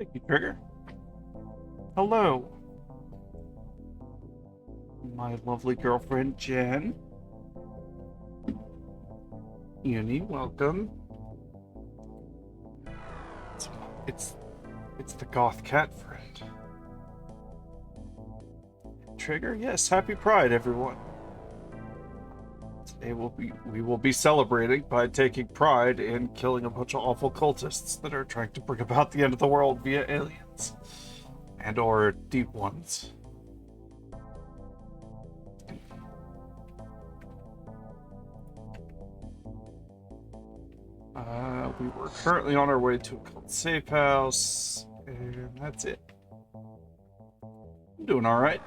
Thank you, Trigger. Hello, my lovely girlfriend Jen. Uni, welcome. It's it's, it's the goth cat friend. Trigger, yes, happy Pride, everyone. Today we will be celebrating by taking pride in killing a bunch of awful cultists that are trying to bring about the end of the world via aliens and or deep ones. We were currently on our way to a cult safe house, and that's it. I'm doing all right.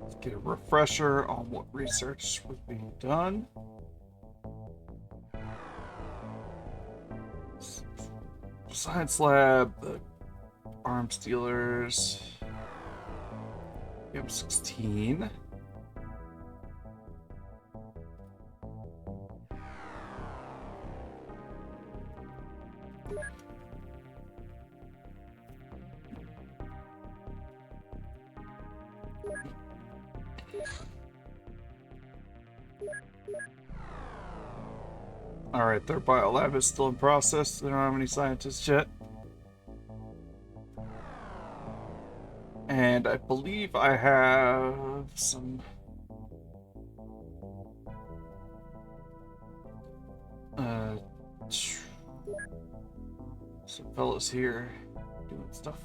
Let's get a refresher on what research was being done. Science lab, the arms dealers, M16. Alright, their biolab is still in process. They don't have any scientists yet. And I believe I have some fellas here doing stuff.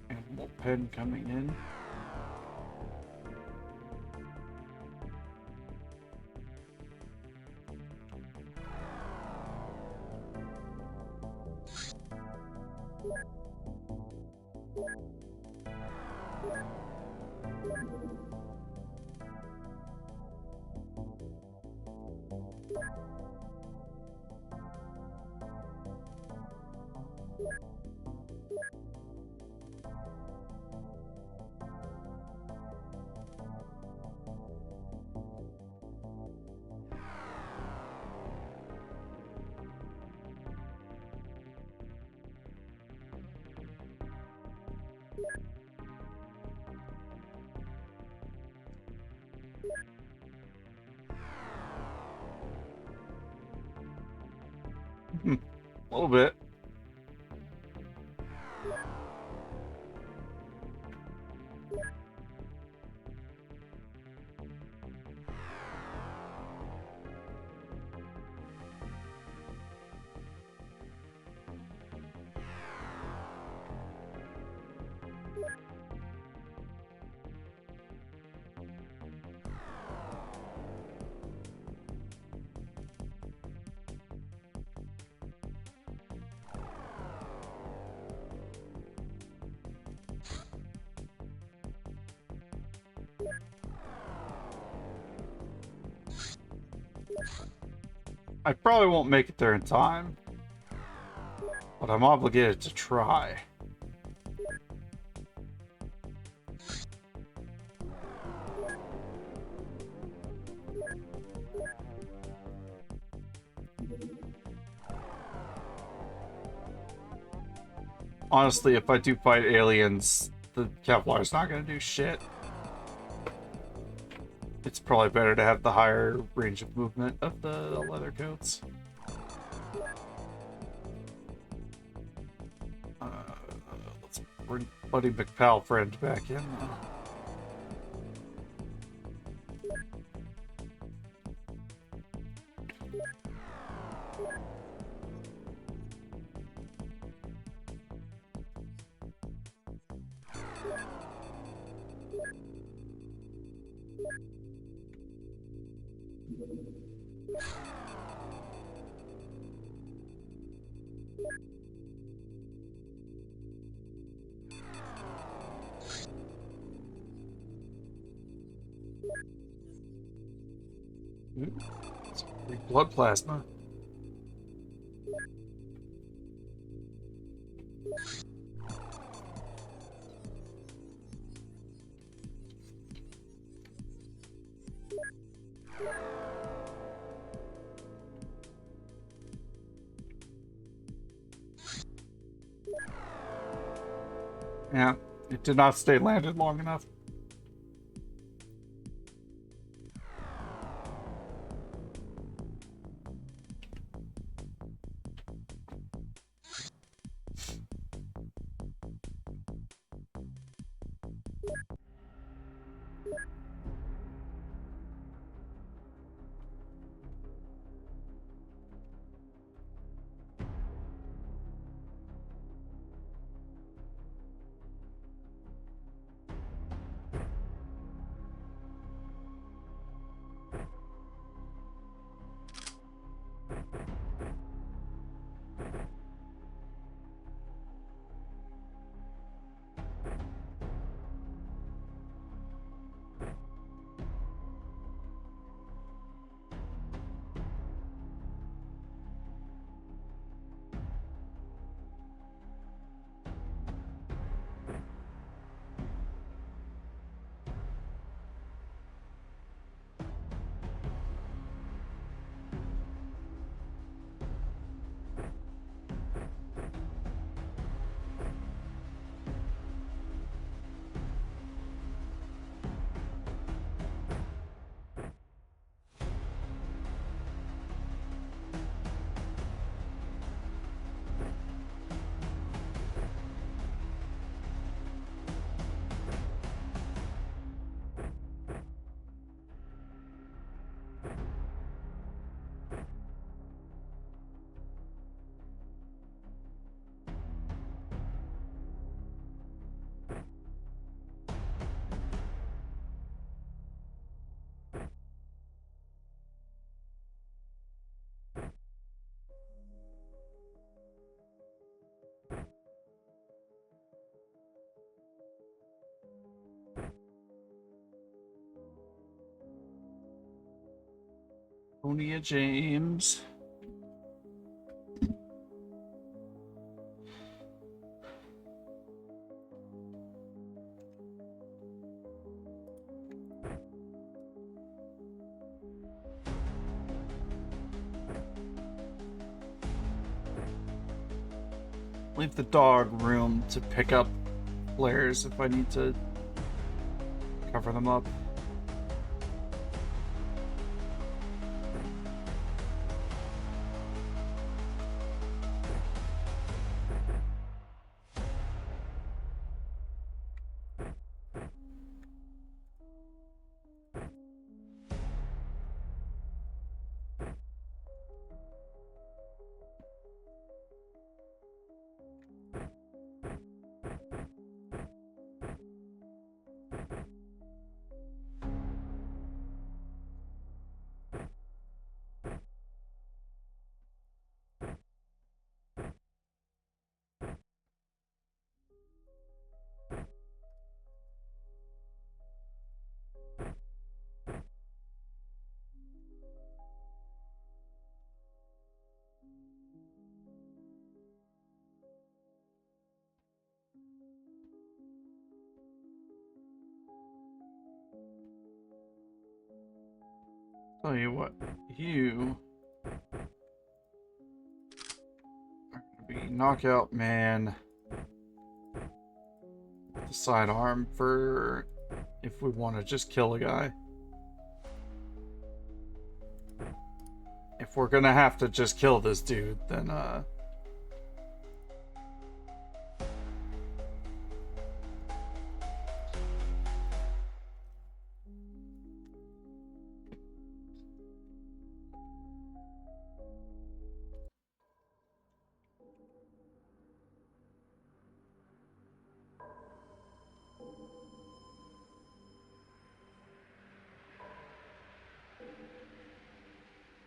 And more pen coming in. A little bit. I probably won't make it there in time, but I'm obligated to try. Honestly, if I do fight aliens, the Kevlar's not gonna do shit. It's probably better to have the higher range of movement of the leather coats. Let's bring Buddy McPal friend back in. Blood plasma. Yeah, it did not stay landed long enough. Onia James. Leave the dog room to pick up flares if I need to cover them up. Tell you what, you are gonna be knockout man, the sidearm for if we want to just kill a guy. If we're gonna have to just kill this dude, then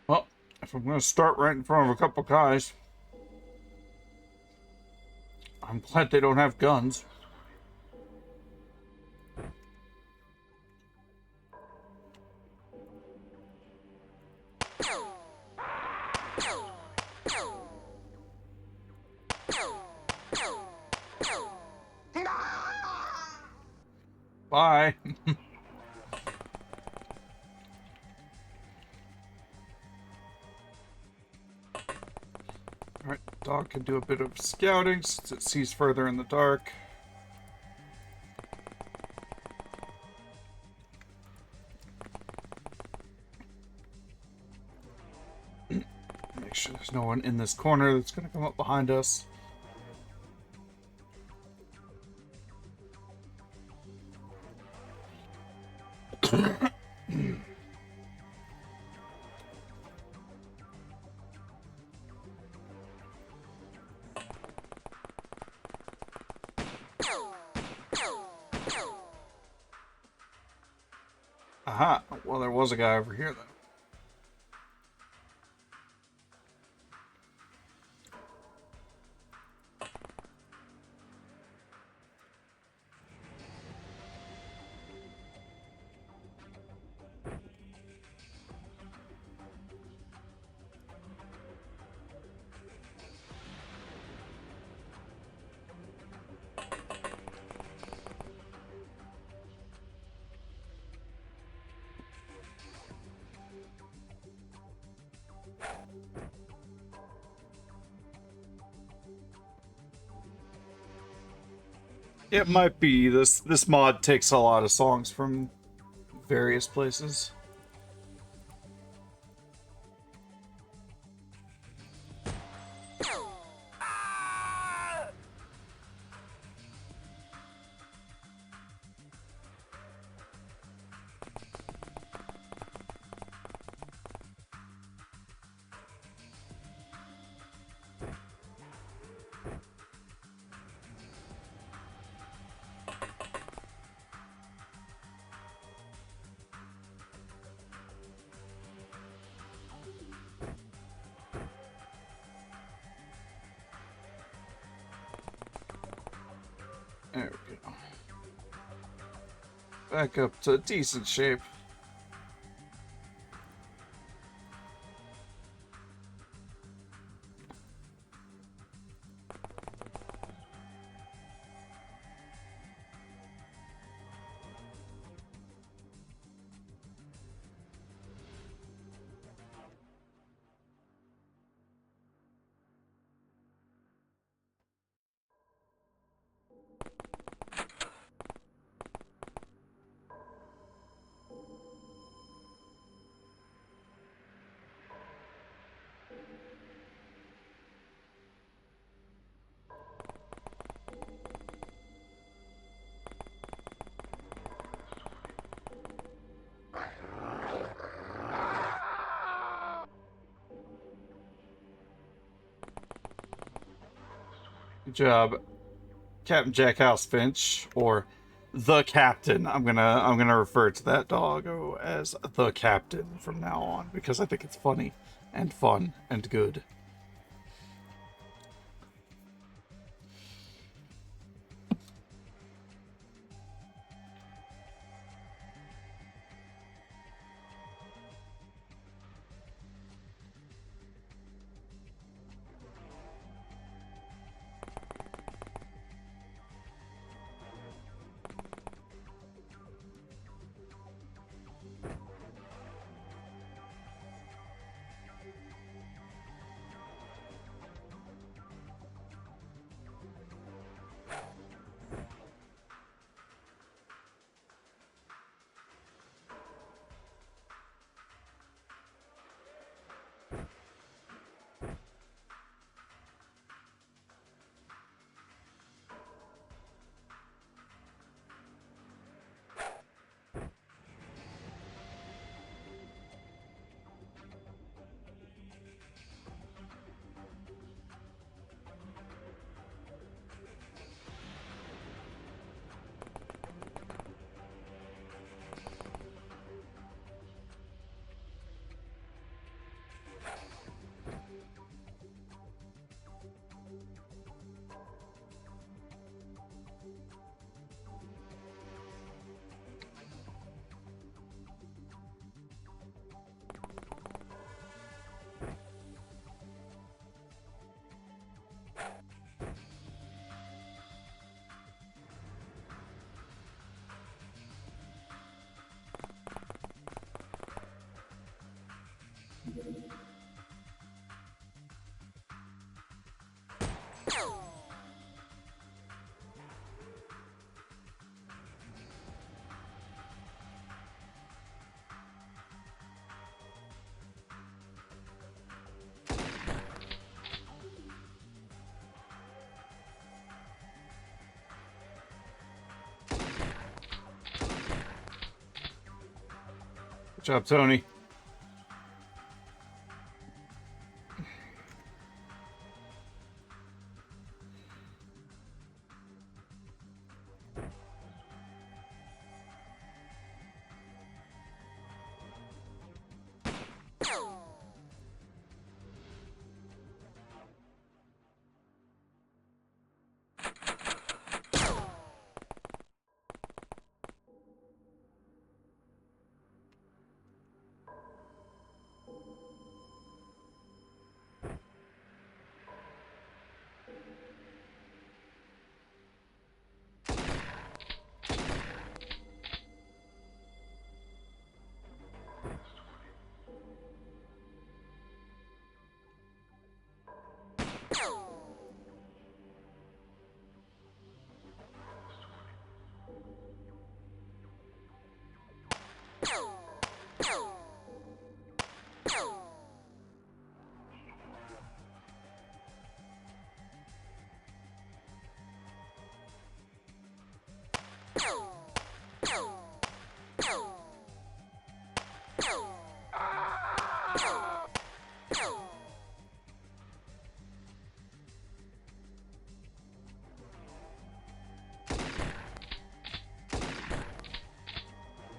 well, if I'm gonna start right in front of a couple guys, I'm glad they don't have guns. Bye. Alright, dog can do a bit of scouting since it sees further in the dark. Make sure there's no one in this corner that's going to come up behind us. Aha. Well, there was a guy over here, though. It might be. This mod takes a lot of songs from various places. There we go. Back up to decent shape. Good job, Captain Jackhouse Finch, or the Captain. I'm gonna refer to that doggo as the Captain from now on because I think it's funny and fun and good. Good job, Tony.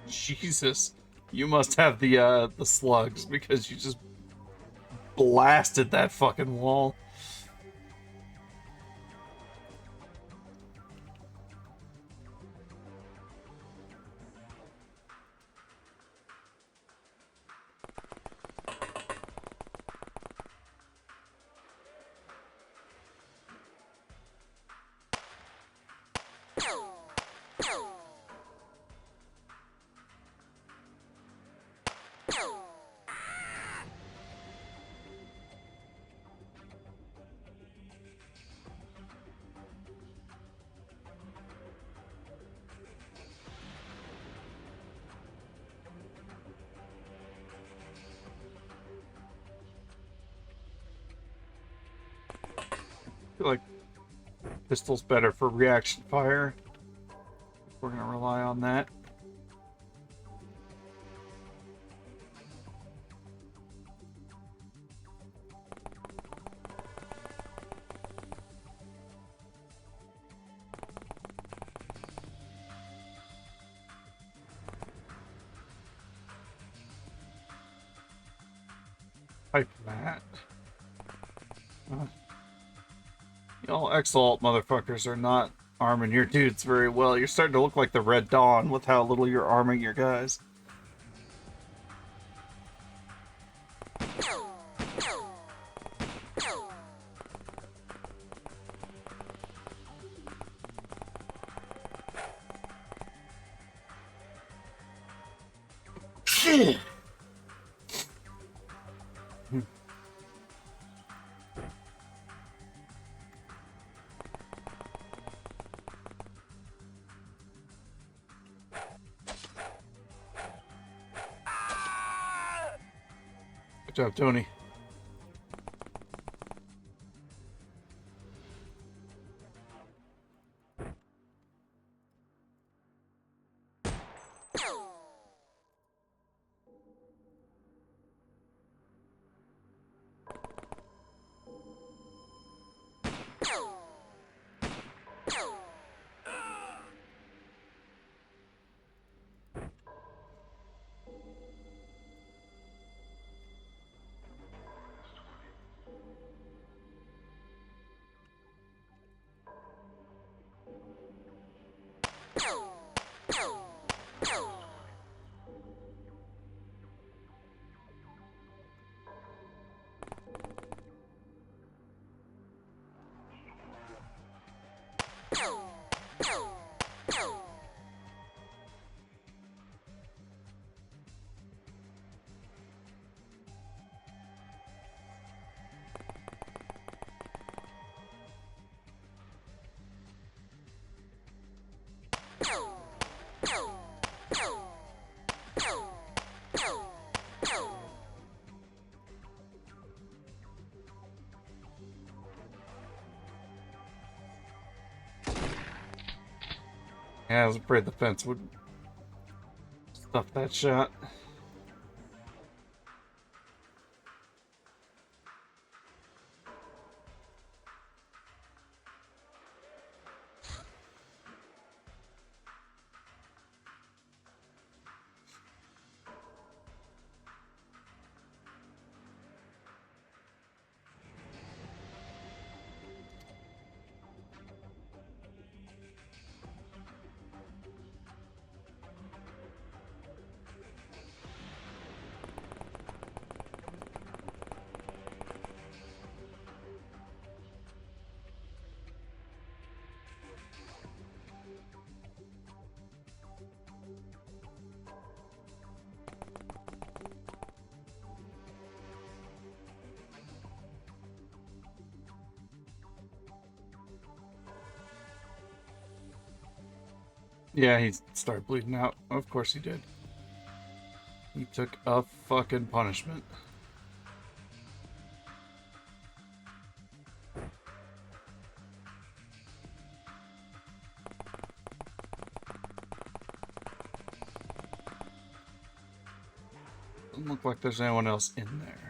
Jesus, you must have the slugs because you just blasted that fucking wall. I feel like pistol's better for reaction fire. We're gonna rely on that. Type that. Y'all Exalt motherfuckers are not arming your dudes very well. You're starting to look like the Red Dawn with how little you're arming your guys. Good job, Tony. Yeah, I was afraid the fence would stuff that shot. Yeah, he started bleeding out. Of course he did. He took a fucking punishment. Doesn't look like there's anyone else in there.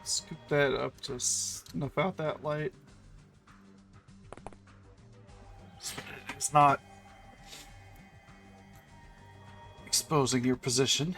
Scoop that up to snuff out that light. It's not exposing your position.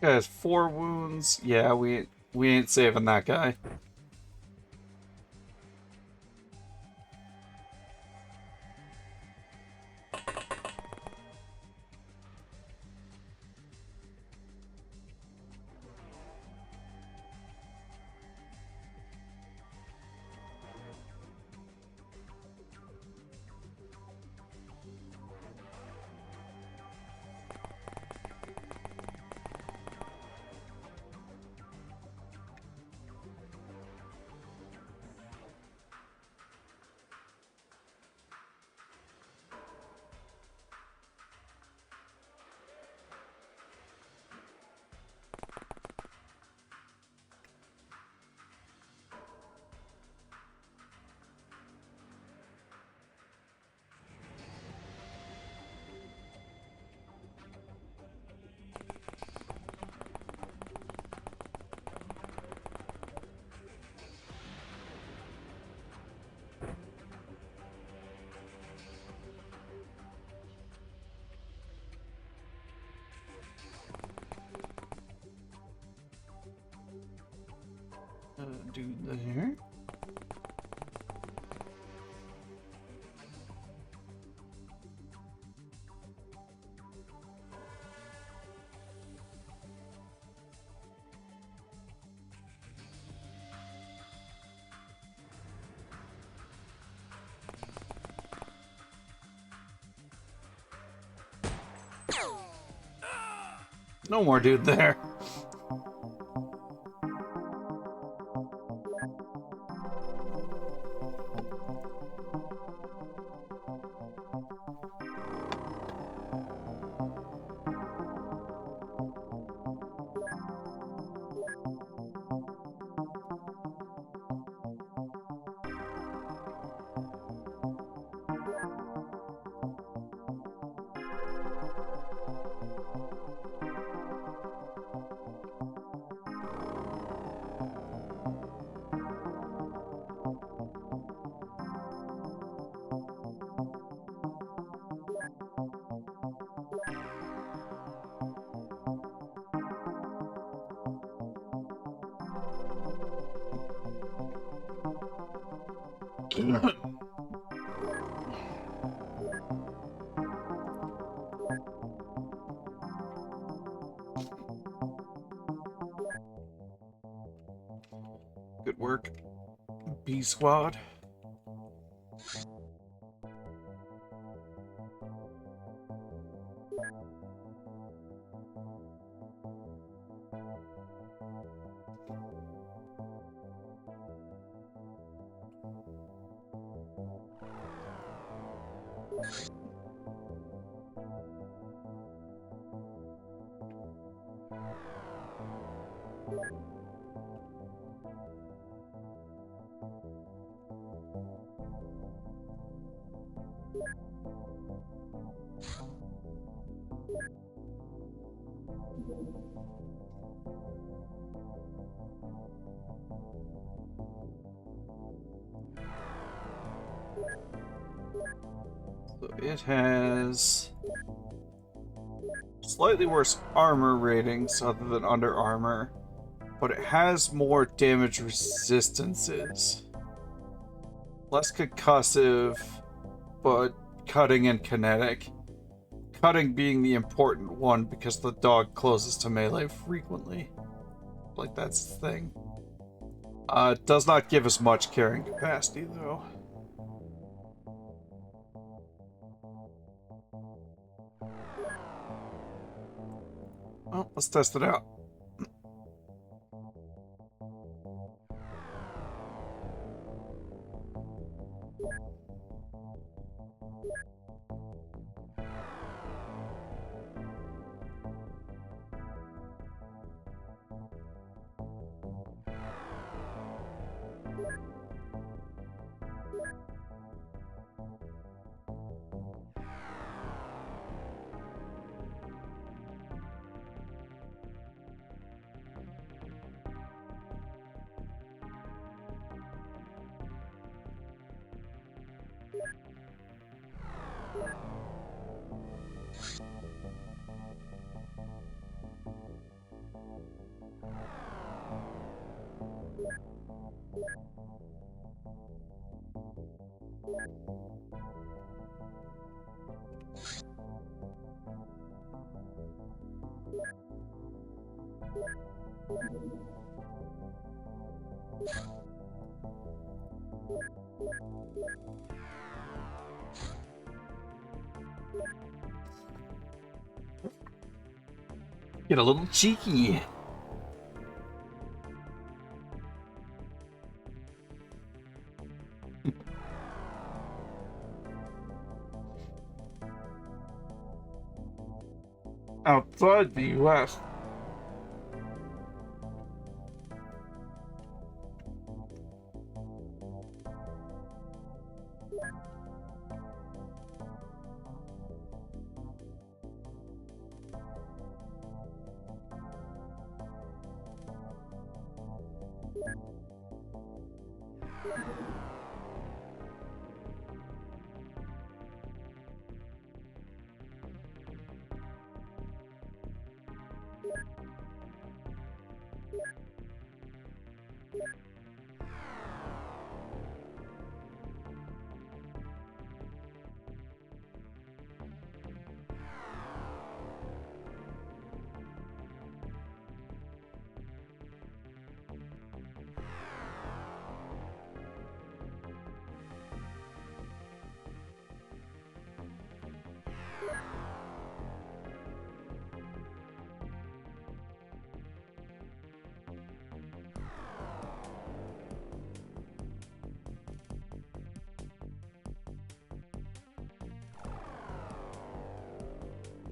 Guy has 4 wounds. Yeah, we ain't saving that guy. Dude there. No more dude there. Good work, B squad. So it has slightly worse armor ratings other than under armor, but it has more damage resistances. Less concussive, but cutting and kinetic. Cutting being the important one because the dog closes to melee frequently. Like, that's the thing. It does not give as much carrying capacity, though. Well, let's test it out. Get a little cheeky. Outside the US.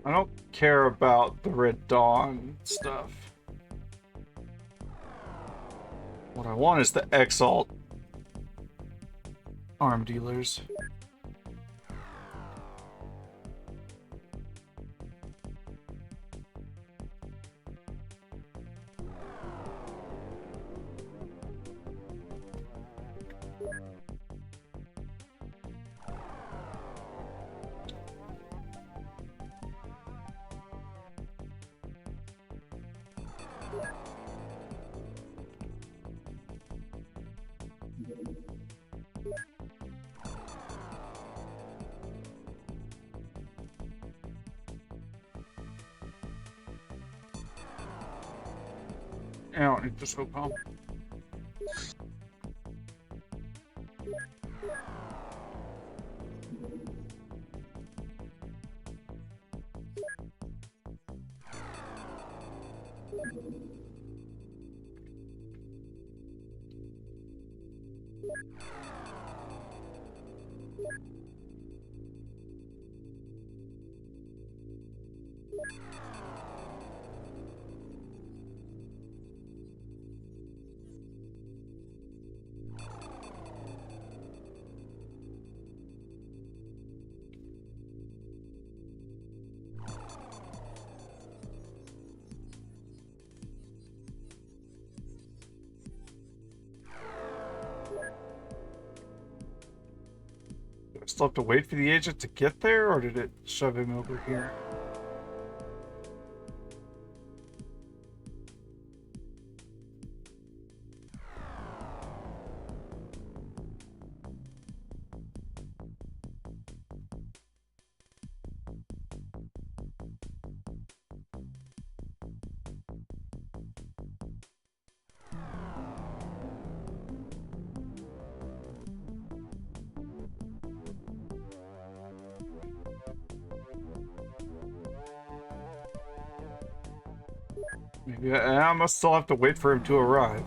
I don't care about the Red Dawn stuff. What I want is the Exalt arm dealers. I don't need this hook home. Still have to wait for the agent to get there, or did it shove him over here? Maybe I must still have to wait for him to arrive.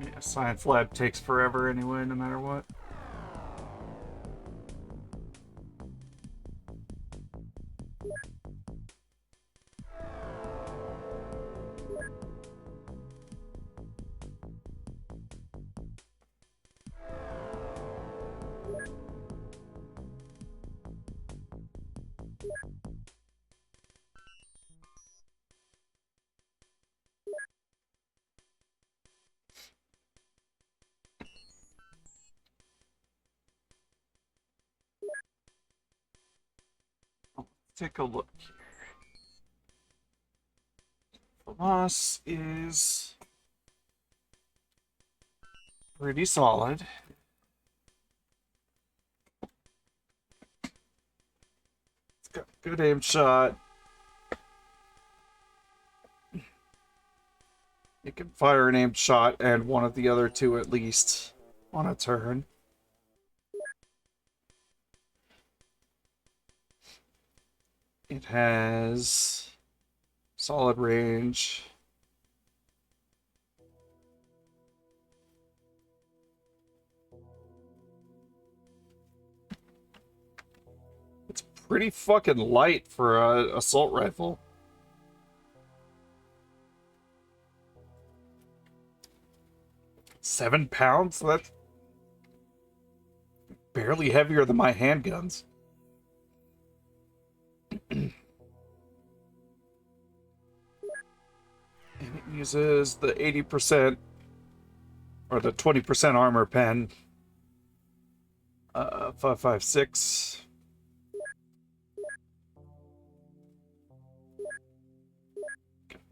Yeah, science lab takes forever anyway, no matter what. Take a look here. FAMAS is pretty solid. It's got good aim shot. It can fire an aimed shot and one of the other two at least on a turn. It has solid range. It's pretty fucking light for an assault rifle. £7? That's barely heavier than my handguns. And it uses the 80% or the 20% armor pen. 5.56.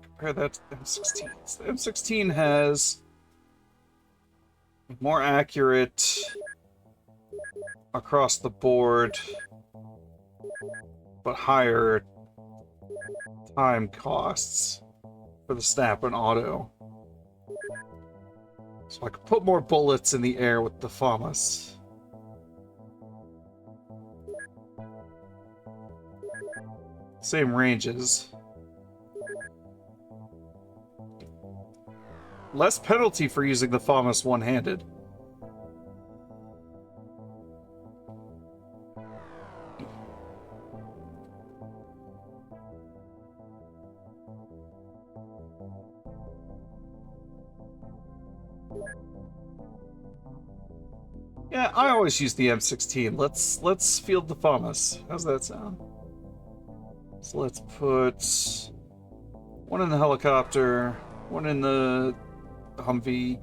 Compare that to the M16. So the M16 has more accurate across the board, but higher time costs for the snap and auto. So I could put more bullets in the air with the FAMAS. Same ranges. Less penalty for using the FAMAS one-handed. Yeah, I always use the M16. Let's field the FAMAS. How's that sound? So let's put one in the helicopter, one in the Humvee.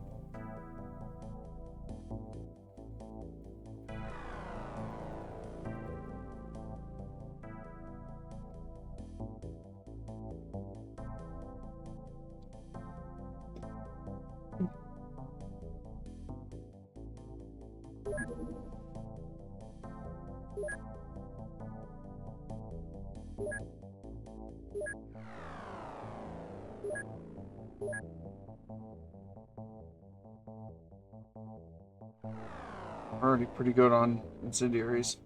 Already pretty good on incendiaries.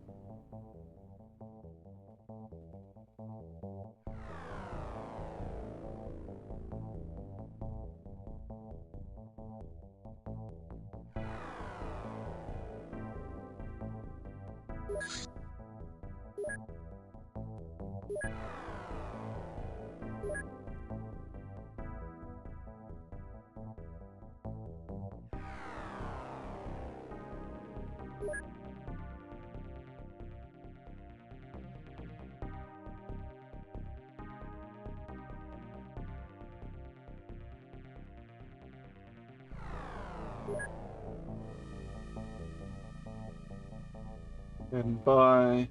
And buy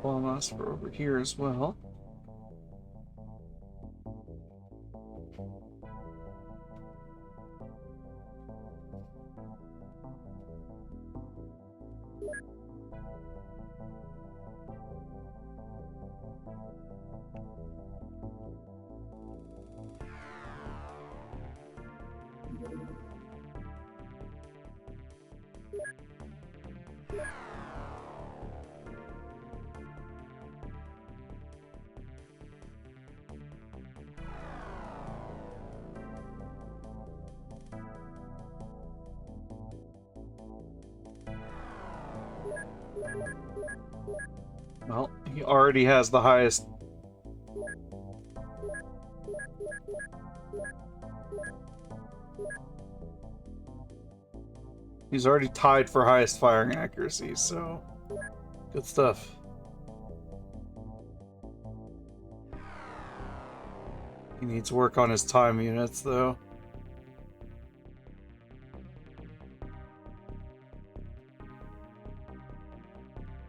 Bombas for over here as well. Well, he already has the highest. He's already tied for highest firing accuracy, so good stuff. He needs work on his time units, though.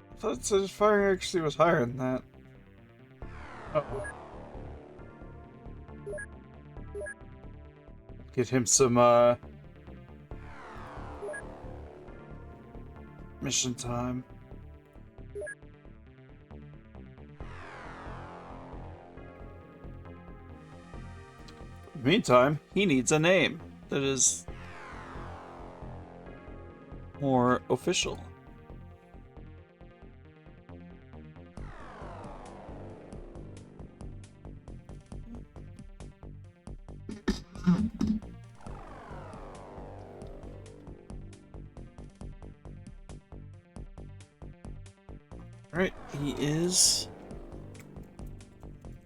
I thought his firing accuracy was higher than that. Uh-oh. Get him some, mission time. In the meantime, he needs a name that is more official. Alright, he is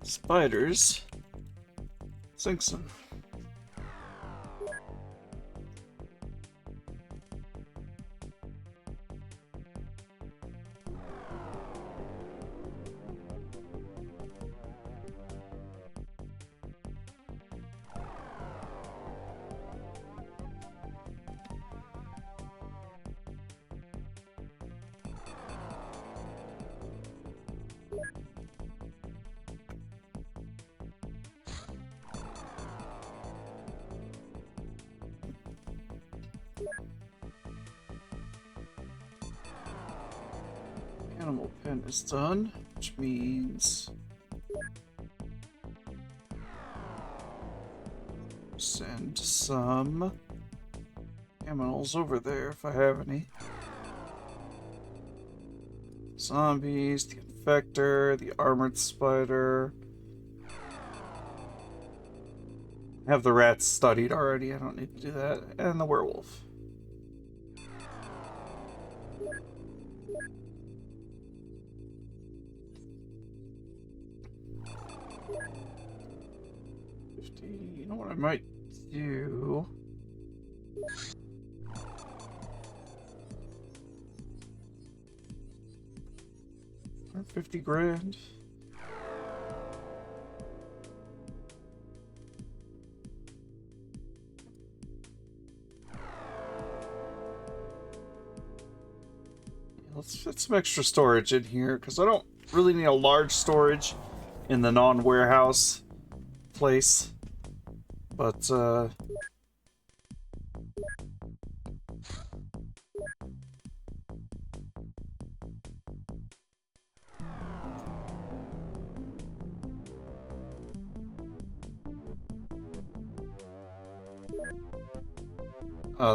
Spiders Simpson. Animal pen is done, which means send some animals over there if I have any. Zombies, the infector, the armored spider. I have the rats studied already, I don't need to do that. And the werewolf. You know what I might do? 50 grand. Let's fit some extra storage in here because I don't really need a large storage in the non-warehouse place. But the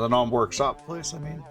non-workshop place, I mean.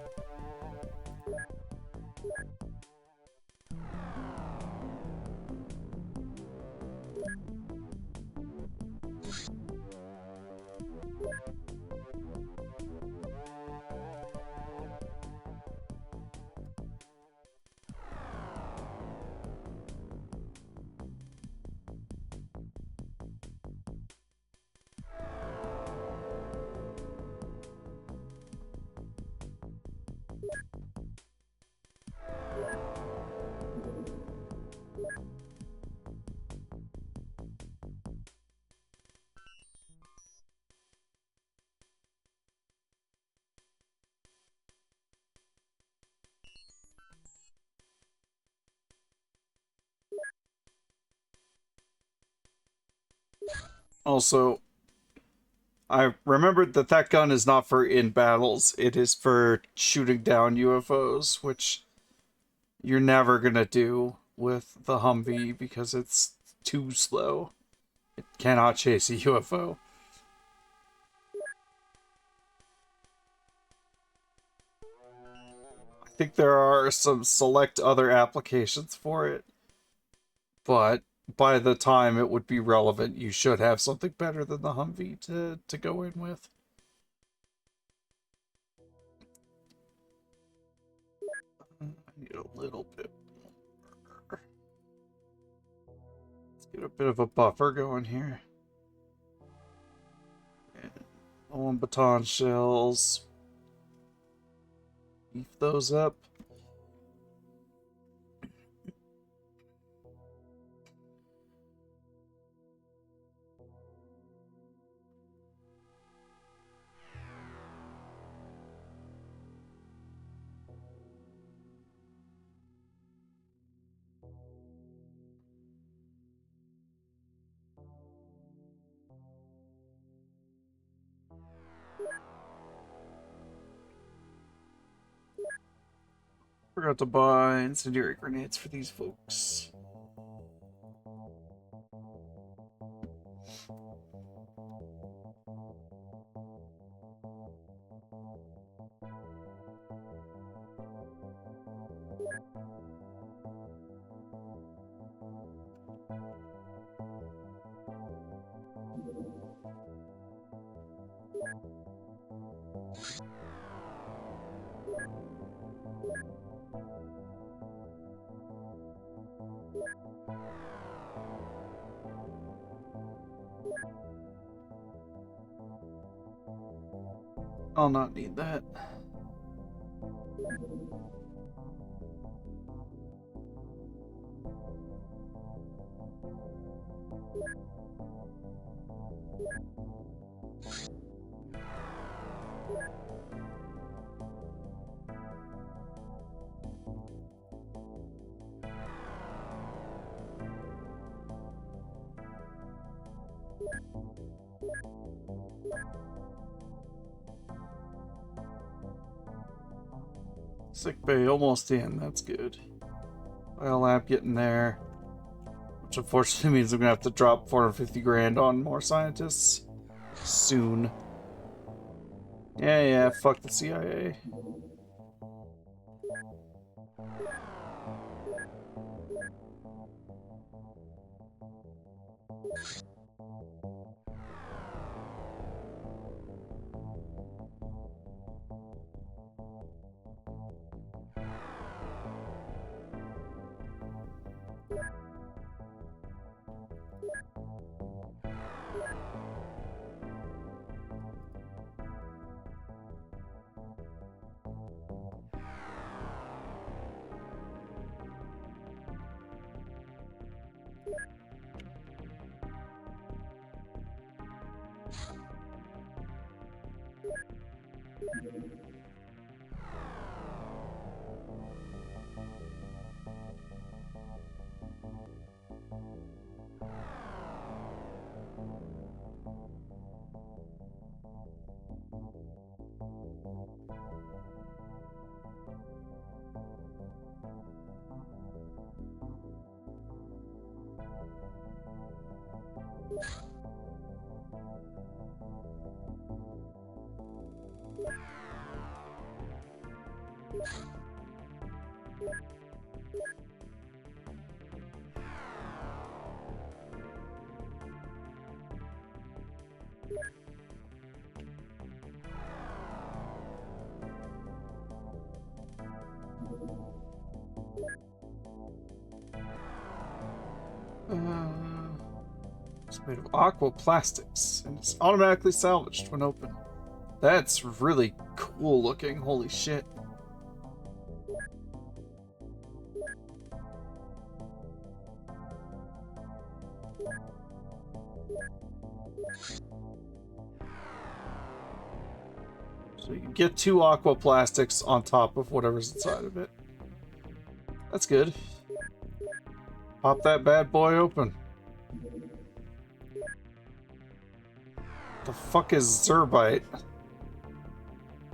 Also, I remembered that that gun is not for in battles. It is for shooting down UFOs, which you're never gonna do with the Humvee because it's too slow. It cannot chase a UFO. I think there are some select other applications for it, but by the time it would be relevant, you should have something better than the Humvee to go in with. I need a little bit more. Let's get a bit of a buffer going here. And on baton shells. Beef those up. Forgot to buy incendiary grenades for these folks. I'll not need that. Sick bay almost in, that's good. Biolab getting there. Which unfortunately means I'm gonna have to drop 450 grand on more scientists soon. Yeah, fuck the CIA. It's made of aqua plastics and it's automatically salvaged when open. That's really cool looking. Holy shit. So you can get 2 aqua plastics on top of whatever's inside of it. That's good. Pop that bad boy open. The fuck is Zerbite?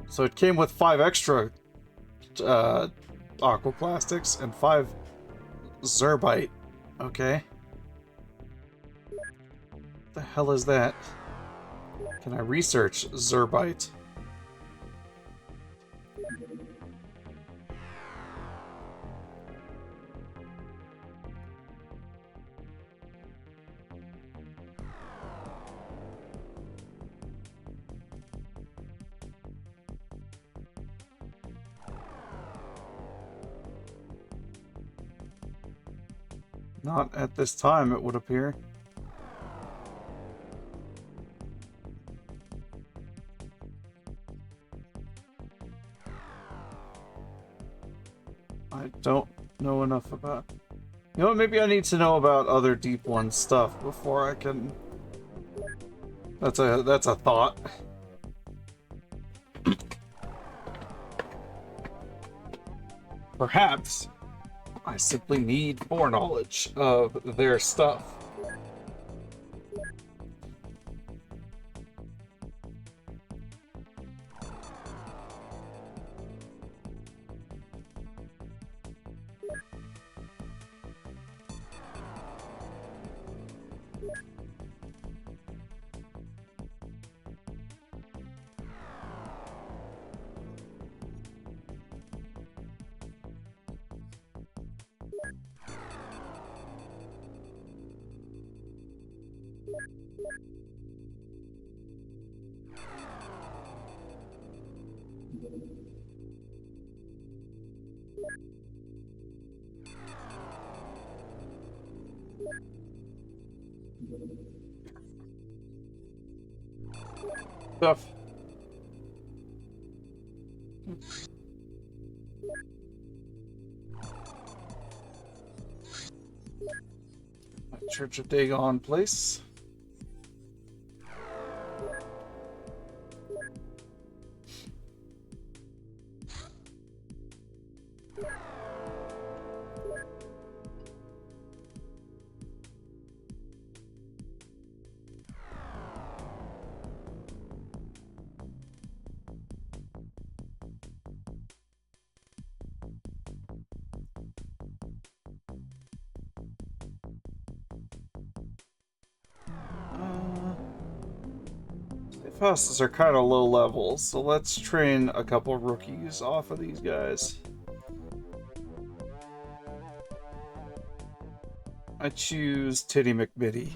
So it came with 5 extra aquaplastics and 5 Zerbite. Okay. What the hell is that? Can I research Zerbite? Not at this time, it would appear. I don't know enough about... You know what, maybe I need to know about other Deep One stuff before I can... That's a thought. Perhaps I simply need foreknowledge of their stuff. Stuff. Church of Dagon place. Houses are kind of low level, so let's train a couple rookies off of these guys. I choose Titty McMitty.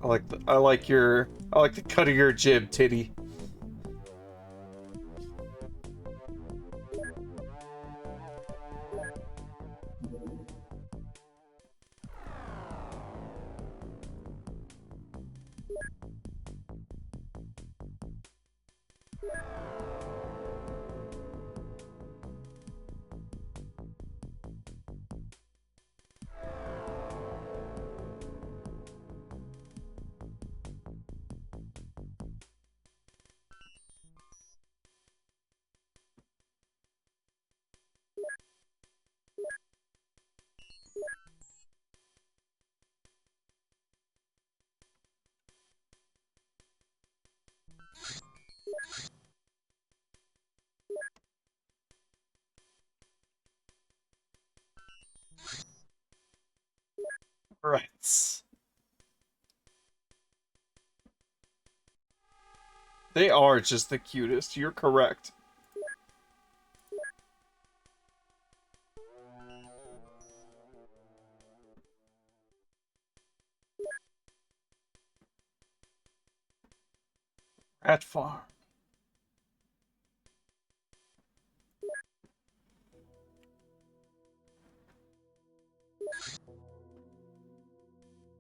I like the cut of your jib, Titty. Right. They are just the cutest. You're correct. Rat farm.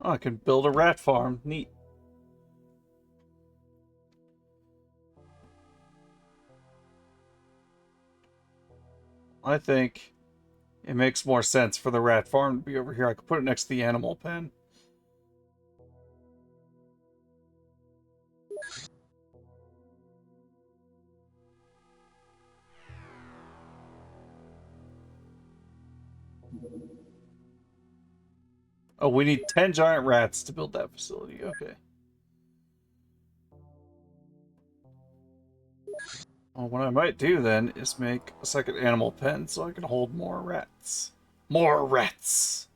Oh, I can build a rat farm. Neat. I think it makes more sense for the rat farm to be over here. I could put it next to the animal pen. Oh, we need 10 giant rats to build that facility. Okay. Well, what I might do then is make a second animal pen so I can hold more rats. More rats!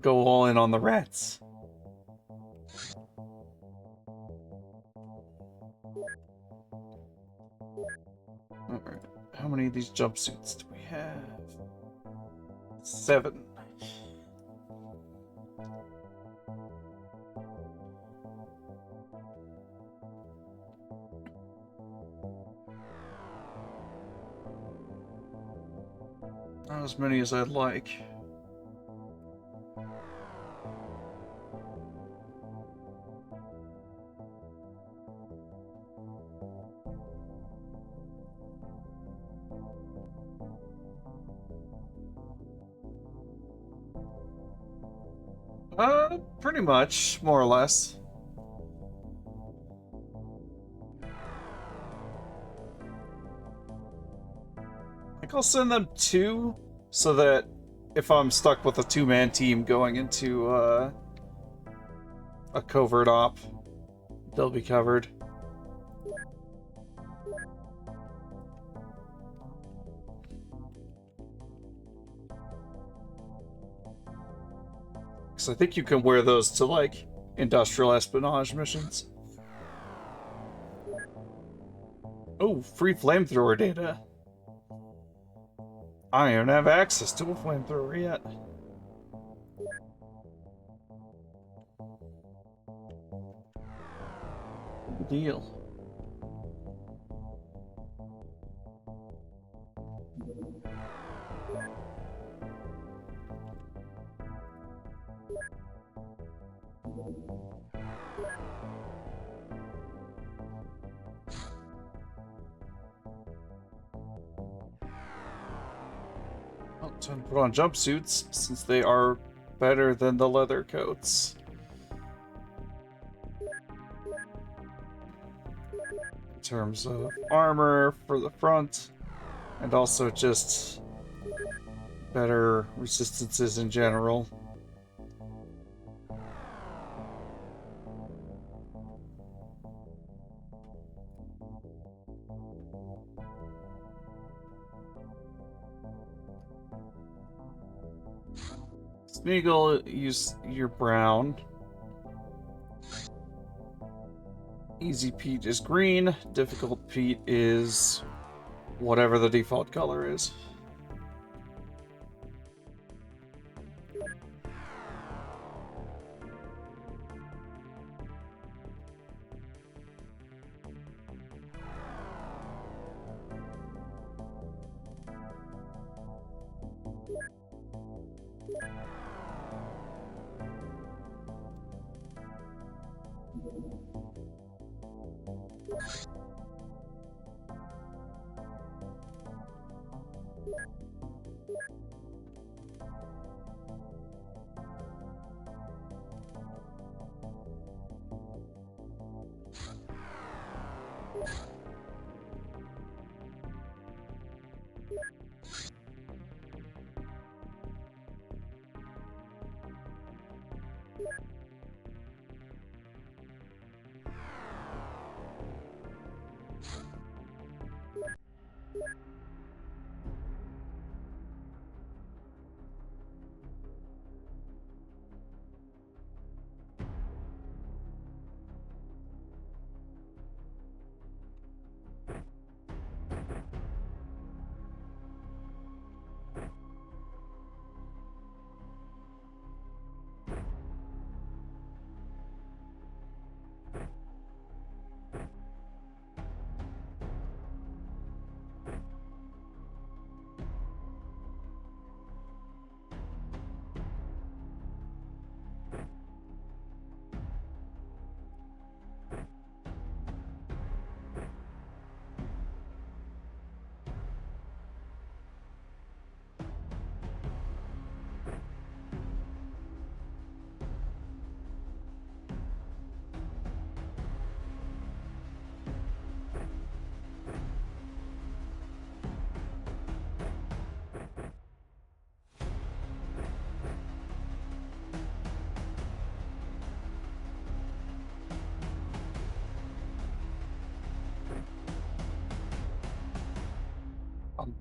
Go all in on the rats. Alright, how many of these jumpsuits do we have? 7. Not as many as I'd like. Pretty much, more or less. I think I'll send them 2, so that if I'm stuck with a 2-man team going into a covert op, they'll be covered. Because I think you can wear those to, like, industrial espionage missions. Oh, free flamethrower data. I don't even have access to a flamethrower yet. Good deal. Time to put on jumpsuits, since they are better than the leather coats. In terms of armor for the front, and also just better resistances in general. Smeagol, use your brown. Easy Pete is green. Difficult Pete is whatever the default color is.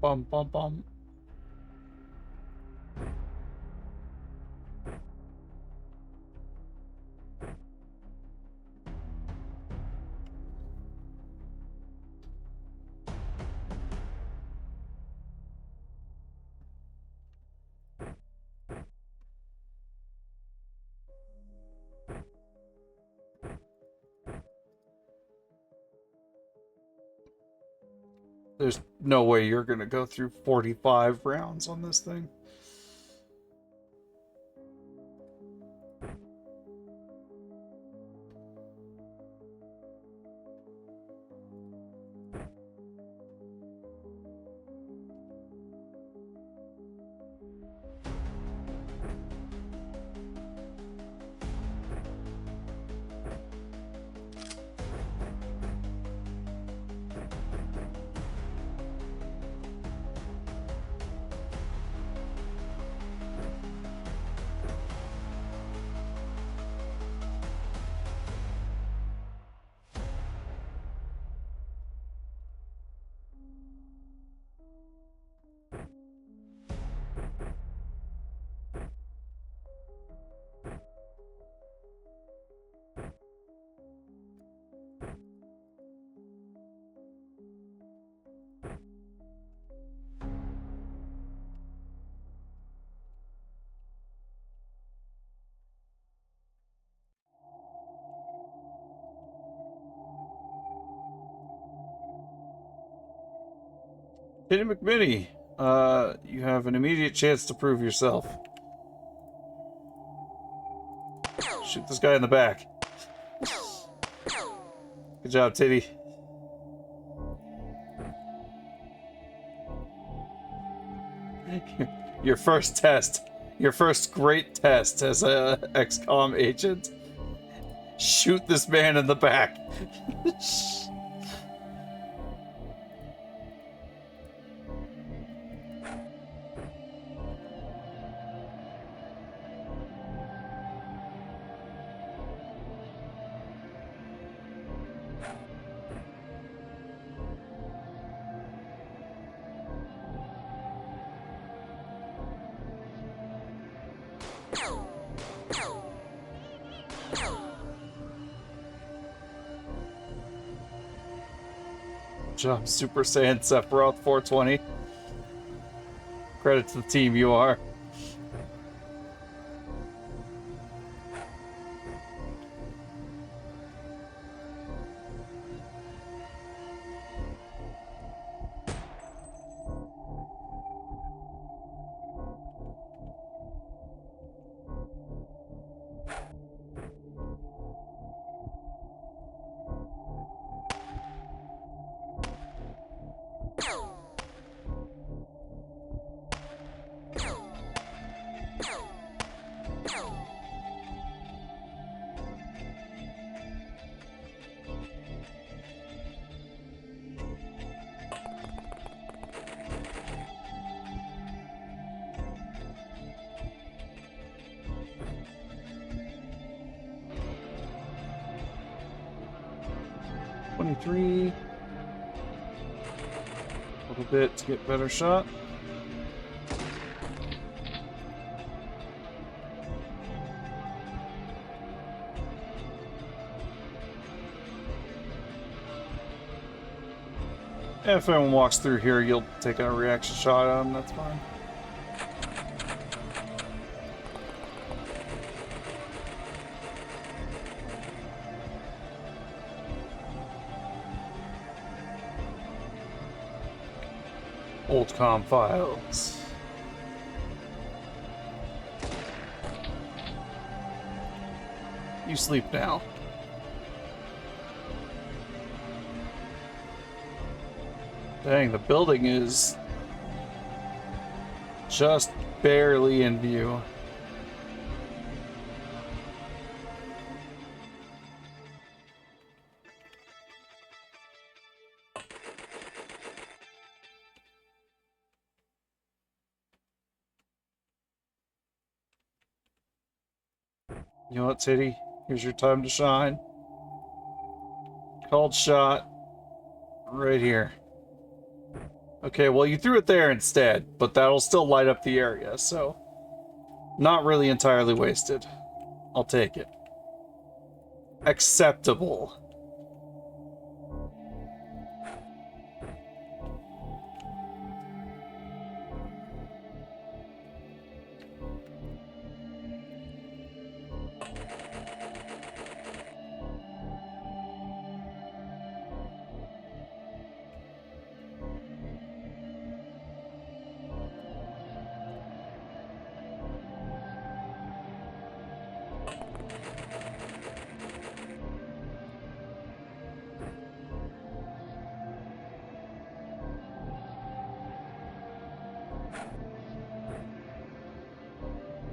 bum, bum, bum. There's no way you're gonna go through 45 rounds on this thing. Kitty McMinnie, you have an immediate chance to prove yourself. Shoot this guy in the back. Good job, Titty. Your first test. Your first great test as a XCOM agent. Shoot this man in the back. Job, Super Saiyan Sephiroth 420. Credit to the team you are. A little bit to get better shot. If anyone walks through here, you'll take a reaction shot on them, that's fine. Oldcom files. You sleep now. Dang, the building is just barely in view. You know what, Titty? Here's your time to shine. Called shot. Right here. Okay, well, you threw it there instead, but that'll still light up the area, so... Not really entirely wasted. I'll take it. Acceptable.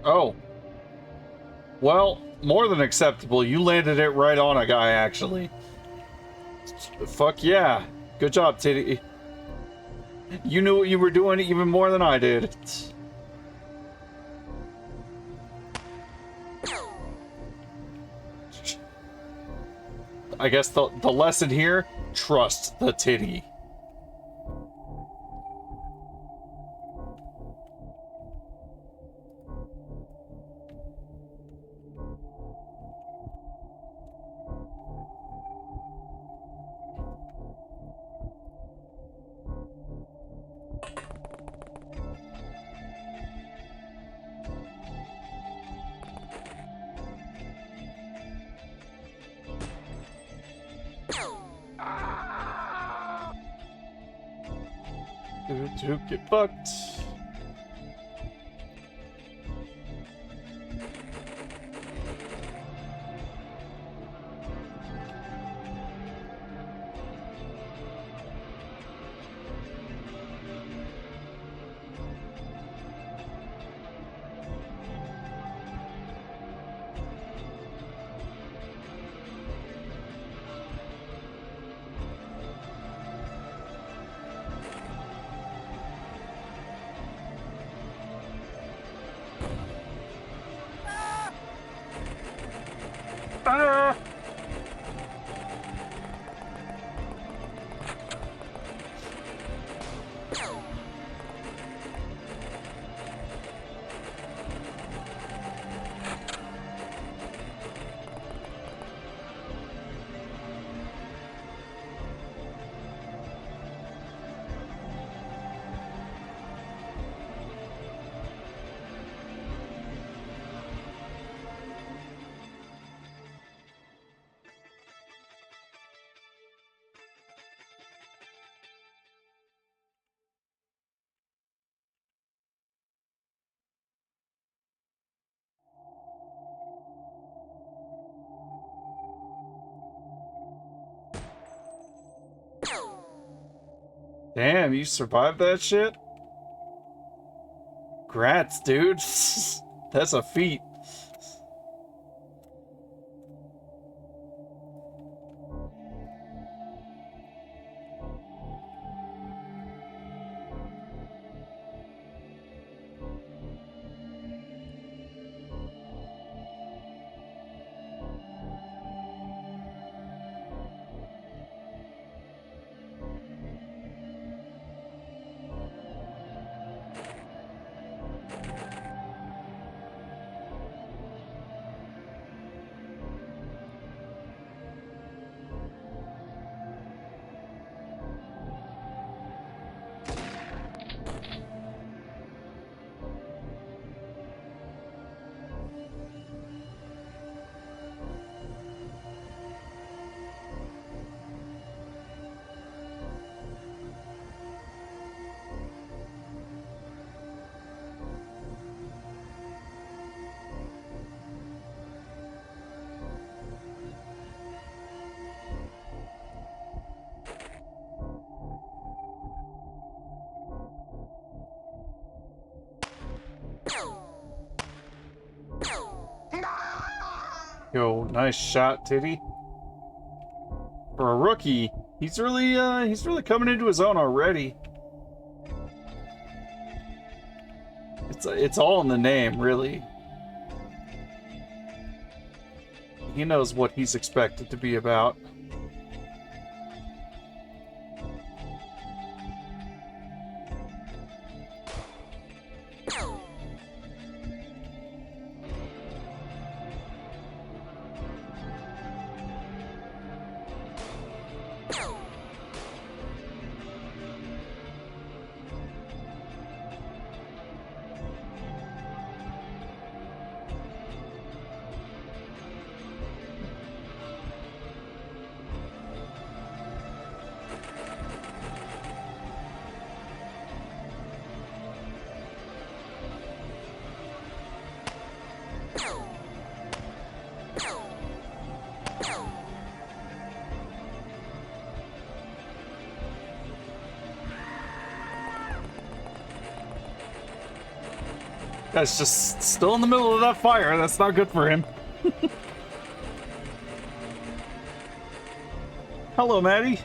Oh. Well, more than acceptable. You landed it right on a guy, actually. Fuck yeah. Good job, Titty. You knew what you were doing even more than I did. I guess the lesson here, trust the Titty. Get fucked. Damn, you survived that shit? Grats, dude. That's a feat. Yo, nice shot, Titty. For a rookie, he's really coming into his own already. It's all in the name, really. He knows what he's expected to be about. Guy's just still in the middle of that fire. That's not good for him. Hello, Maddie.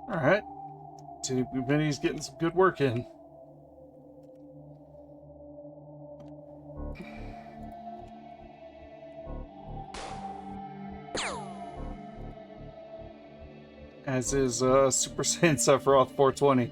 Alright. Vinny's getting some good work in. As is Super Saiyan Sephiroth 420.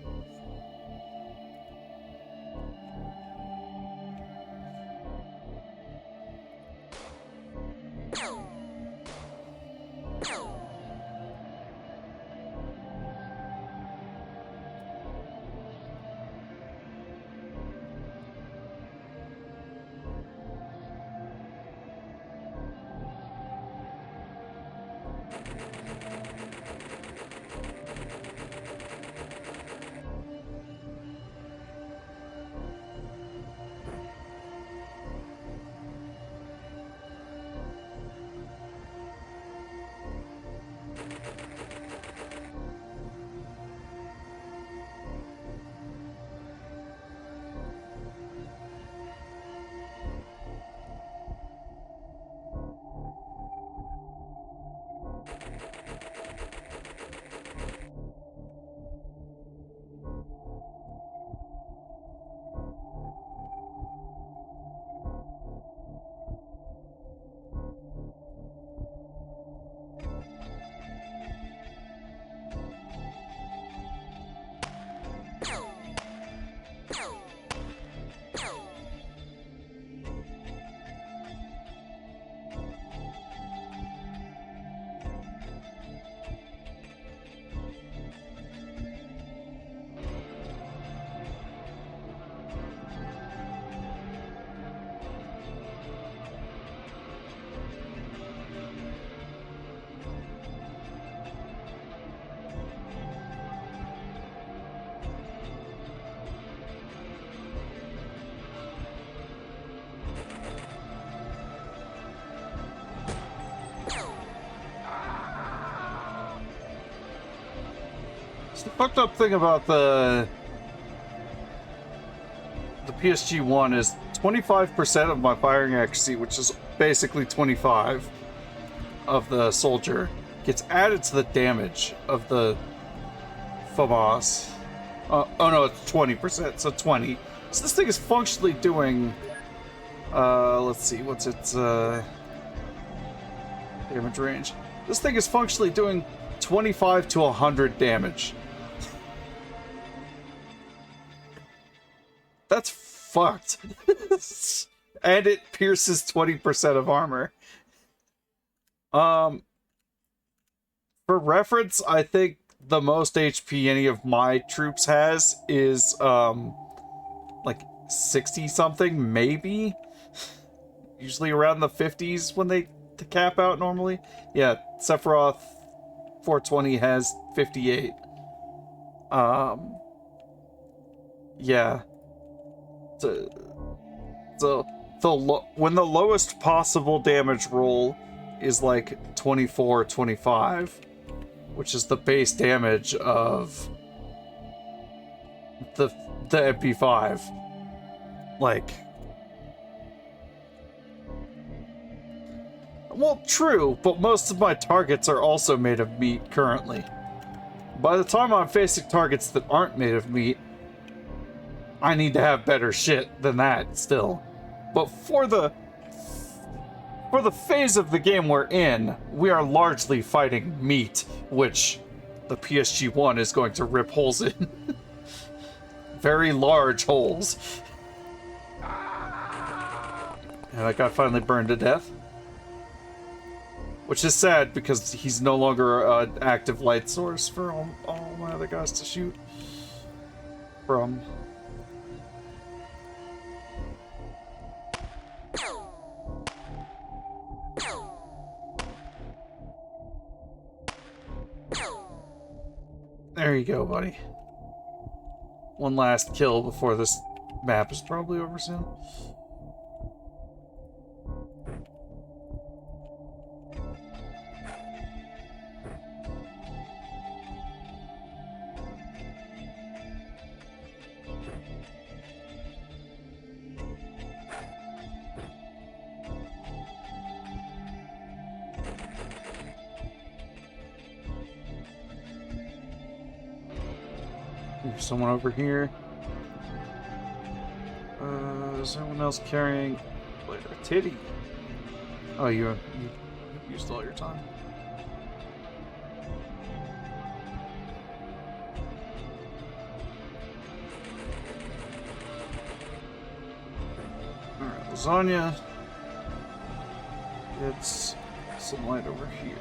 The fucked up thing about the PSG-1 is 25% of my firing accuracy, which is basically 25 of the soldier, gets added to the damage of the FAMAS. Oh no, it's 20%, so 20. So this thing is functionally doing, let's see, what's its damage range? This thing is functionally doing 25 to 100 damage. That's fucked. And it pierces 20% of armor. For reference, I think the most HP any of my troops has is like 60 something, maybe. Usually around the 50s when they cap out normally. Yeah, Sephiroth 420 has 58. Yeah. So when the lowest possible damage roll is like 24, 25, which is the base damage of the MP5, like, well, true, but most of my targets are also made of meat currently. By the time I'm facing targets that aren't made of meat, I need to have better shit than that still. But for the phase of the game we're in, we are largely fighting meat, which the PSG-1 is going to rip holes in. Very large holes. And that guy finally burned to death. Which is sad, because he's no longer an active light source for all my other guys to shoot. from. There you go, buddy. One last kill before this map is probably over soon. There's someone over here. Is anyone else carrying a titty? Oh, you used all your time. Alright, lasagna. It's some light over here.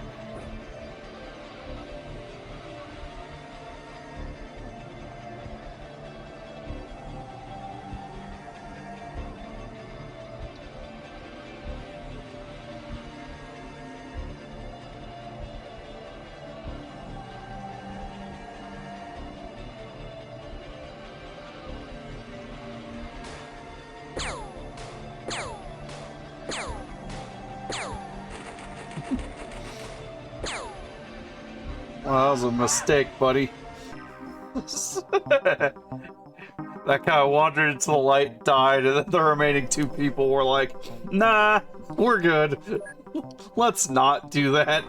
Well, that was a mistake, buddy. That guy wandered into the light, died, and then the remaining two people were like, nah, we're good. Let's not do that.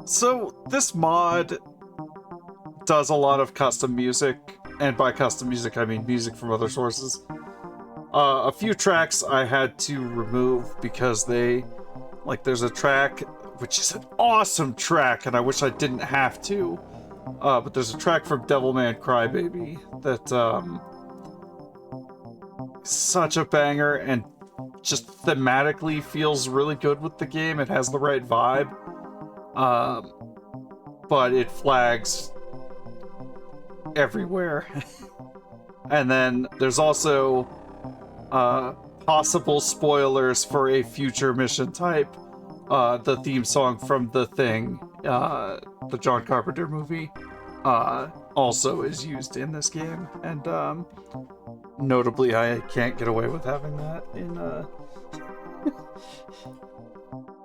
So, this mod does a lot of custom music, and by custom music, I mean music from other sources. A few tracks I had to remove because there's a track, which is an awesome track, and I wish I didn't have to, but there's a track from Devilman Crybaby that, is such a banger, and just thematically feels really good with the game. It has the right vibe, but it flags everywhere. And then there's also possible spoilers for a future mission type. The theme song from The Thing, the John Carpenter movie, also is used in this game, and notably I can't get away with having that in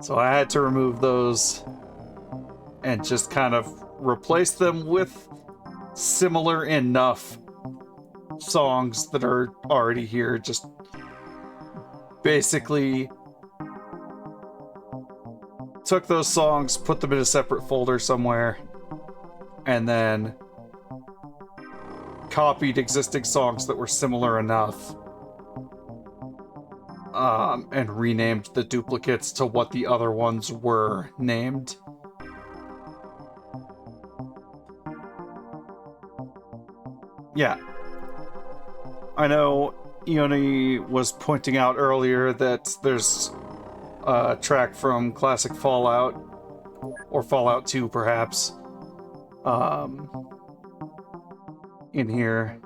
so I had to remove those and just kind of replace them with similar enough songs that are already here. Just basically took those songs, put them in a separate folder somewhere, and then copied existing songs that were similar enough, and renamed the duplicates to what the other ones were named. Yeah. I know Ione was pointing out earlier that there's a track from classic Fallout, or Fallout 2 perhaps, in here.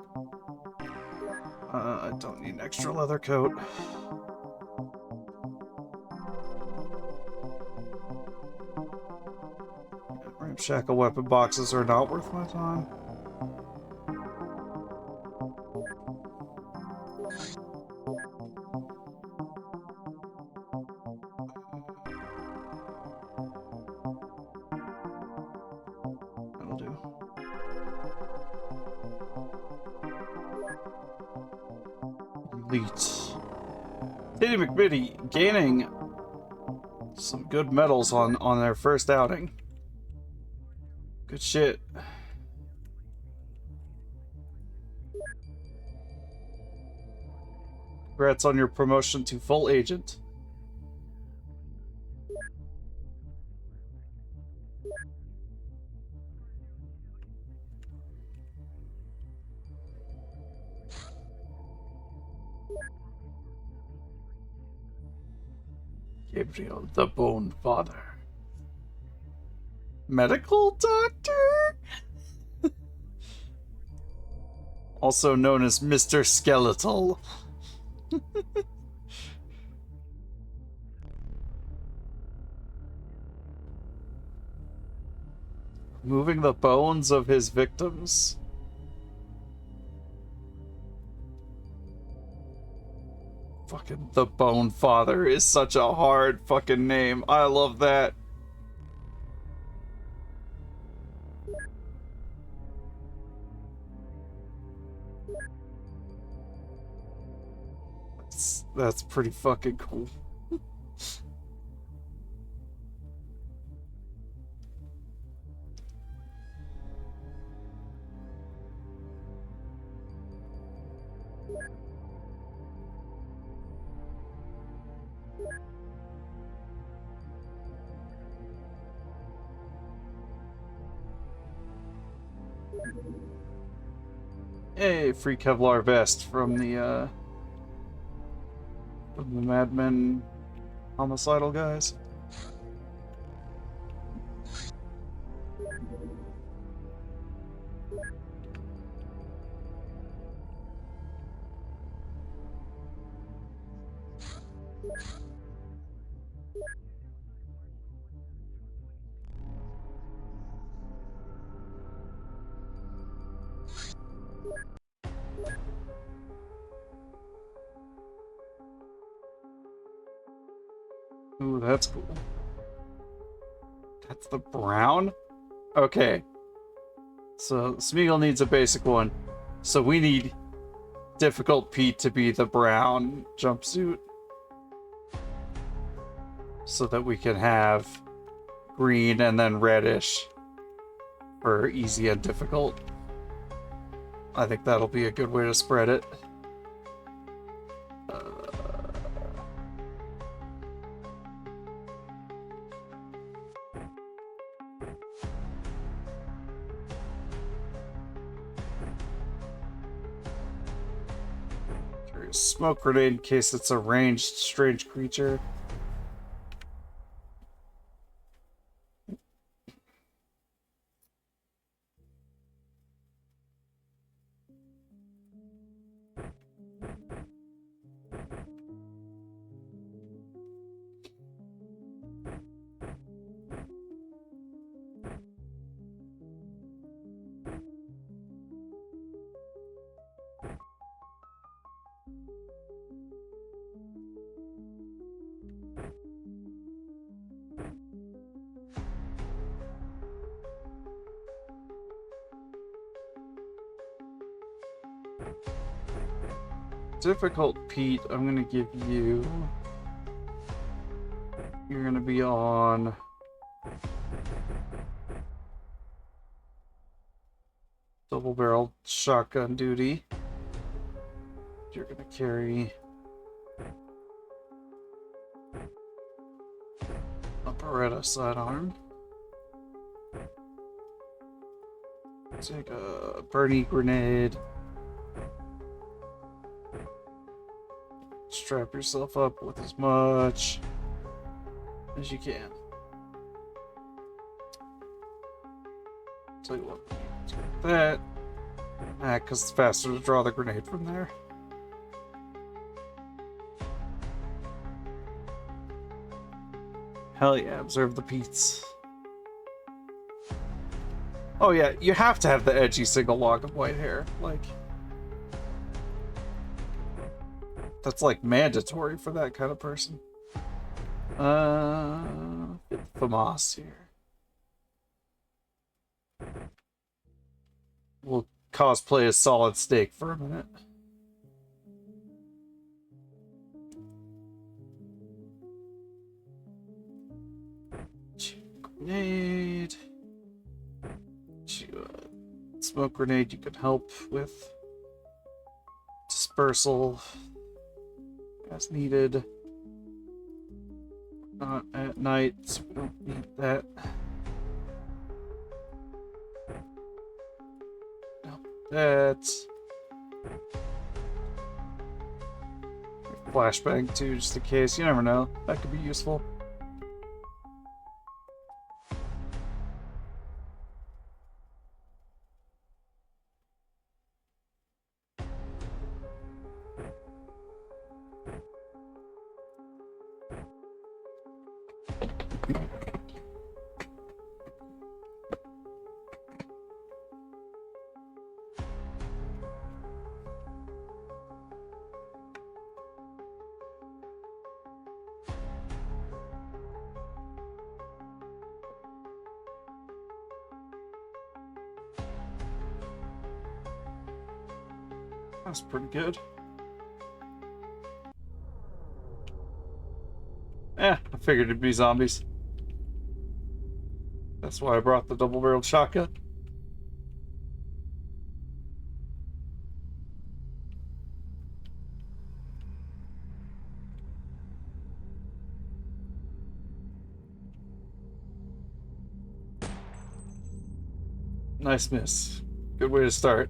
I don't need an extra leather coat. Ramshackle weapon boxes are not worth my time. That'll do. Elite. Titty McBitty gaining some good medals on their first outing. Good shit. Congrats on your promotion to full agent. Gabriel, the Bone Father. Medical doctor? Also known as Mr. Skeletal. Moving the bones of his victims. Fucking the Bone Father is such a hard fucking name. I love that. That's pretty fucking cool. Hey, free Kevlar vest from the Madmen homicidal guys. Ooh, that's cool. That's the brown? Okay. So Smeagol needs a basic one. So we need Difficult Pete to be the brown jumpsuit. So that we can have green and then reddish for easy and difficult. I think that'll be a good way to spread it. Smoke grenade in case it's a ranged strange creature. Difficult Pete, I'm gonna give you. You're gonna be on double barrel shotgun duty. You're gonna carry a Beretta sidearm. Take a Bernie grenade. Strap yourself up with as much as you can. Tell you what, take that. Because it's faster to draw the grenade from there. Hell yeah, observe the Pete's. Oh yeah, you have to have the edgy single lock of white hair. Like, that's like mandatory for that kind of person. Get Famas here. We'll cosplay as Solid Snake for a minute. Grenade. Smoke grenade you can help with. Dispersal as needed. Not at night, so we don't need that. That. Flashbang too, just in case. You never know. That could be useful. That's pretty good. I figured it'd be zombies. That's why I brought the double-barreled shotgun. Nice miss. Good way to start.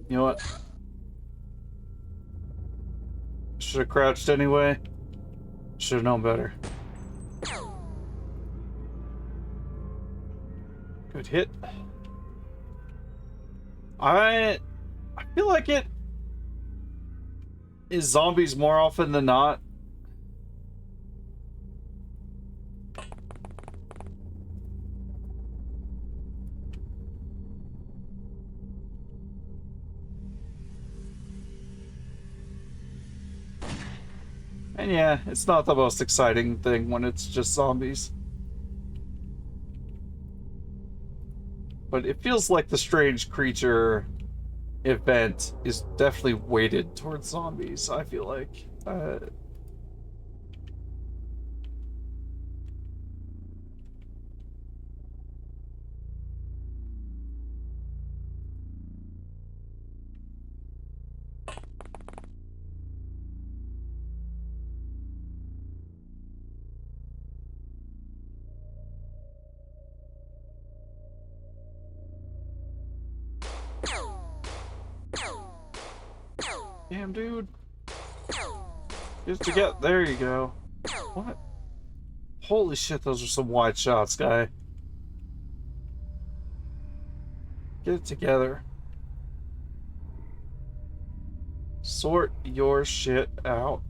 You know what? Should have crouched anyway. Should have known better. Good hit. I feel like it is zombies more often than not. And yeah, it's not the most exciting thing when it's just zombies. But it feels like the strange creature event is definitely weighted towards zombies, I feel like. Damn, dude. Just to get there, you go. What? Holy shit, those are some wide shots, guy. Get it together. Sort your shit out.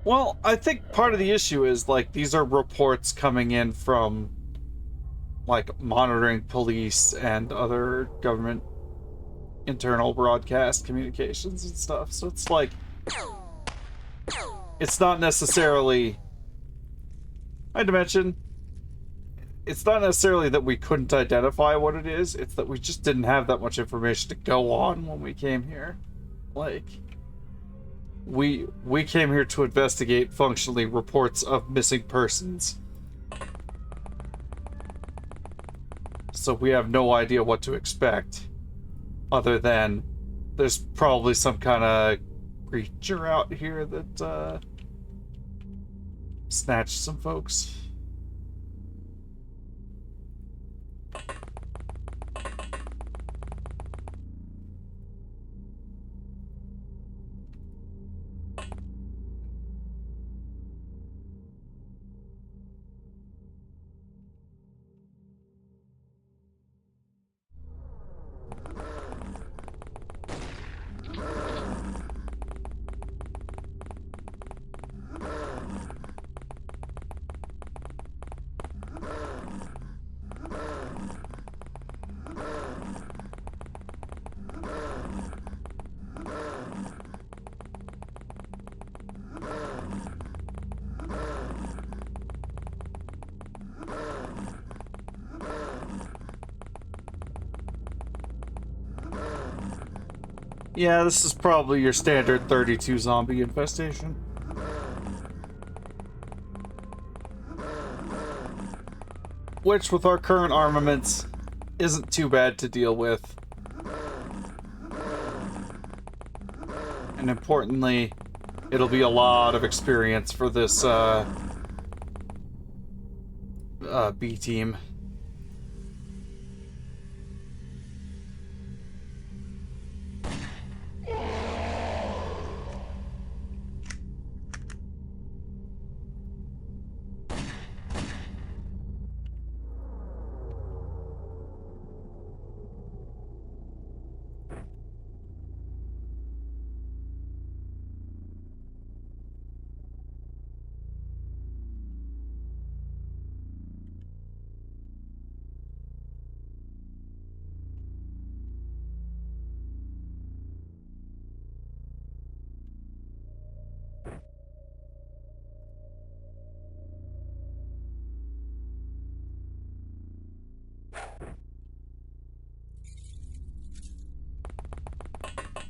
Well, I think part of the issue is, like, these are reports coming in from, like, monitoring police and other government internal broadcast communications and stuff. So it's like, it's not necessarily, I had to mention, it's not necessarily that we couldn't identify what it is, it's that we just didn't have that much information to go on when we came here. Like, we came here to investigate functionally reports of missing persons. So we have no idea what to expect, other than there's probably some kind of creature out here that snatched some folks. Yeah, this is probably your standard 32 zombie infestation. Which, with our current armaments, isn't too bad to deal with. And importantly, it'll be a lot of experience for this B team.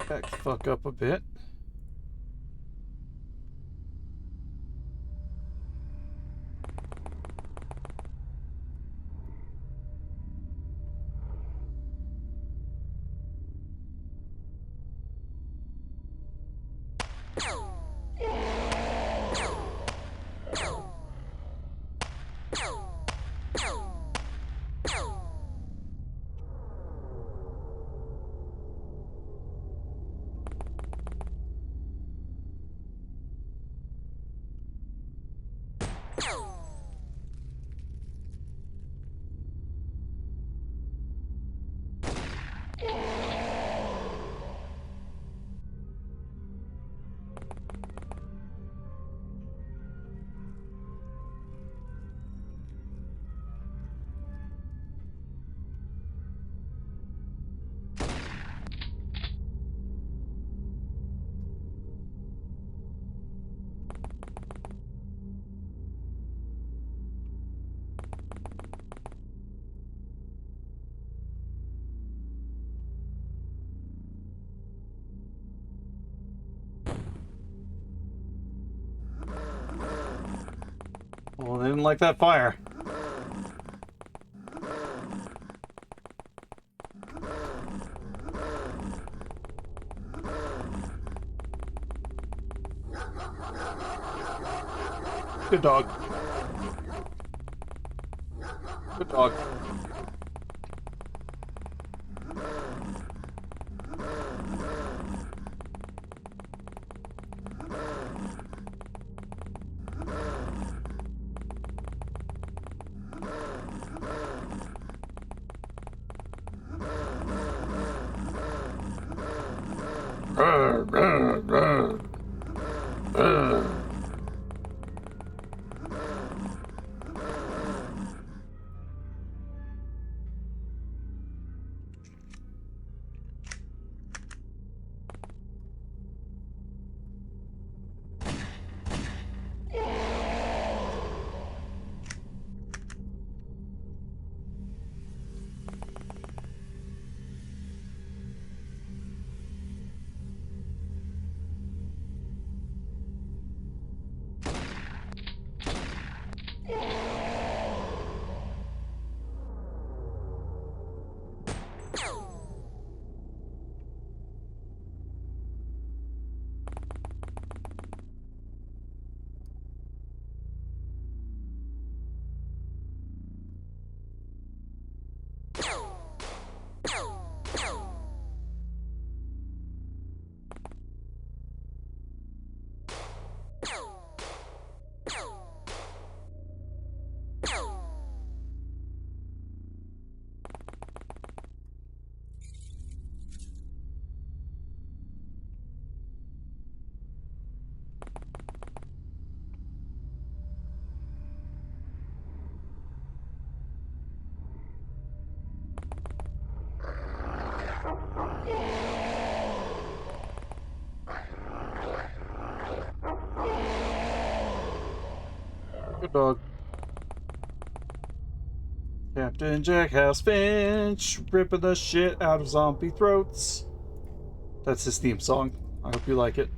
Back the fuck up a bit. Well, they didn't like that fire. Good dog. Good dog. Good dog. Captain Jackhouse Finch, ripping the shit out of zombie throats. That's his theme song. I hope you like it.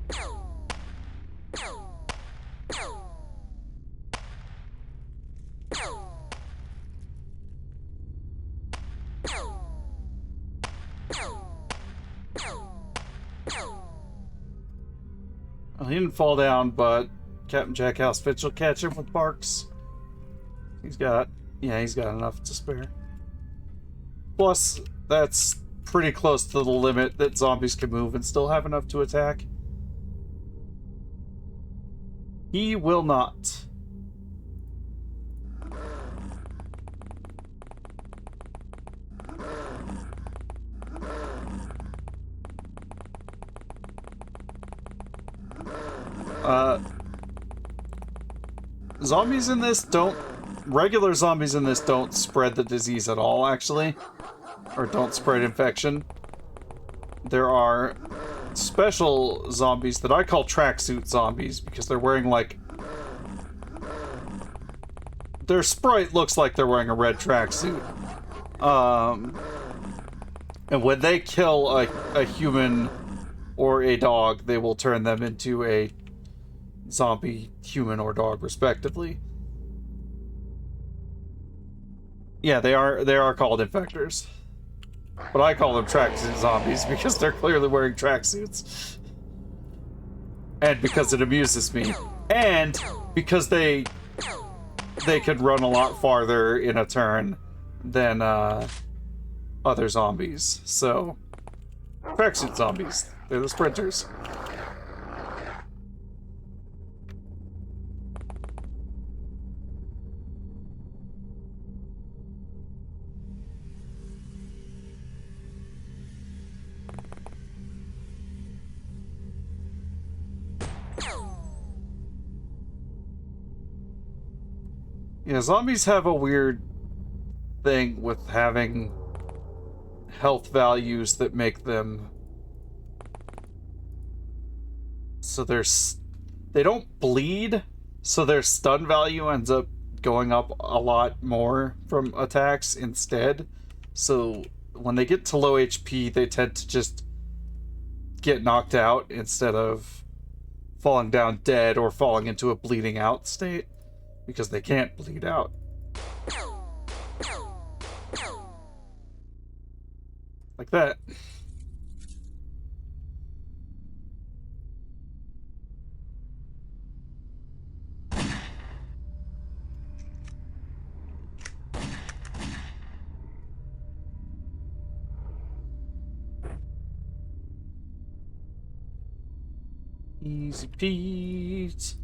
Well, he didn't fall down, but Captain Jackhouse Finch will catch him with barks. He's got enough to spare. Plus, that's pretty close to the limit that zombies can move and still have enough to attack. He will not. Regular zombies in this don't spread the disease at all, actually. Or don't spread infection. There are special zombies that I call tracksuit zombies because they're wearing, like... Their sprite looks like they're wearing a red tracksuit. And when they kill a human or a dog, they will turn them into a zombie, human, or dog, respectively. Yeah, they are called infectors. But I call them tracksuit zombies because they're clearly wearing tracksuits. And because it amuses me. And because they could run a lot farther in a turn than other zombies. So, tracksuit zombies. They're the sprinters. Yeah, zombies have a weird thing with having health values that make them so they don't bleed, so their stun value ends up going up a lot more from attacks instead. So when they get to low HP, they tend to just get knocked out instead of falling down dead or falling into a bleeding out state, because they can't bleed out. Like that. Easy Pete.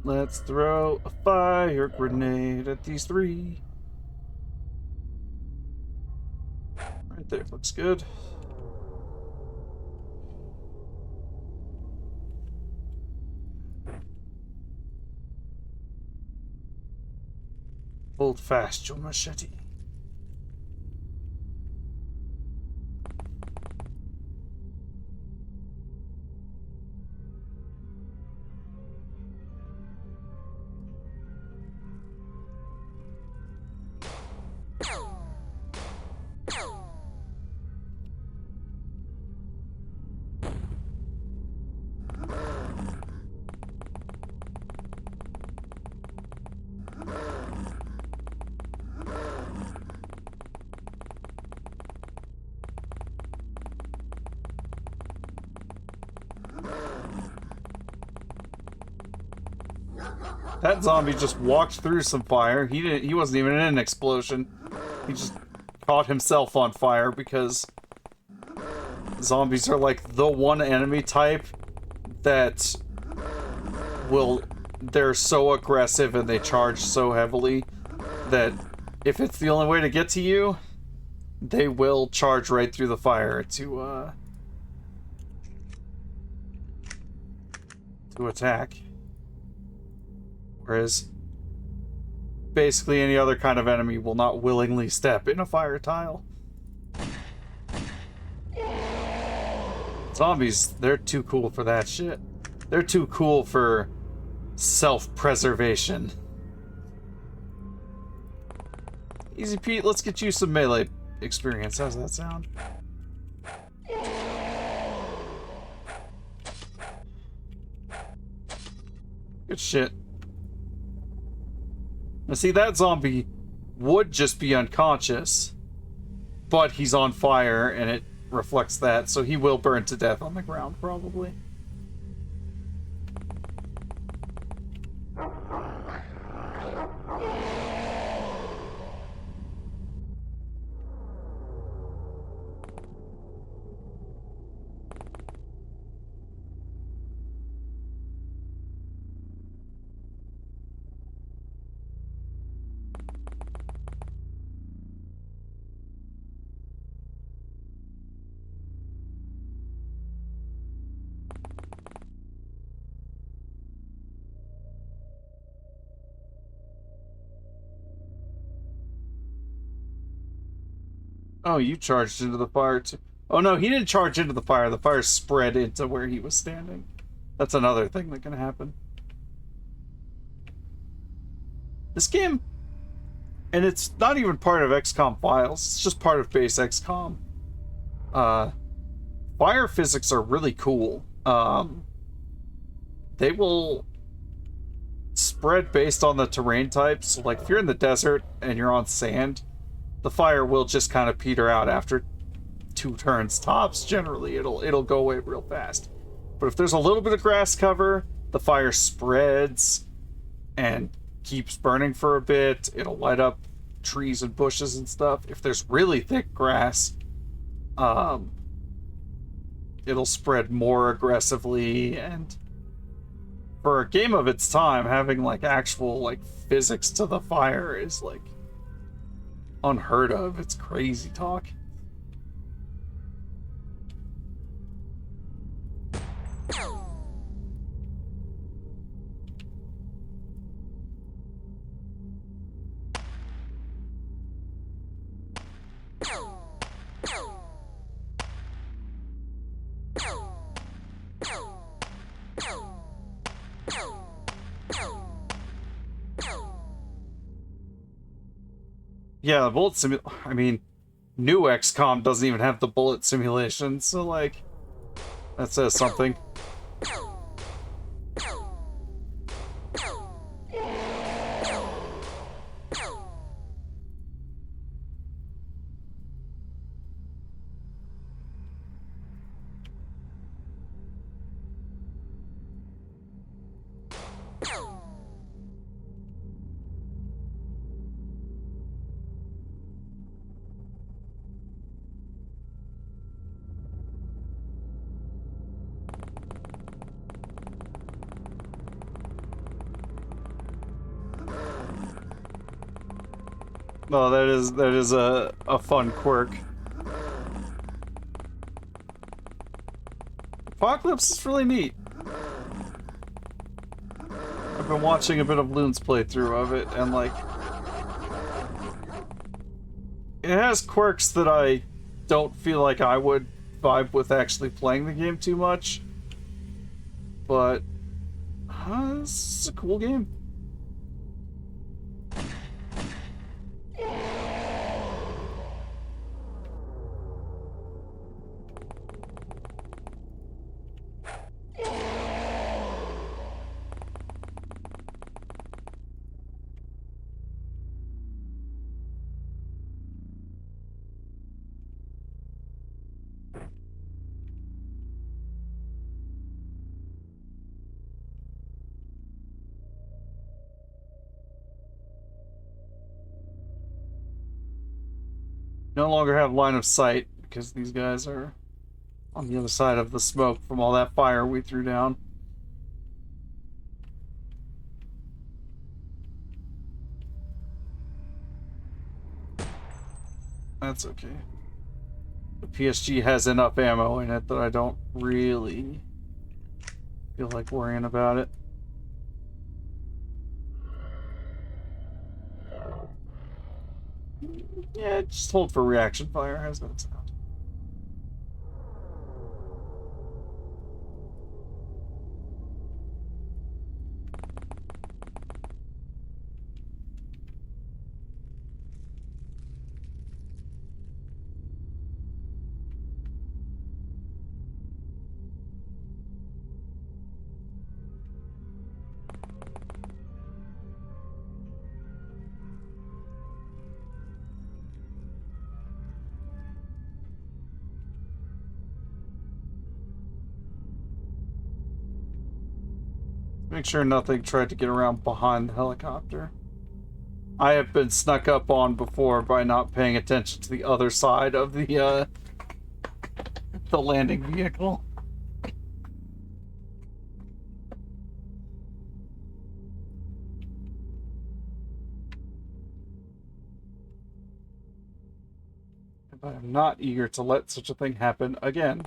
Let's throw a fire grenade at these three. Right there, looks good. Hold fast your machete. That zombie just walked through some fire. He wasn't even in an explosion. He just caught himself on fire because zombies are like the one enemy type that they're so aggressive and they charge so heavily that if it's the only way to get to you, they will charge right through the fire to attack. Whereas basically any other kind of enemy will not willingly step in a fire tile. Zombies, they're too cool for that shit. They're too cool for self-preservation. Easy Pete, let's get you some melee experience. How's that sound? Good shit. Now see, that zombie would just be unconscious, but he's on fire and it reflects that, so he will burn to death on the ground, probably. Oh, you charged into the fire too. Oh no, he didn't charge into the fire. The fire spread into where he was standing. That's another thing that can happen. This game, and it's not even part of XCOM Files, it's just part of base XCOM. fire physics are really cool. They will spread based on the terrain types. So, like, if you're in the desert and you're on sand, the fire will just kind of peter out after 2 turns tops. Generally, it'll go away real fast. But if there's a little bit of grass cover, the fire spreads and keeps burning for a bit. It'll light up trees and bushes and stuff. If there's really thick grass, it'll spread more aggressively. And for a game of its time, having like actual like physics to the fire is like unheard of. It's crazy talk. Yeah, the bullet I mean, new XCOM doesn't even have the bullet simulation, so like, that says something. Oh, that is a fun quirk. Apocalypse is really neat. I've been watching a bit of Loon's playthrough of it, and like, it has quirks that I don't feel like I would vibe with actually playing the game too much. But it's a cool game. No longer have line of sight because these guys are on the other side of the smoke from all that fire we threw down. That's okay. The PSG has enough ammo in it that I don't really feel like worrying about it. Yeah, just hold for reaction fire. How's that sound? Make sure nothing tried to get around behind the helicopter. I have been snuck up on before by not paying attention to the other side of the landing vehicle. I am not eager to let such a thing happen again.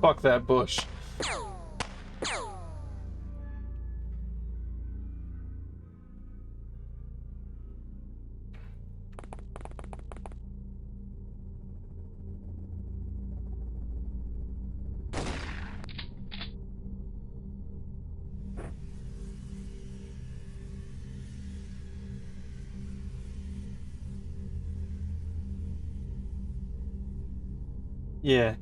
Fuck that bush. Yeah.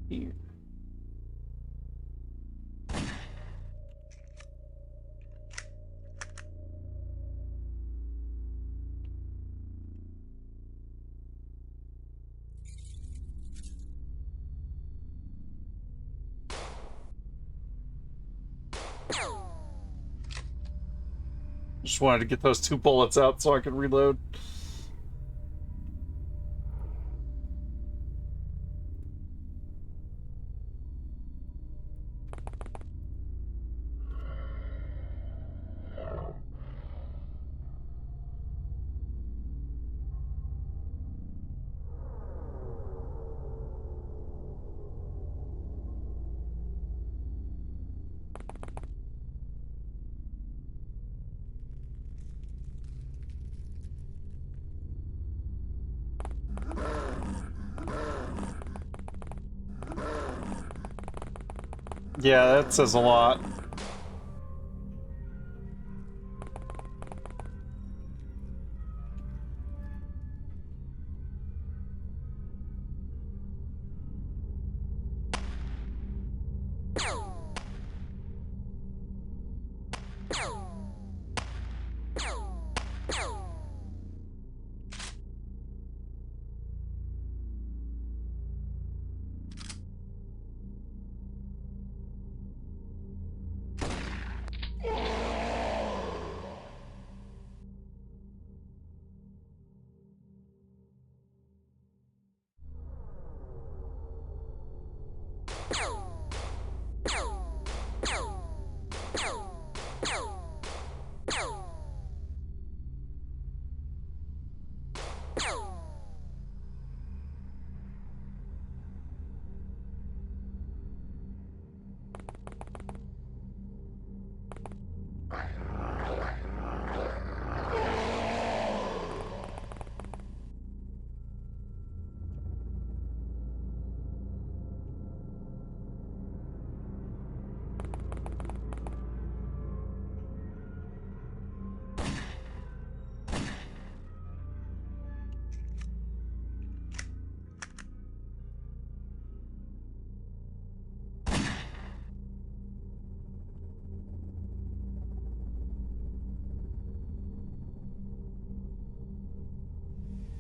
Here. Just wanted to get those 2 bullets out so I could reload. Yeah, that says a lot.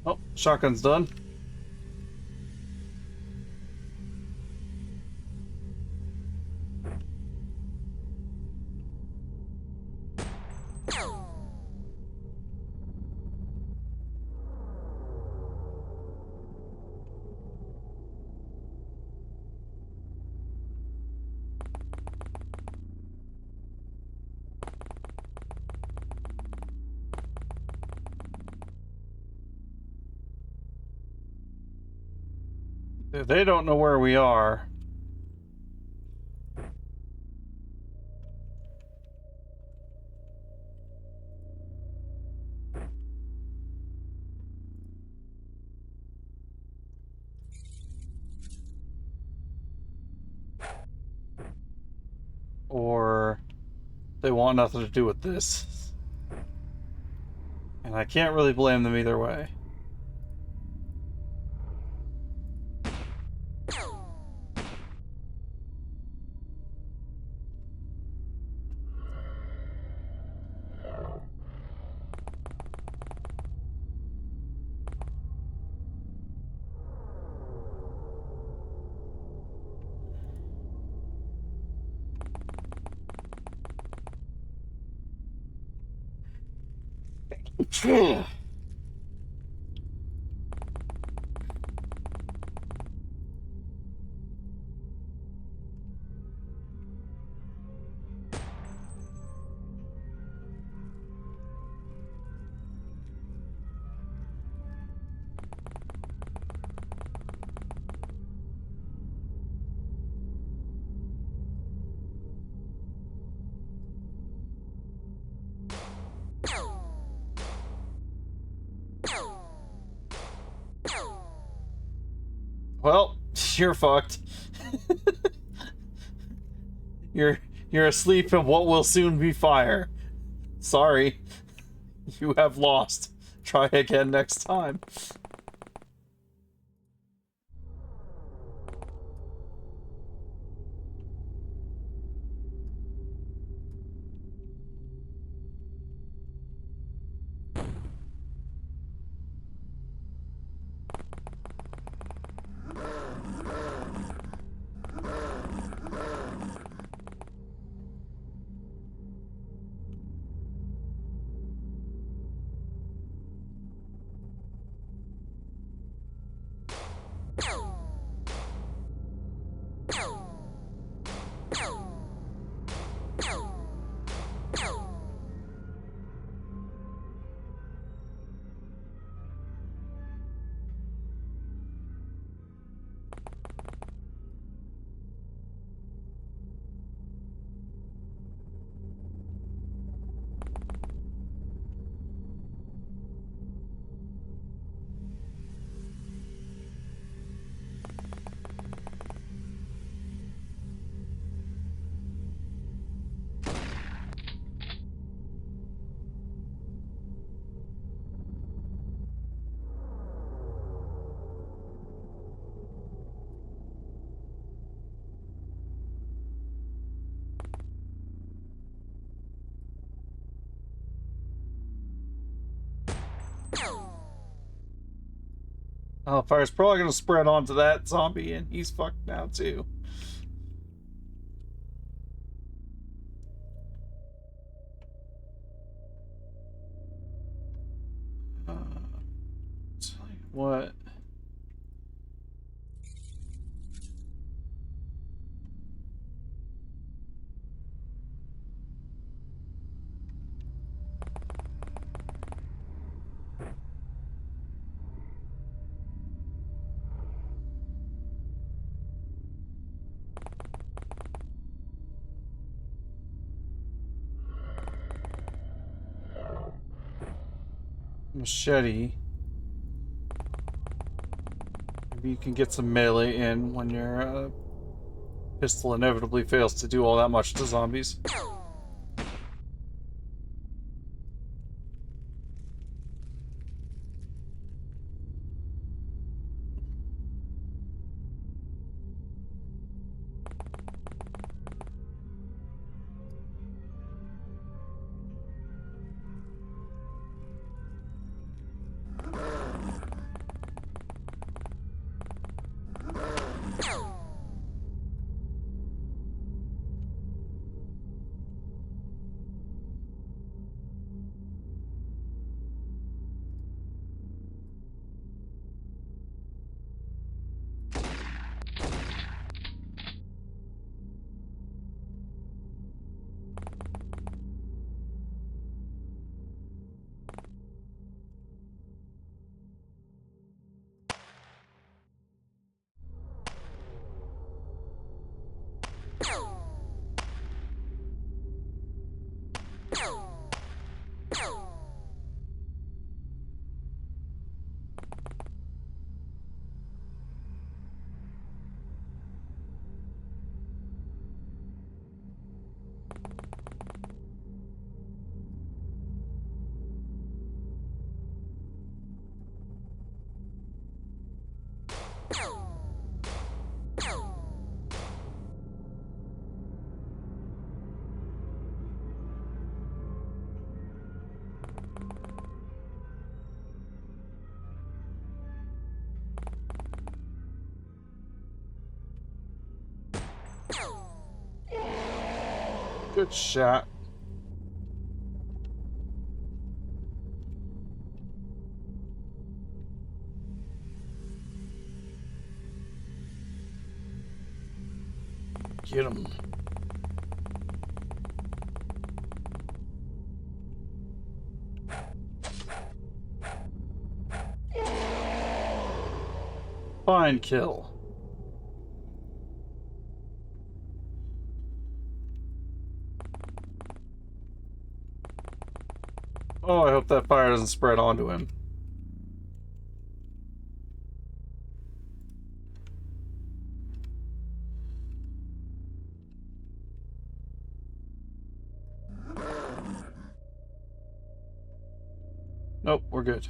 Oh, shotgun's done. They don't know where we are. Or they want nothing to do with this. And I can't really blame them either way. Well, you're fucked. You're asleep in what will soon be fire. Sorry. You have lost. Try again next time. Oh, fire's probably gonna spread onto that zombie, and he's fucked now too. Tell you what. Machete. Maybe you can get some melee in when your pistol inevitably fails to do all that much to zombies. Good shot. Get him. Fine kill. Oh, I hope that fire doesn't spread onto him. Nope, we're good.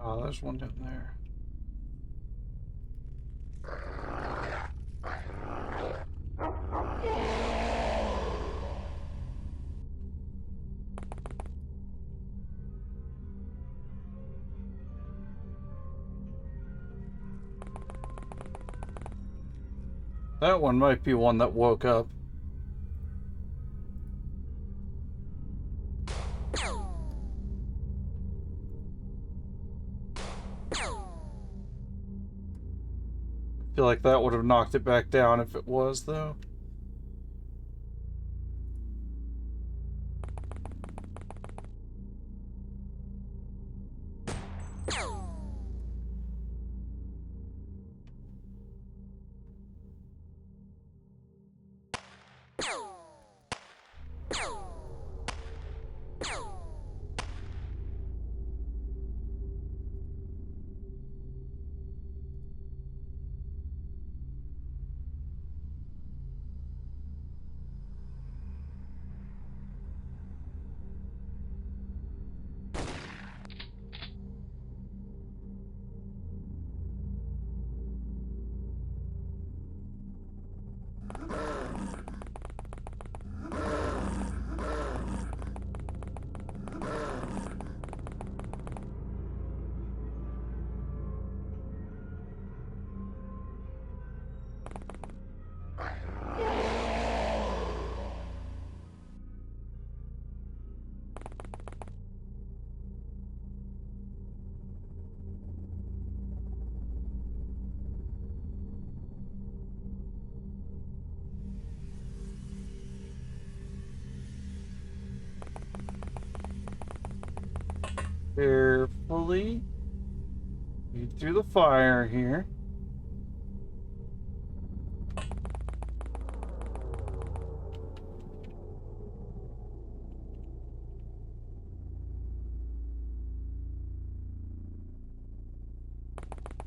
Oh, there's one down there. That one might be one that woke up. I feel like that would have knocked it back down if it was, though. Carefully. Read through the fire here.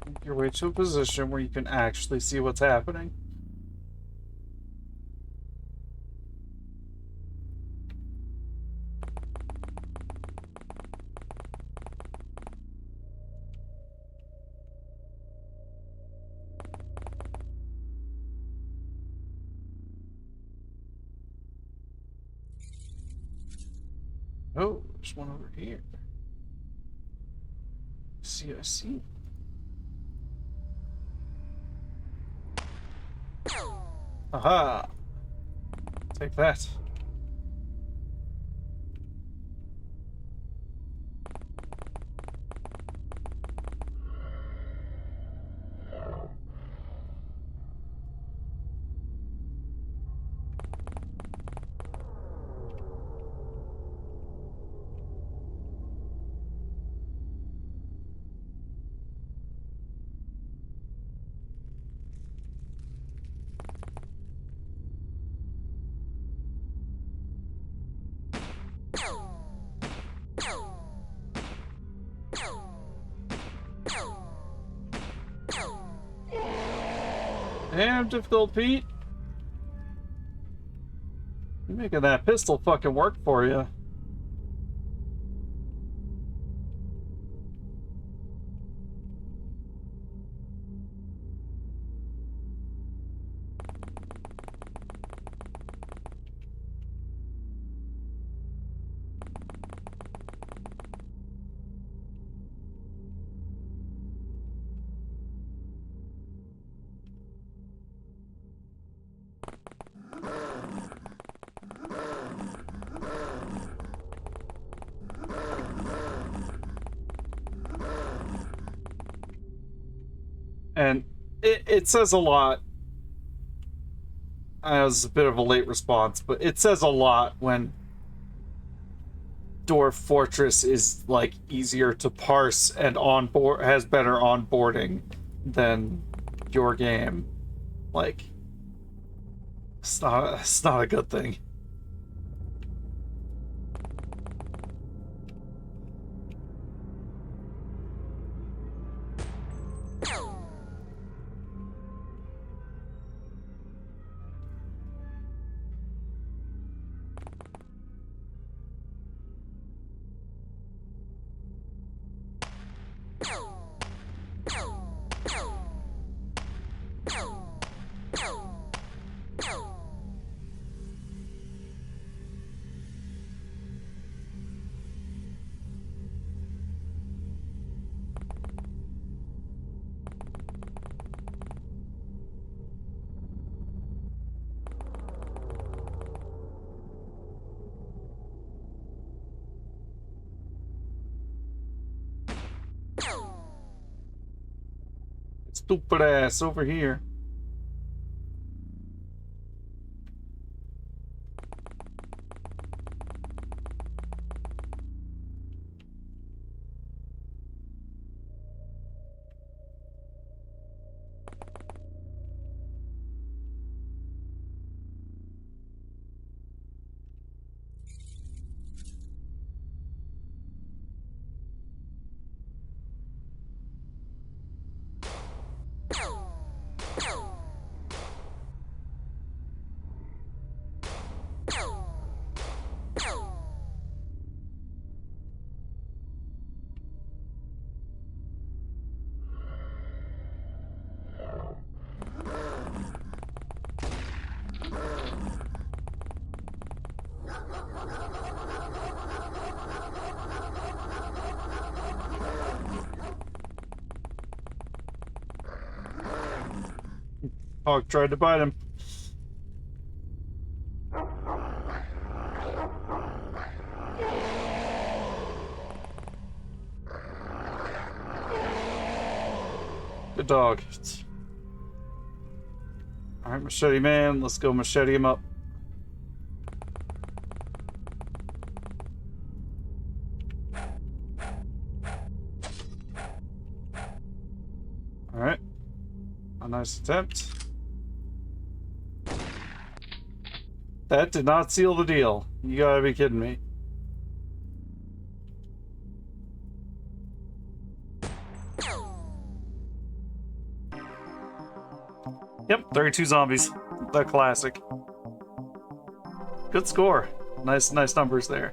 Make your way to a position where you can actually see what's happening. Oh, there's one over here. See, I see. Aha! Take that. Damn difficult, Pete. You're making that pistol fucking work for you. And it says a lot as a bit of a late response, but it says a lot when Dwarf Fortress is like easier to parse and onboard, has better onboarding than your game. Like, it's not a good thing. Stupid ass over here. Hawk tried to bite him. Good dog. Alright, Machete Man, let's go machete him up. Alright. A nice attempt. That did not seal the deal. You gotta be kidding me. Yep, 32 zombies. The classic. Good score. Nice numbers there.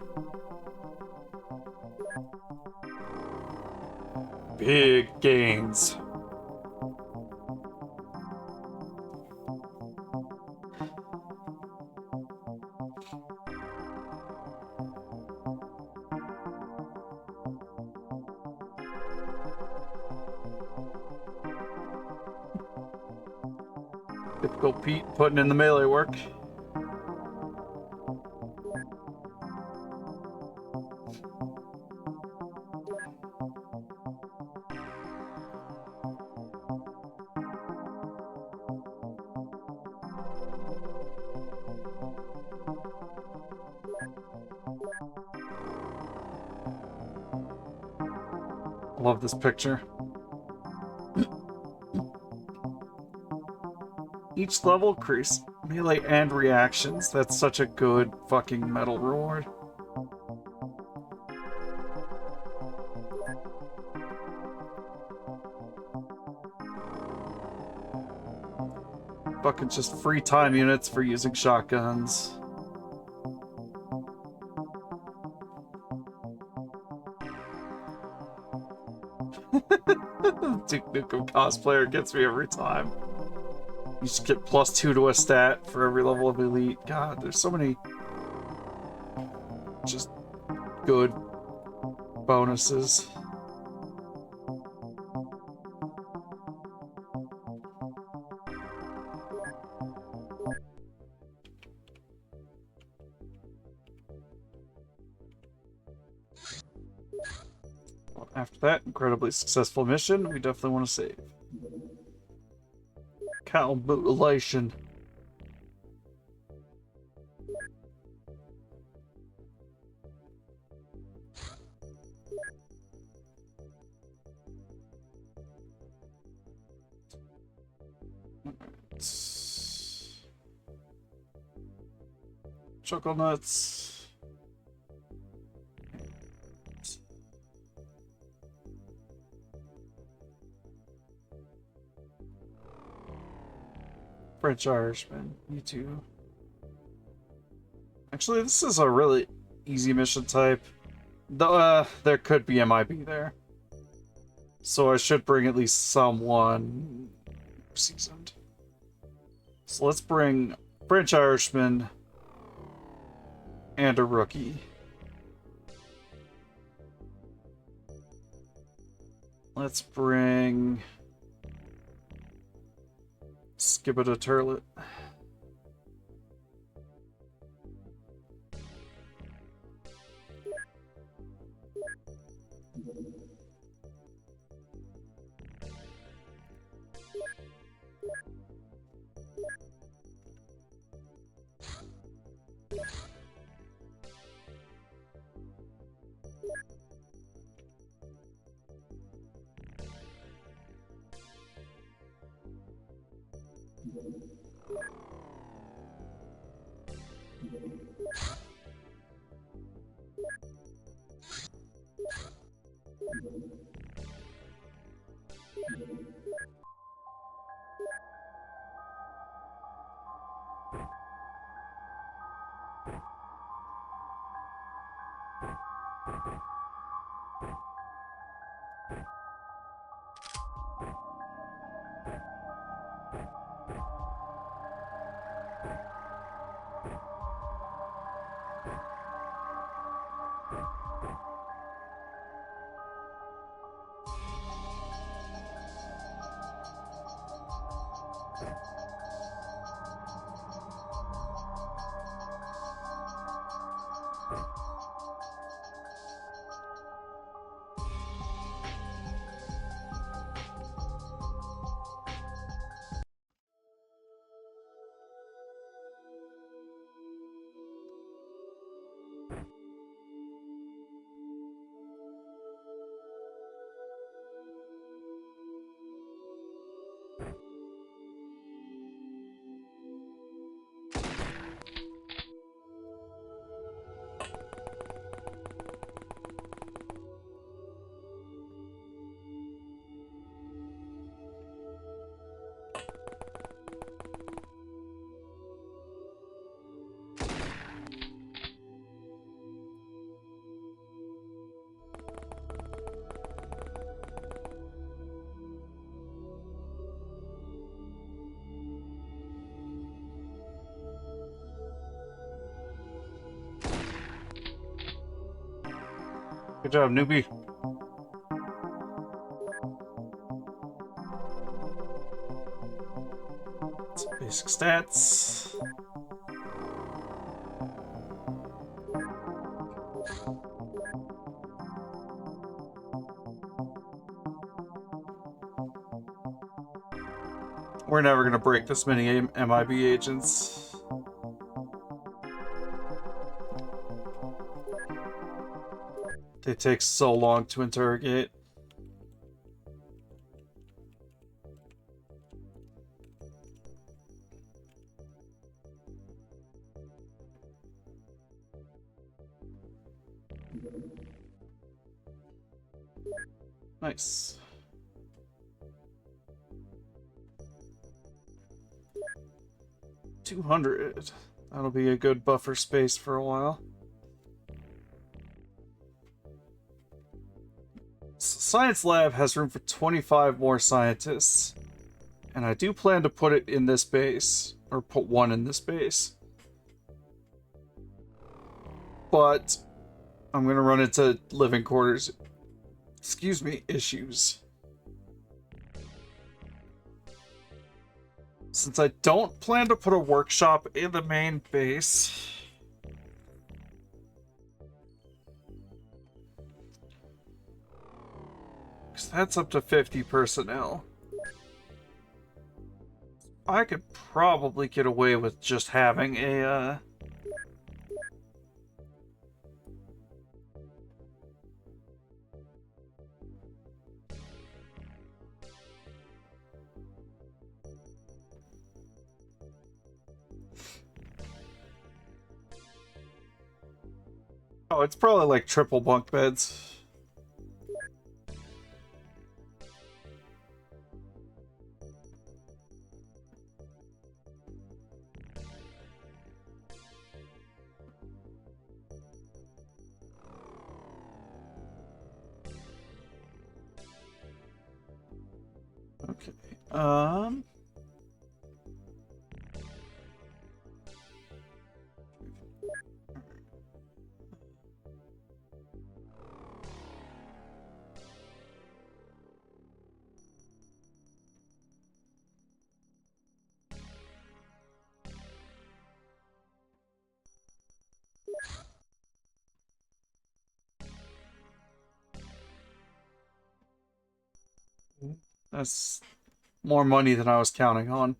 Big gains. Typical Pete putting in the melee work. Love this picture. Each level increase melee and reactions. That's such a good fucking metal reward. Fucking just free time units for using shotguns. Duke Nukem cosplayer gets me every time. You just get +2 to a stat for every level of elite. God, there's so many just good bonuses. After that incredibly successful mission, we definitely want to save. Cow mutilation. Chocolate nuts. French Irishman, you too. Actually, this is a really easy mission type. There could be MIB there. So I should bring at least someone seasoned. So let's bring French Irishman and a rookie. Let's bring Skibidi Turlet. Good job, newbie. Basic stats. We're never going to break this many MIB agents. They take so long to interrogate. Nice. $200. That'll be a good buffer space for a while. Science Lab has room for 25 more scientists. And I do plan to put it in this base. Or put one in this base. But I'm going to run into living quarters, excuse me, issues. Since I don't plan to put a workshop in the main base, because that's up to 50 personnel. I could probably get away with just having a, Oh, it's probably like triple bunk beds. Okay. That's more money than I was counting on.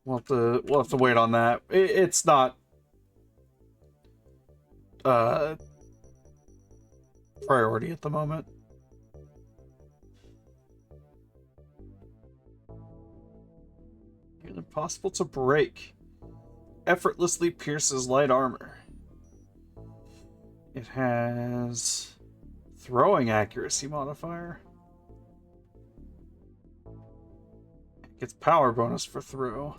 We'll have to wait on that. It's not priority at the moment. Nearly impossible to break. Effortlessly pierces light armor. It has throwing accuracy modifier. It gets power bonus for throw.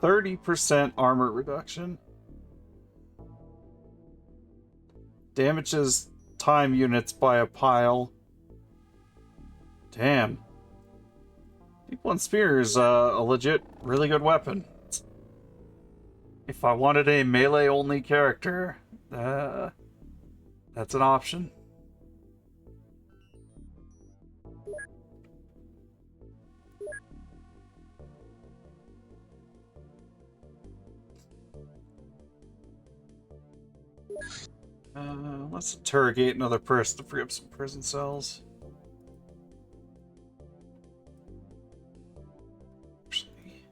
%30 armor reduction. Damages time units by a pile. Damn. Deep One Spear is a legit, really good weapon. If I wanted a melee-only character, that's an option. Let's interrogate another person to free up some prison cells. Actually,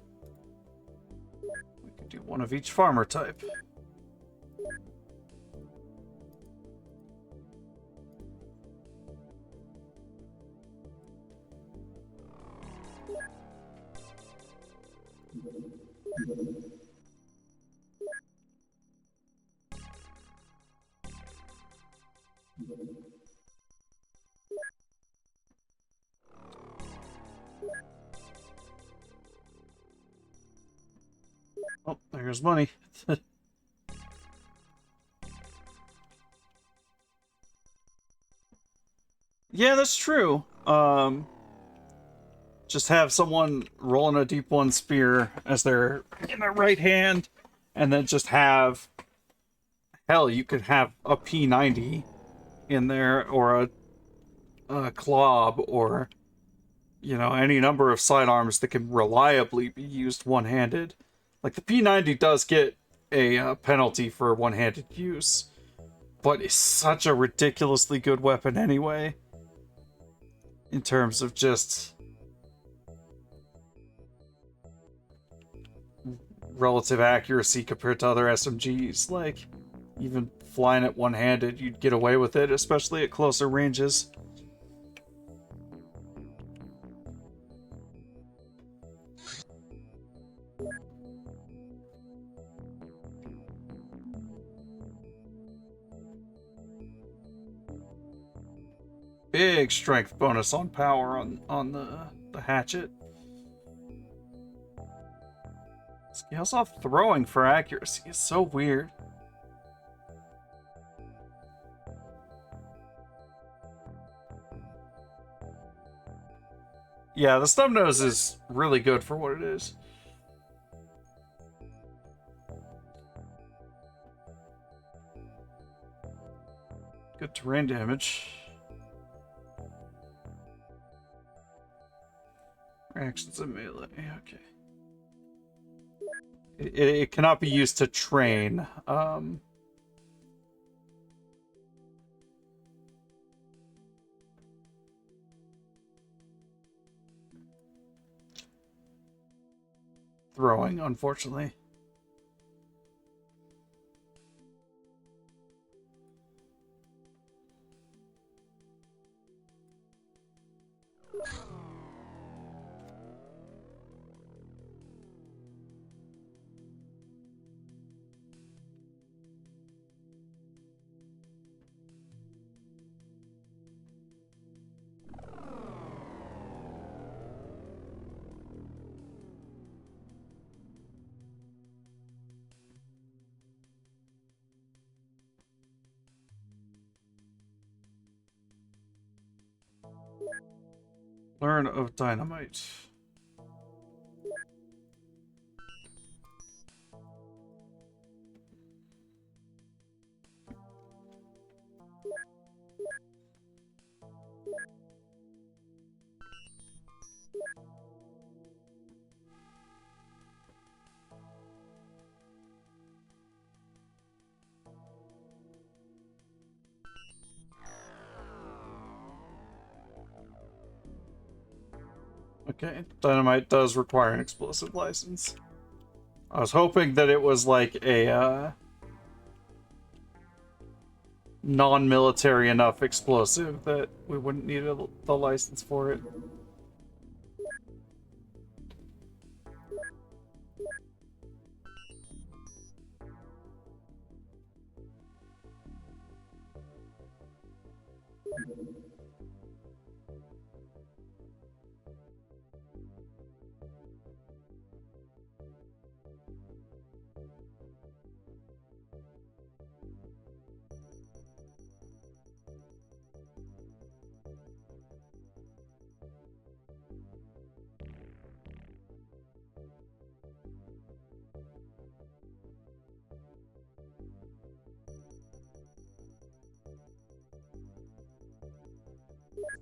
we could do one of each farmer type. Oh, there's money. Yeah, that's true. Just have someone rolling a Deep One Spear as they're in their right hand, and then just have... Hell, you could have a P90 in there, or a Clob, or, you know, any number of sidearms that can reliably be used one-handed. Like, the P90 does get a penalty for one-handed use, but it's such a ridiculously good weapon anyway, in terms of just relative accuracy compared to other SMGs. Like, even flying it one-handed, you'd get away with it, especially at closer ranges. Big strength bonus on power on the hatchet. Scales off throwing for accuracy. It's so weird. Yeah, the stub nose is really good for what it is. Good terrain damage. Reactions of melee. Okay. It cannot be used to train. Throwing, unfortunately. Learn of dynamite. Okay, dynamite does require an explosive license. I was hoping that it was like a non-military enough explosive that we wouldn't need the license for it.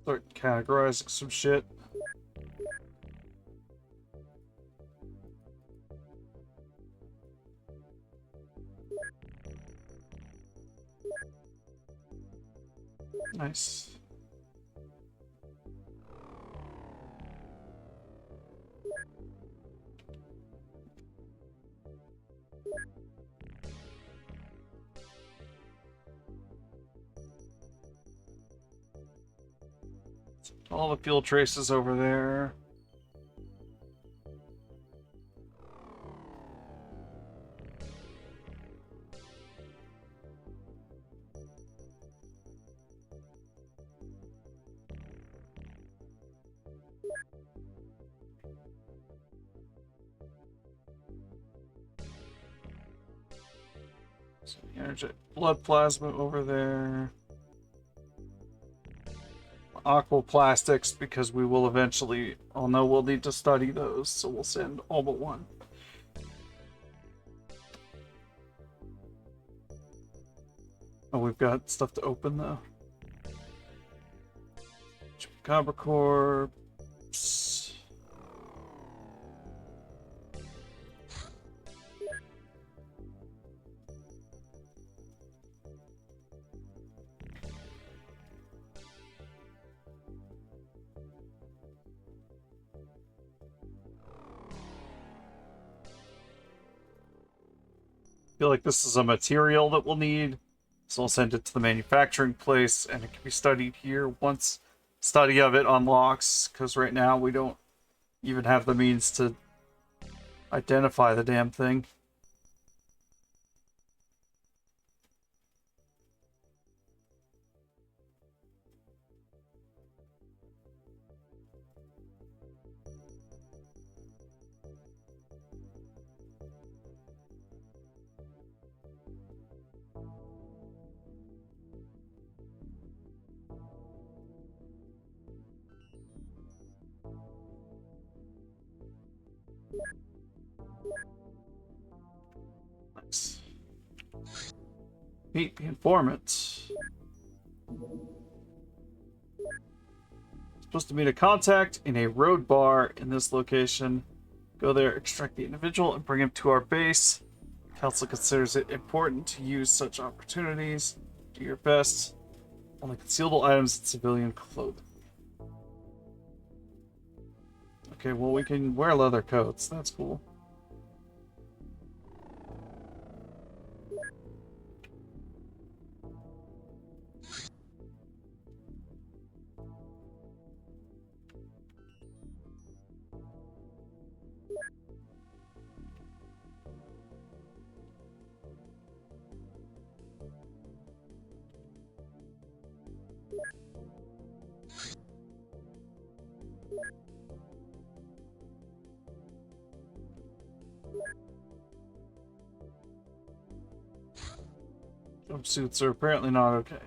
Start categorizing some shit. Nice. All the fuel traces over there. So energy, blood plasma over there. Aquaplastics, because we will eventually, oh no, we'll need to study those, so we'll send all but one. Oh, we've got stuff to open though. Chupacabra corpse. Feel like this is a material that we'll need, so I'll send it to the manufacturing place and it can be studied here once study of it unlocks, because right now we don't even have the means to identify the damn thing. Nice. Meet the informant. Supposed to meet a contact in a road bar in this location. Go there, extract the individual, and bring him to our base. Council considers it important to use such opportunities. Do your best. Only concealable items and civilian clothing. Okay, well, we can wear leather coats. That's cool. Jumpsuits are apparently not okay.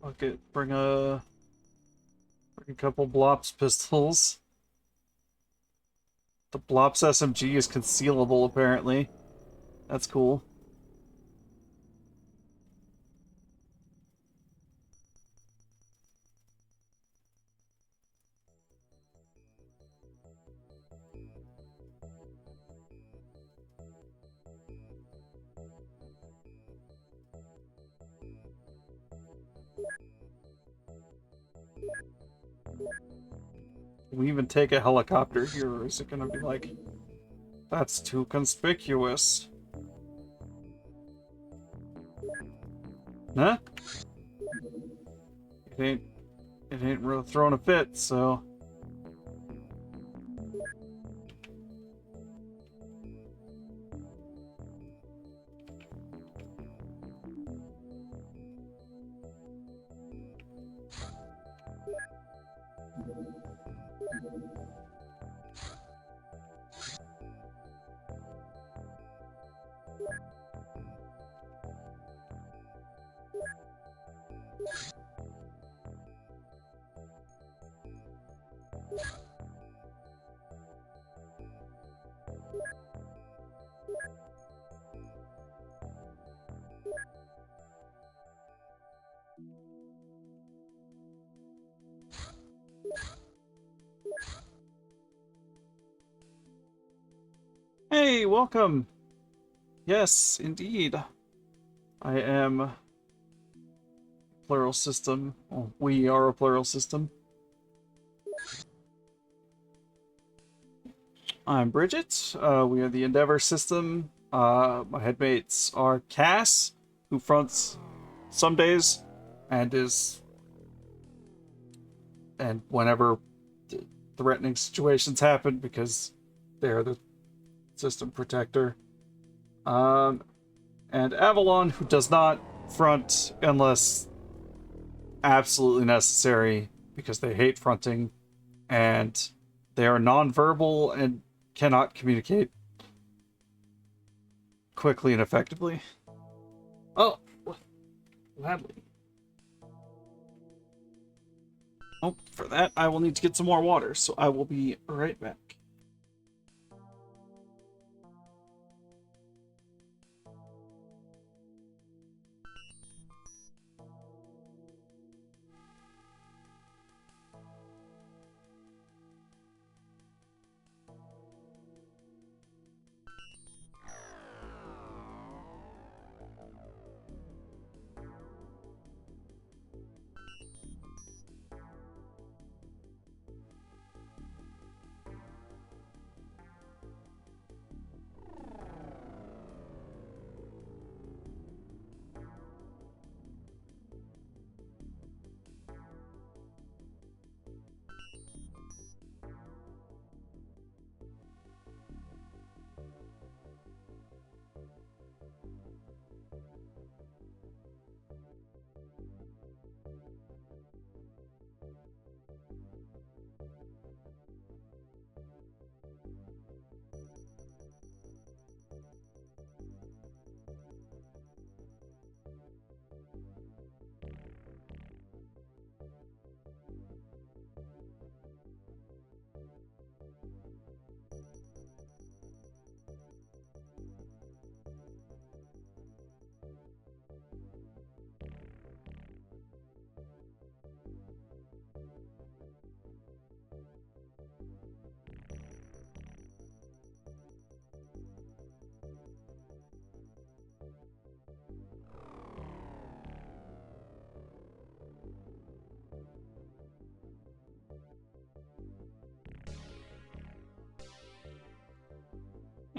Okay, bring a couple Blops pistols. The Blops SMG is concealable, apparently. That's cool. Can we even take a helicopter here, or is it gonna be like, that's too conspicuous? Huh? It ain't really throwing a fit, so... Hey, welcome! Yes, indeed. I am plural system. Well, we are a plural system. I'm Bridget. We are the Endeavor system. My headmates are Cass, who fronts some days, and whenever threatening situations happen, because they're the system protector. And Avalon, who does not front unless absolutely necessary, because they hate fronting, and they are nonverbal and cannot communicate quickly and effectively. Oh, gladly. Oh, for that, I will need to get some more water, so I will be right back.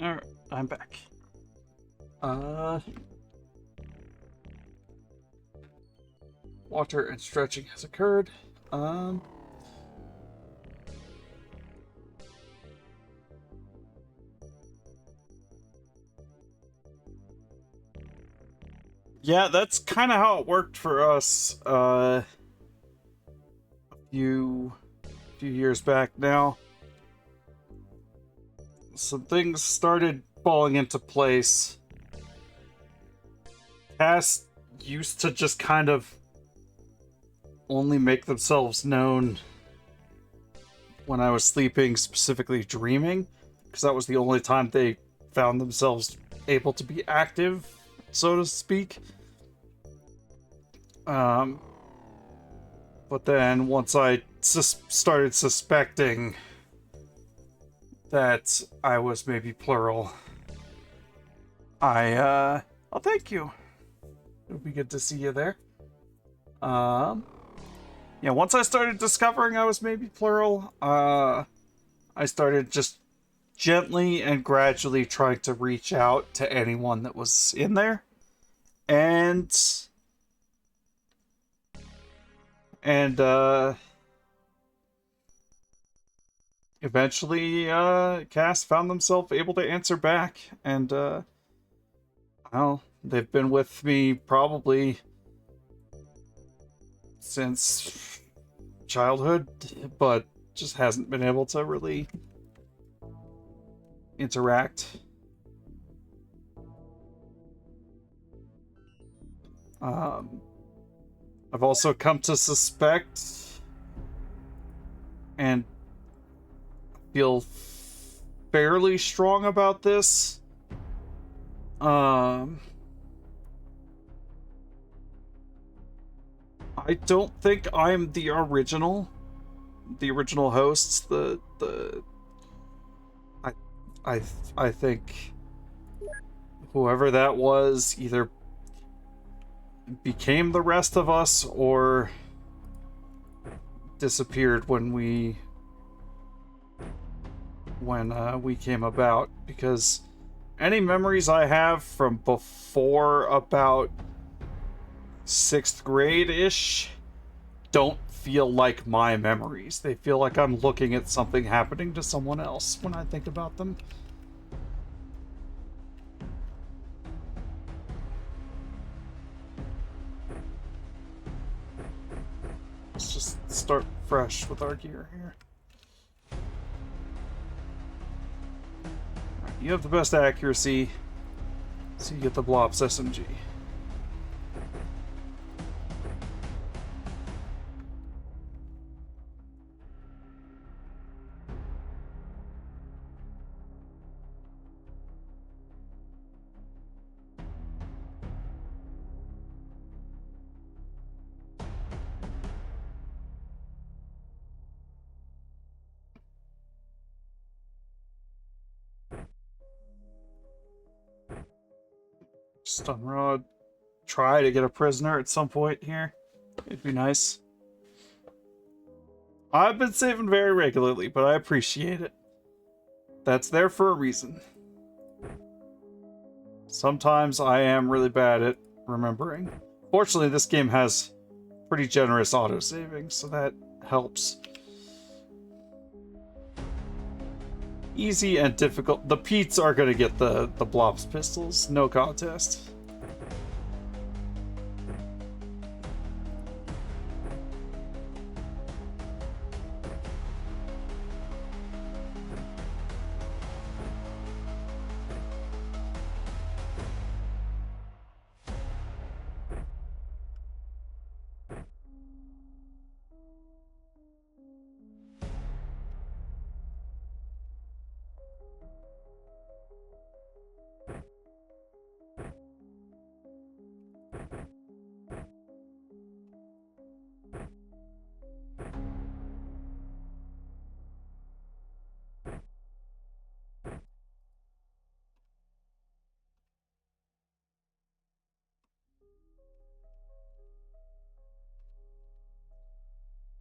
Alright, I'm back. Water and stretching has occurred. Yeah, that's kind of how it worked for us a few years back now. Some things started falling into place. Cass used to just kind of only make themselves known when I was sleeping, specifically dreaming, because that was the only time they found themselves able to be active, so to speak. But then once I started suspecting that I was maybe plural, oh, thank you. It'll be good to see you there. Yeah, once I started discovering I was maybe plural, I started just gently and gradually trying to reach out to anyone that was in there. And eventually, Cass found themselves able to answer back, and, well, they've been with me probably since childhood, but just hasn't been able to really interact. I've also come to suspect and feel fairly strong about this. I don't think I'm the original hosts. I think whoever that was either became the rest of us or disappeared when we came about, because any memories I have from before about 6th grade-ish don't feel like my memories. They feel like I'm looking at something happening to someone else when I think about them. Let's just start fresh with our gear here. Right, you have the best accuracy, so you get the Blops SMG. Stun rod. Try to get a prisoner at some point here. It'd be nice. I've been saving very regularly, but I appreciate it. That's there for a reason. Sometimes I am really bad at remembering. Fortunately, this game has pretty generous auto-saving, so that helps. Easy and difficult. The Pete's are gonna get the Blops pistols, no contest.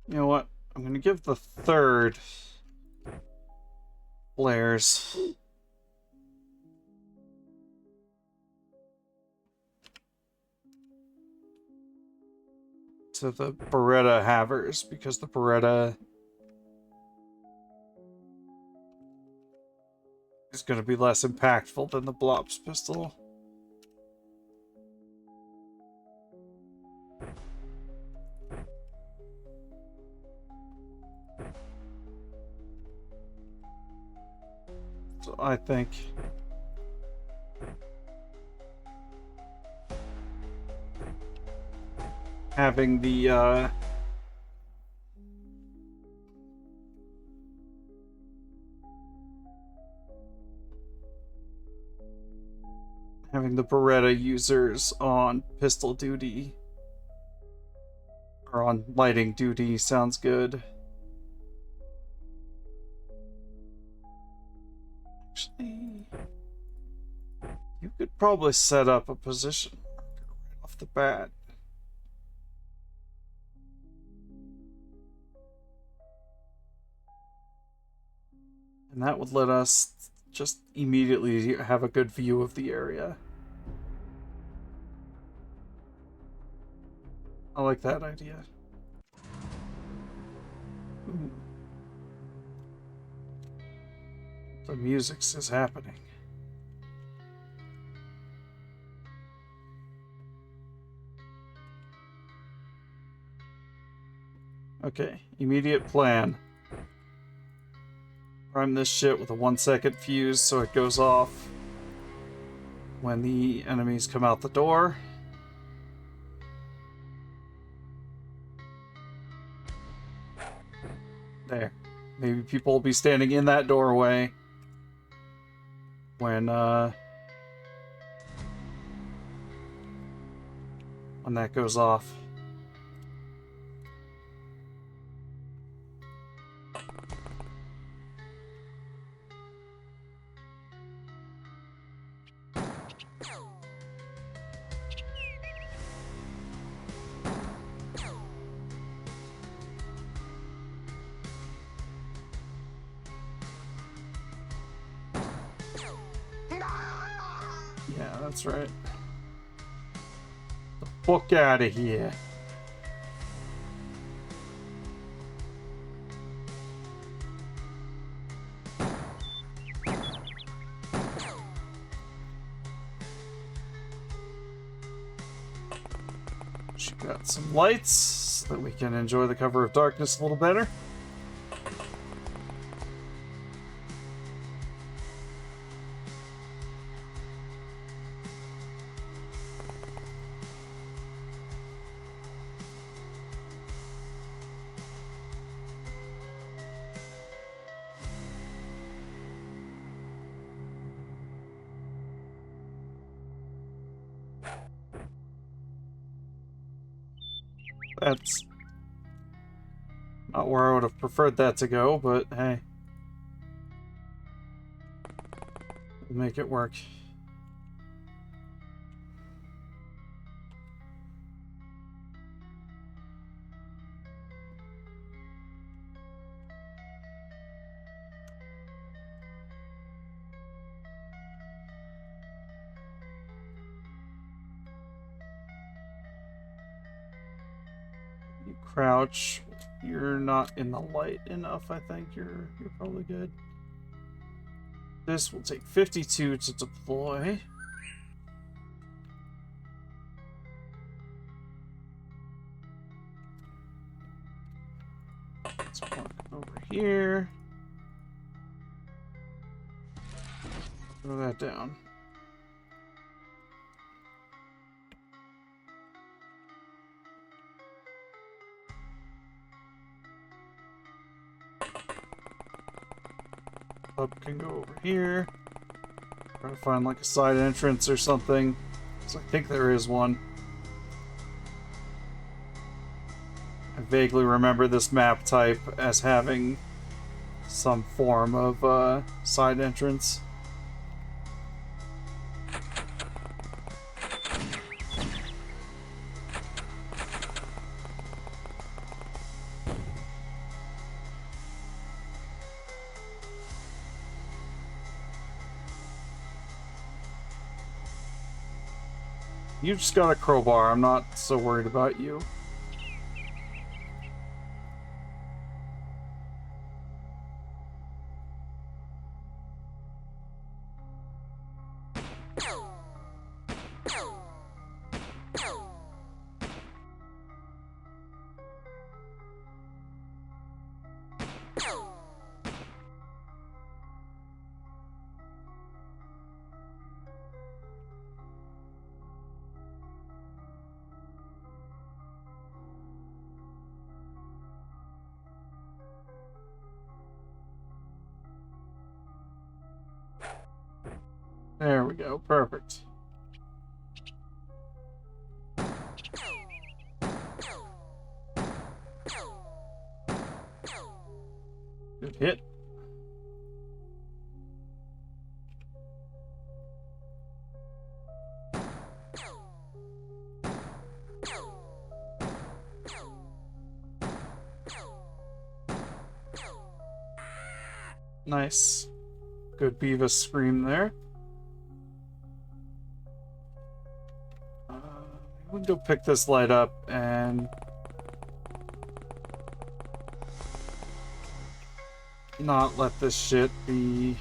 You know what? I'm gonna give the third flares. to the Beretta Havers, because the Beretta is going to be less impactful than the Blops pistol. So I think having the Beretta users on pistol duty or on lighting duty sounds good. Actually, you could probably set up a position right off the bat. And that would let us just immediately have a good view of the area. I like that idea. Ooh. The music is happening. Okay, immediate plan. Prime this shit with a 1-second fuse so it goes off when the enemies come out the door. There. Maybe people will be standing in that doorway when that goes off. Yeah, that's right. The fuck out of here. She got some lights so that we can enjoy the cover of darkness a little better. That's not where I would have preferred that to go, but hey. We'll make it work. Crouch. You're not in the light enough, I think. You're probably good. This will take 52 to deploy. Let's walk over here. Throw that down. Hub can go over here. Try to find like a side entrance or something. So I think there is one. I vaguely remember this map type as having some form of side entrance. You just got a crowbar. I'm not so worried about you. There we go. Perfect. Good hit. Nice. Good Beavis scream there. We can go pick this light up and not let this shit be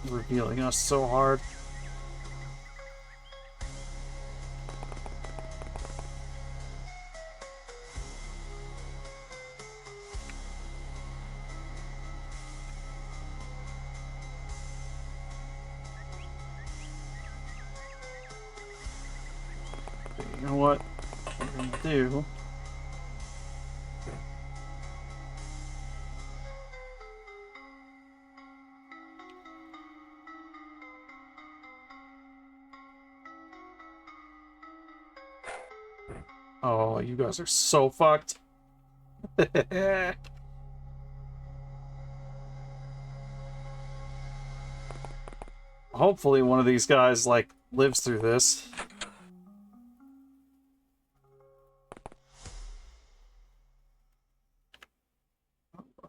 revealing us so hard. You know what we're gonna do? Oh, you guys are so fucked. Hopefully one of these guys, like, lives through this.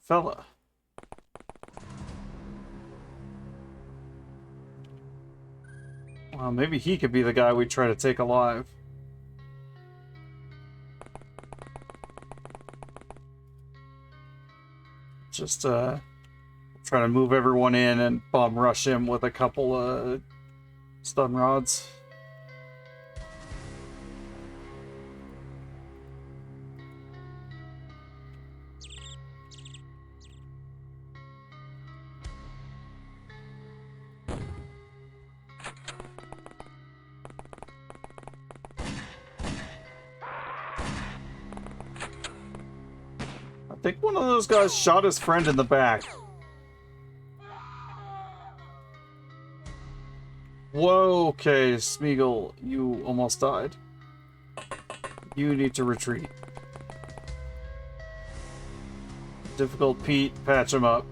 Fella. Well, maybe he could be the guy we try to take alive. Just, try to move everyone in and bomb rush him with a couple, stun rods. I think one of those guys shot his friend in the back. Whoa, okay, Smeagol, you almost died. You need to retreat. Difficult Pete, patch him up.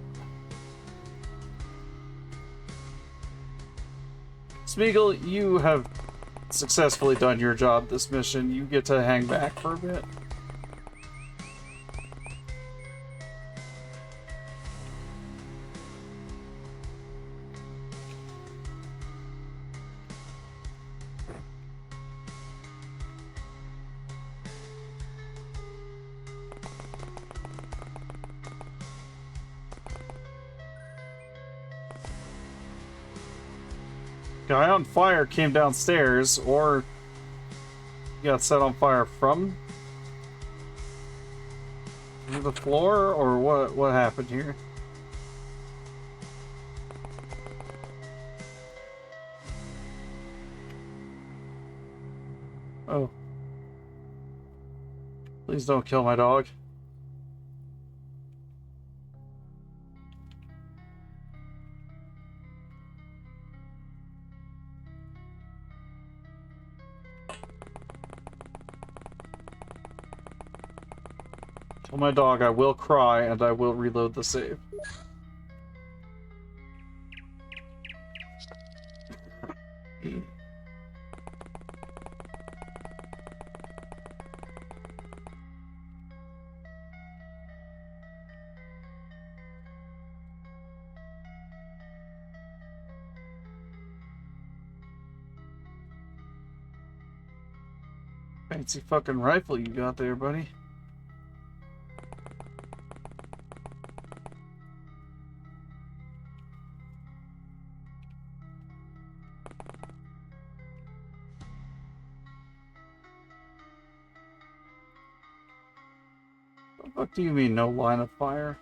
Smeagol, you have successfully done your job this mission. You get to hang back for a bit. Guy on fire came downstairs, or he got set on fire from the floor, or what happened here? Oh. Please don't kill my dog. Kill my dog, I will cry, and I will reload the save. Fancy fucking rifle you got there, buddy. What do you mean, no line of fire?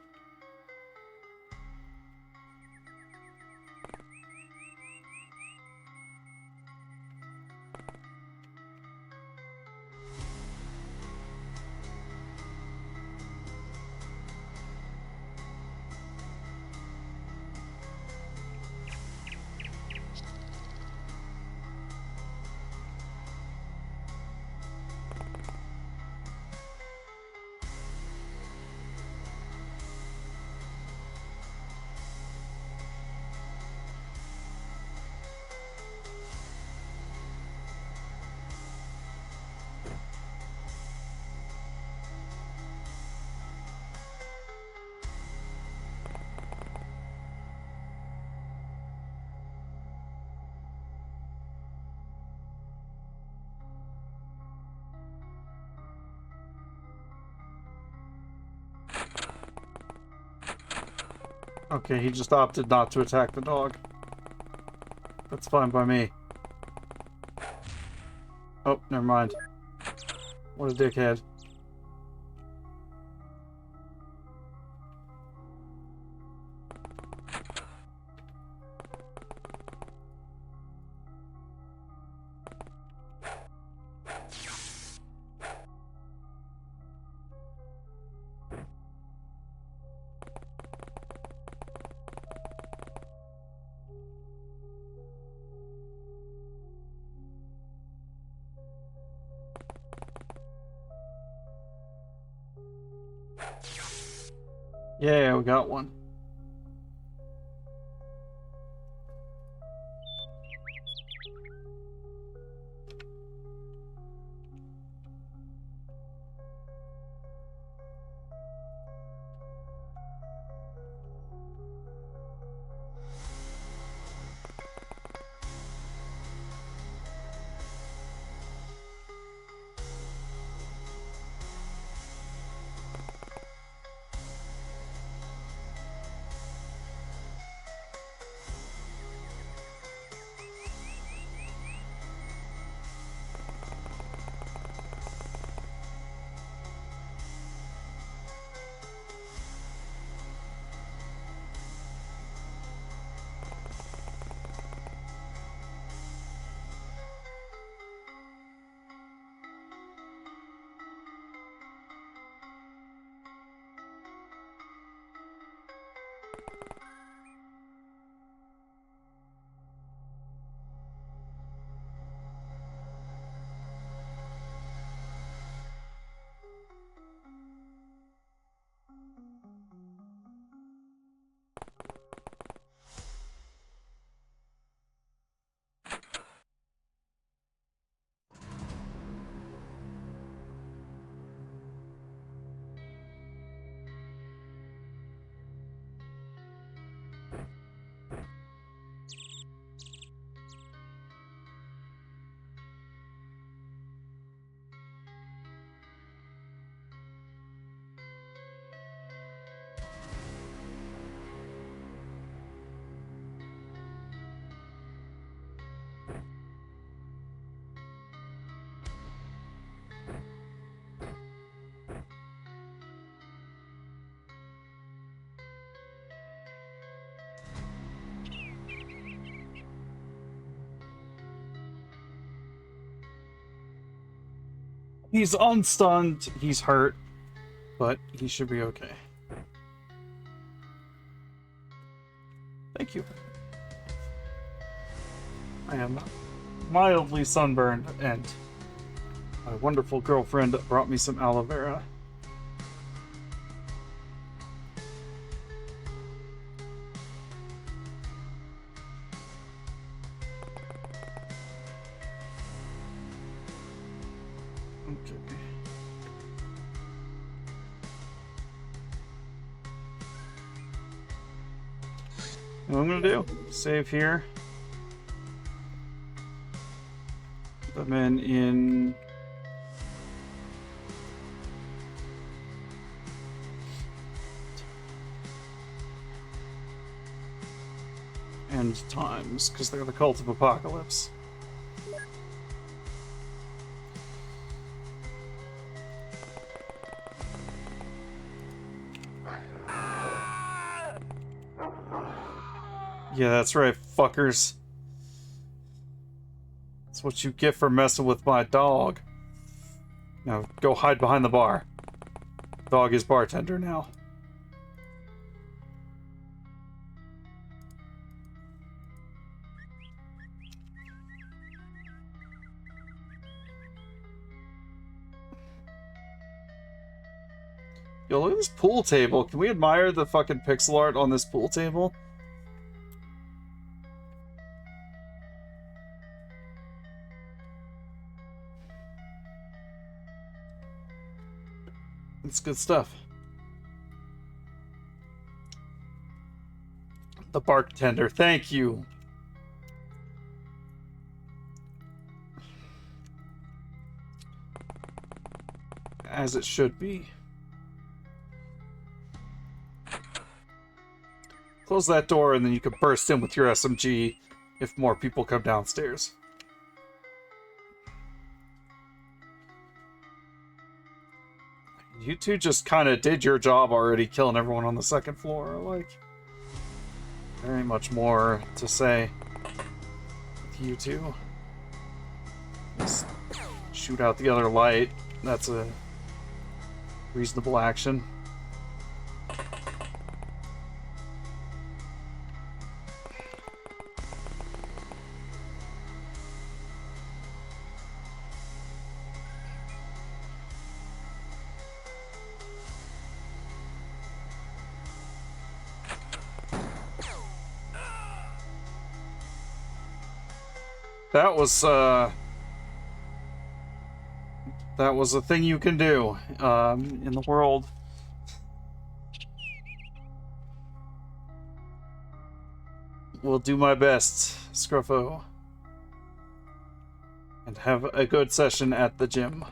Okay, he just opted not to attack the dog. That's fine by me. Oh, never mind. What a dickhead. Yeah, we got one. He's unstunned, he's hurt, but he should be okay. Thank you. I am mildly sunburned, and my wonderful girlfriend brought me some aloe vera. Okay. What I'm gonna do? Save here. Put them in end times, because they're the Cult of Apocalypse. Yeah, that's right, fuckers. That's what you get for messing with my dog. Now, go hide behind the bar. Dog is bartender now. Yo, look at this pool table. Can we admire the fucking pixel art on this pool table? It's good stuff. The bartender, thank you. As it should be. close that door, and then you can burst in with your SMG if more people come downstairs. You two just kind of did your job already, killing everyone on the second floor. Like, very much more to say with you two. Just shoot out the other light. That's a reasonable action. That was a thing you can do in the world. Will do my best, Scruffo. And have a good session at the gym.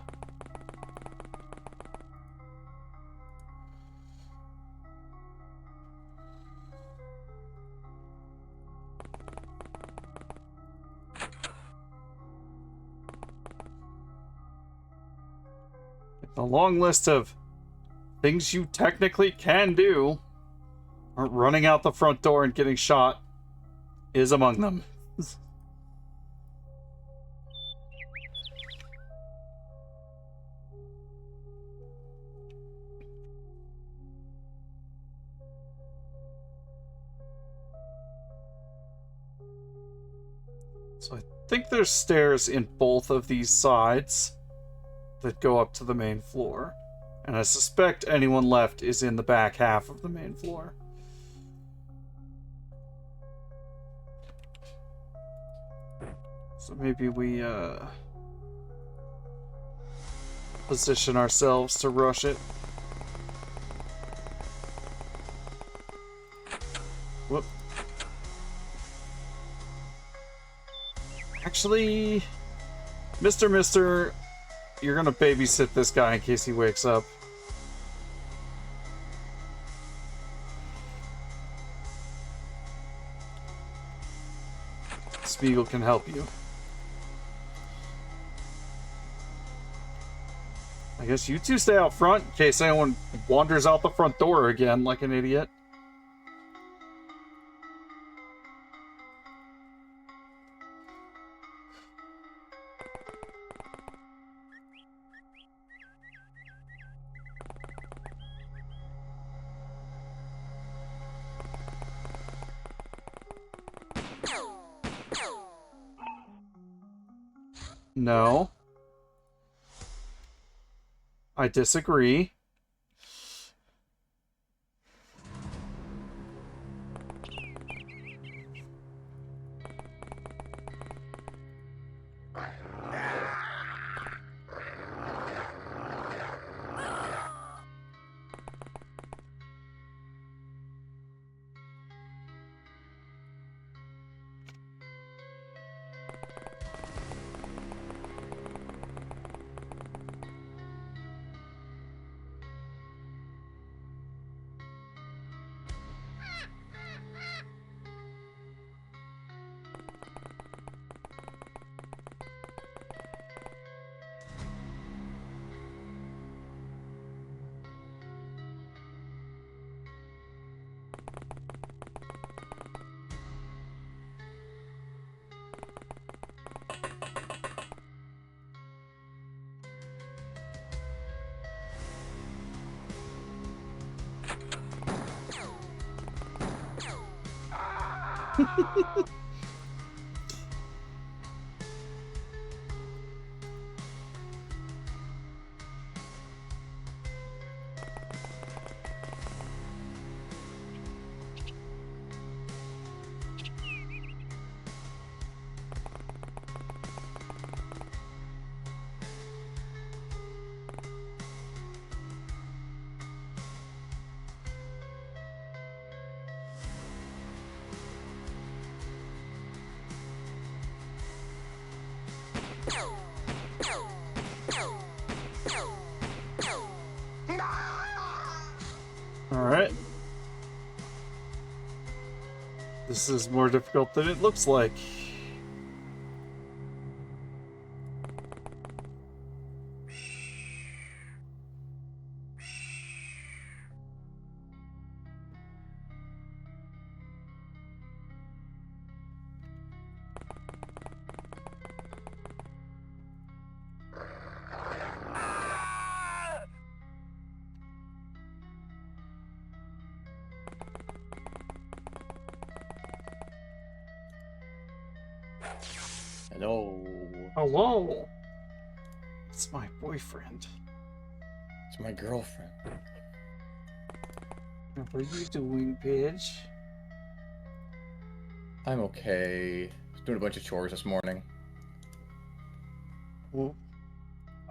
The long list of things you technically can do, running out the front door and getting shot, is among them. So I think there's stairs in both of these sides that go up to the main floor. And I suspect anyone left is in the back half of the main floor. So maybe we position ourselves to rush it. Whoop. Actually, Mr. You're gonna babysit this guy in case he wakes up. Spiegel can help you. I guess you two stay out front in case anyone wanders out the front door again like an idiot. No. I disagree. This is more difficult than it looks like. Hello. Hello. It's my boyfriend. It's my girlfriend. What are you doing, bitch? I'm okay. Was doing a bunch of chores this morning. Well,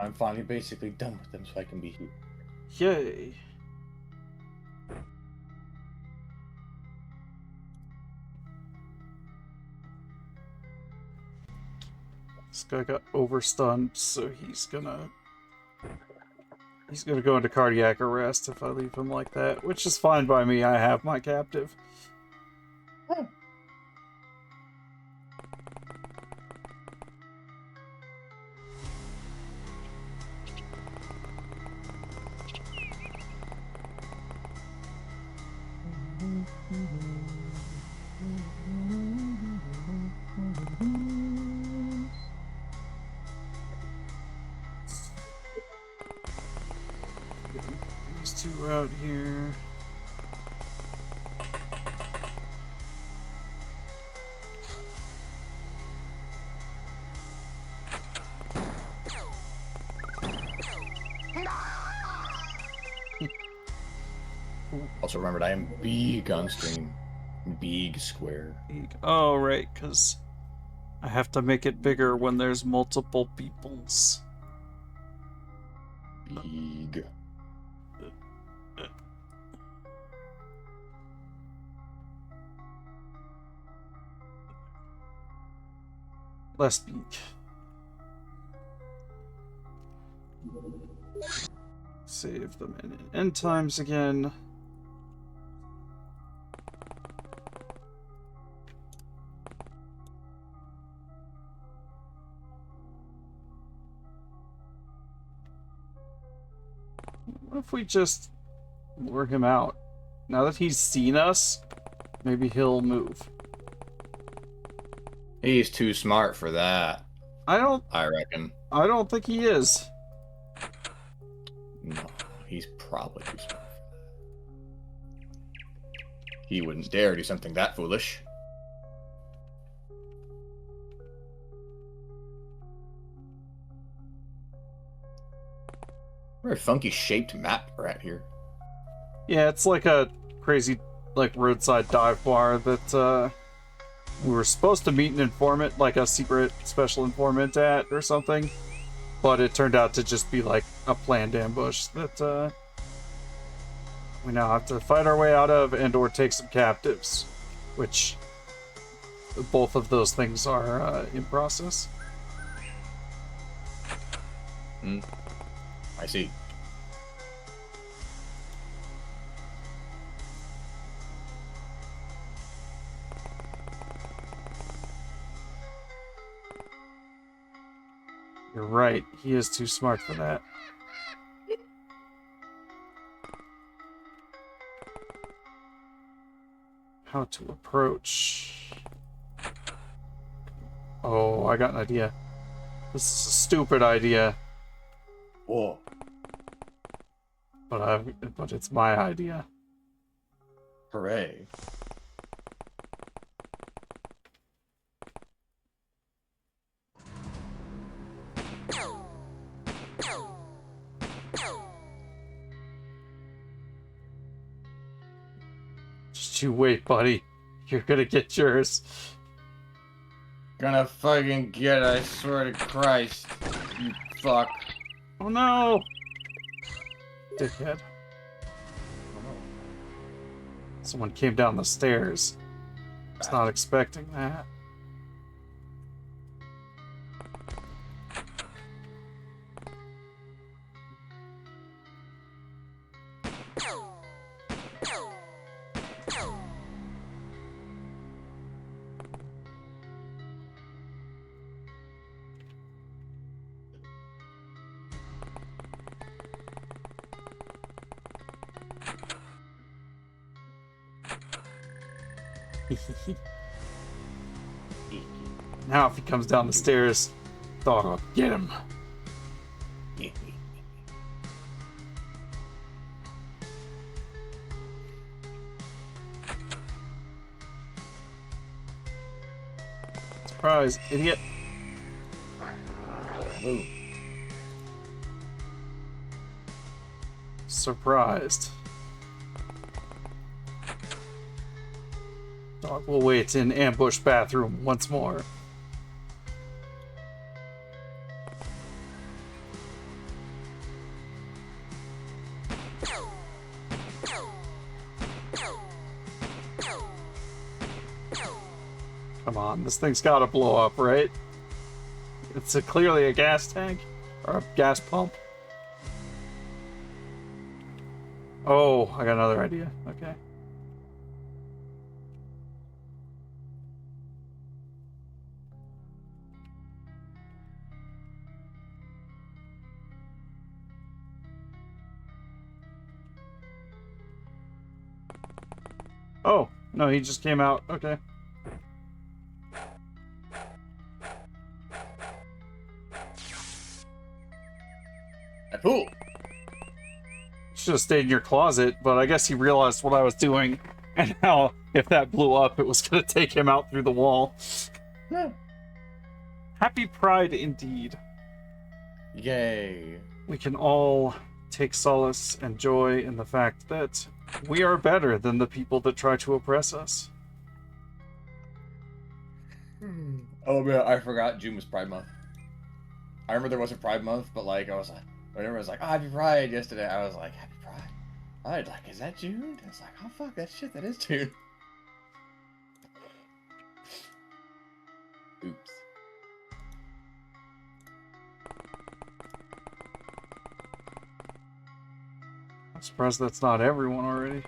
I'm finally basically done with them so I can be here. yay. This guy got overstunned, so he's gonna go into cardiac arrest if I leave him like that, which is fine by me. I have my captive. These two are out here. Also remembered I am big on stream. Big square. Oh, right, because I have to make it bigger when there's multiple peoples. Big. Less big. Save them in end times again. What if we just lure him out? Now that he's seen us, maybe he'll move. He's too smart for that, I reckon. don't think he is. No, he's probably too smart for that. He wouldn't dare do something that foolish. Very funky shaped map we're at here. Yeah, it's like a crazy, like, roadside dive bar that, we were supposed to meet an informant, like a secret special informant at or something, but it turned out to just be like a planned ambush that, we now have to fight our way out of and or take some captives, which both of those things are, in process. I see. You're right, he is too smart for that. How to approach. Oh, I got an idea. This is a stupid idea, Whoa. but it's my idea. Hooray. Just you wait, buddy. You're gonna get yours. Gonna fucking get it, I swear to Christ. You fuck. Oh no! Dickhead. Someone came down the stairs. I was not expecting that. Now if he comes down the stairs, dog, get him. Surprise, idiot. Ooh. Surprised. Dog will wait in ambush bathroom once more. Come on, this thing's gotta blow up, right? It's clearly a gas tank or a gas pump. Oh, I got another idea. Okay. Oh, no, he just came out. Okay. Cool. Should have stayed in your closet, but I guess he realized what I was doing and how if that blew up, it was going to take him out through the wall. Yeah. Happy Pride indeed. Yay. We can all take solace and joy in the fact that we are better than the people that try to oppress us. Oh man, I forgot June was Pride Month. I remember there was a Pride Month, but like I was like, whenever I was like, oh, Happy Pride yesterday, I was like, Happy Pride. I was like, is that June? I was like, oh fuck, that shit, that is June. Oops. I'm surprised that's not everyone already.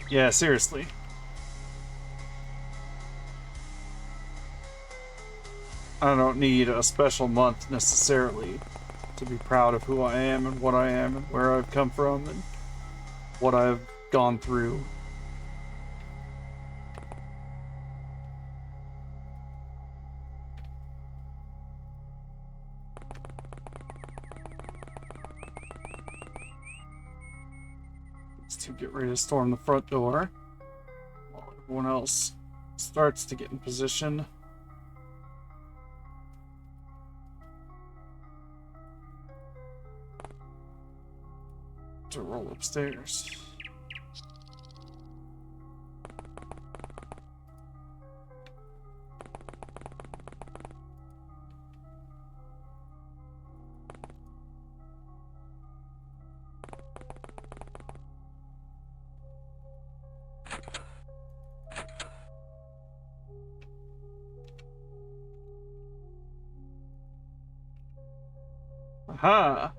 Yeah, seriously. I don't need a special month necessarily to be proud of who I am and what I am and where I've come from and what I've gone through. To get ready to storm the front door while everyone else starts to get in position. To roll upstairs. Aha!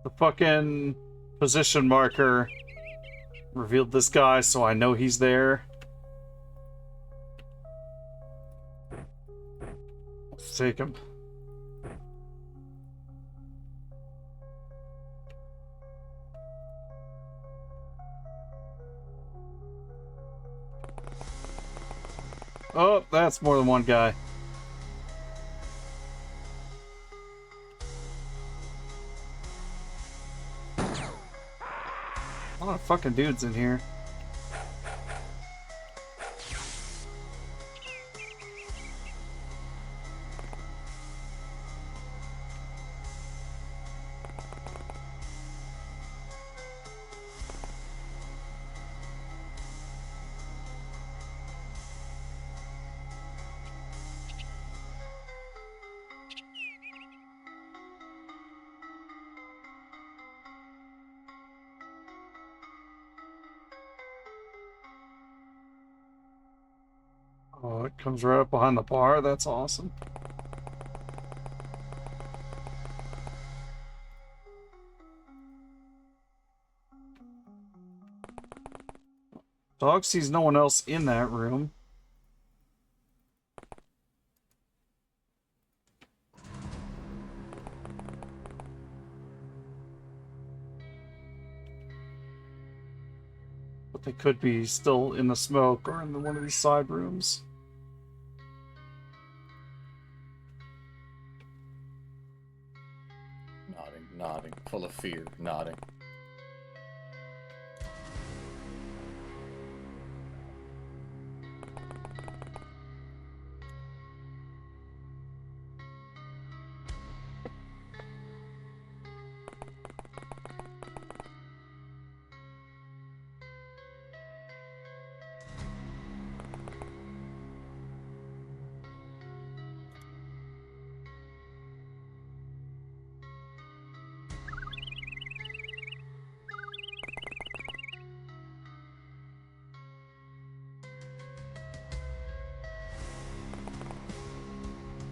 The fucking position marker revealed this guy, so I know he's there. Let's take him. Oh, that's more than one guy. A lot of fucking dudes in here. Oh, it comes right up behind the bar. That's awesome. Dog sees no one else in that room. But they could be still in the smoke or in one of these side rooms. Nodding, nodding, full of fear, nodding.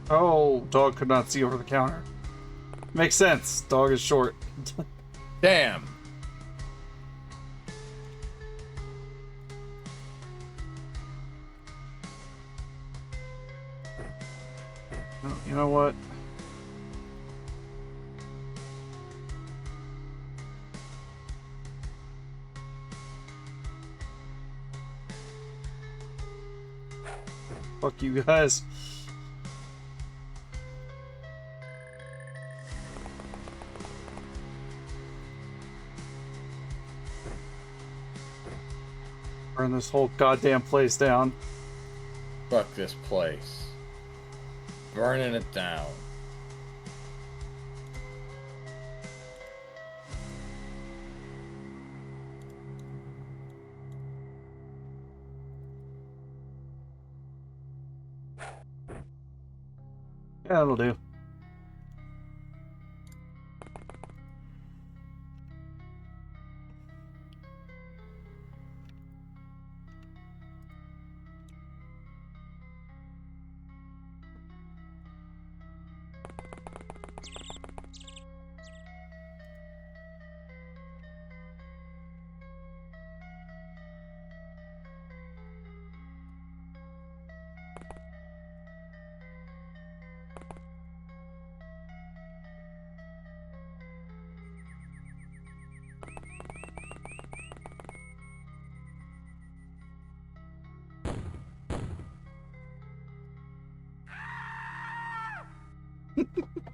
Oh, dog could not see over the counter. Makes sense. Dog is short. Damn! Oh, you know what? Fuck you guys. Burn this whole goddamn place down. Fuck this place. Burning it down. Yeah, that'll do.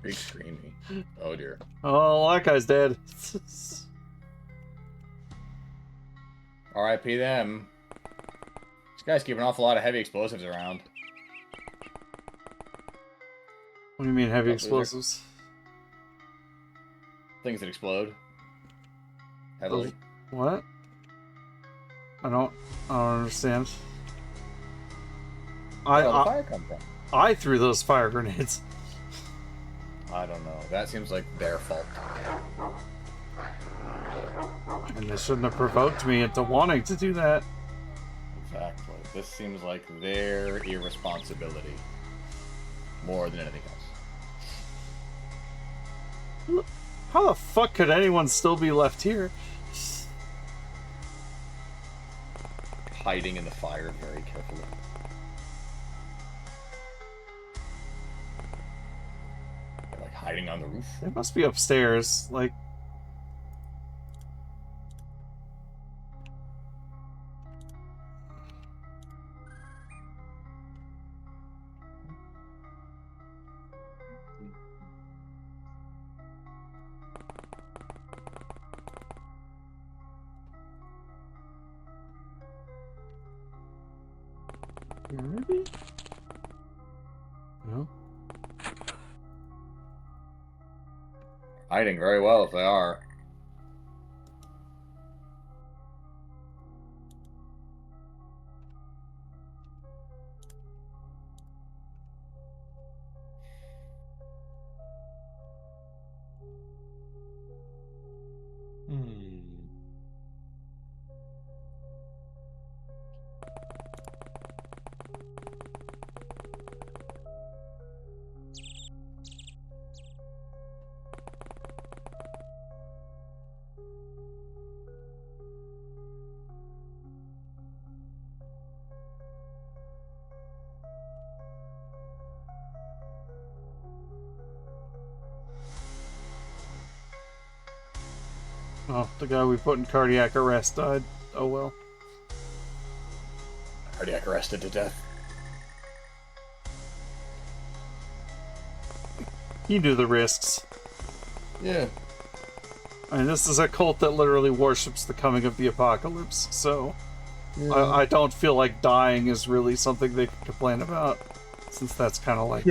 Big screaming. Oh dear. Oh, that guy's dead. R.I.P. them. This guy's keeping an awful lot of heavy explosives around. What do you mean heavy Oh, explosives? Things that explode. Heavily. What? I don't understand. Where did the fire come from? I threw those fire grenades. I don't know. That seems like their fault. And they shouldn't have provoked me into wanting to do that. Exactly. This seems like their irresponsibility. More than anything else. How the fuck could anyone still be left here? Hiding in the fire very carefully. They're like hiding on the roof. They must be upstairs. Like, maybe? No. Hiding very well if they are. Oh, the guy we put in cardiac arrest died. Oh well. Cardiac arrested to death. You do the risks. Yeah. I mean, this is a cult that literally worships the coming of the apocalypse, so I don't feel like dying is really something they can complain about, since that's kind of like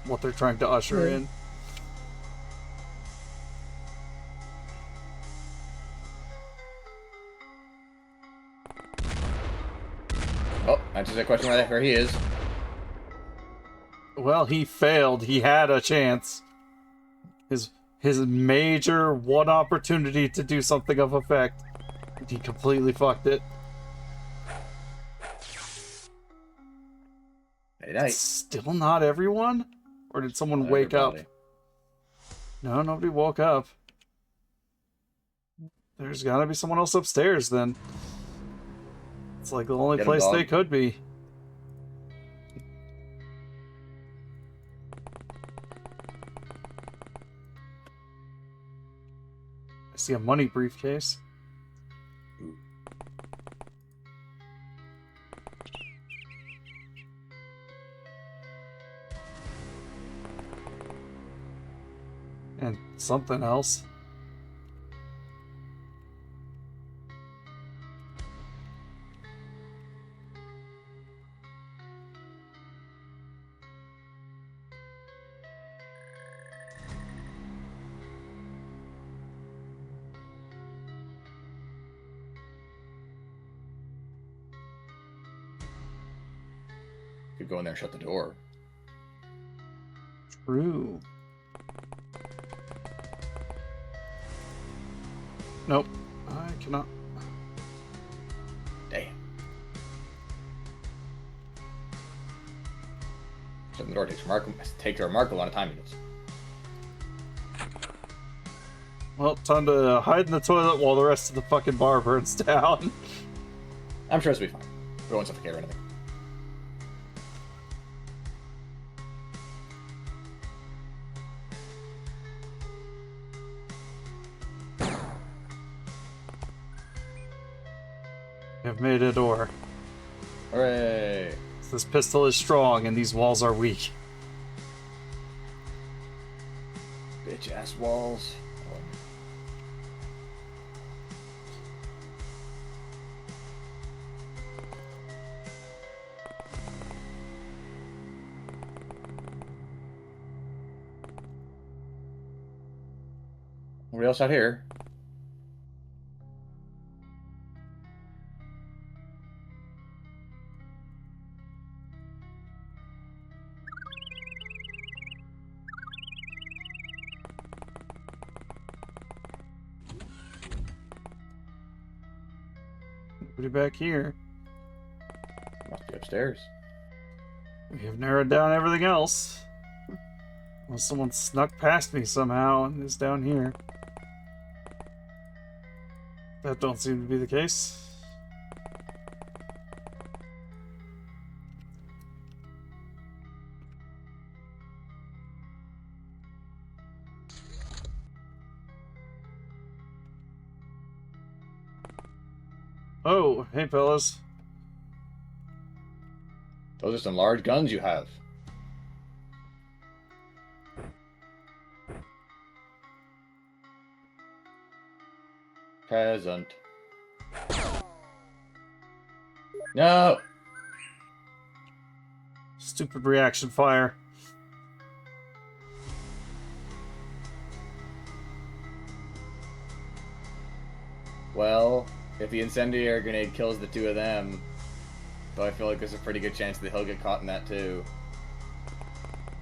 what they're trying to usher in. Oh, answers that question right where he is. Well, he failed. He had a chance. His major one opportunity to do something of effect. He completely fucked it. Hey, night. Still not everyone? Or did someone wake up? No, nobody woke up. There's gotta be someone else upstairs then. It's like the only place they could be. I see a money briefcase. And something else. Could go in there and shut the door. True. Nope. I cannot. Damn. Shutting the door takes a remarkable amount of time. Well, time to hide in the toilet while the rest of the fucking bar burns down. I'm sure it'll be fine. We won't suffocate or anything. I've made a door. Hooray! This pistol is strong and these walls are weak. Bitch ass walls. Nobody else out here? Nobody back here. Must be upstairs. We have narrowed down everything else. Well, someone snuck past me somehow and is down here. That don't seem to be the case. Oh, hey fellas. Those are some large guns you have. Present. No! Stupid reaction fire. Well, if the incendiary grenade kills the two of them, so I feel like there's a pretty good chance that he'll get caught in that too.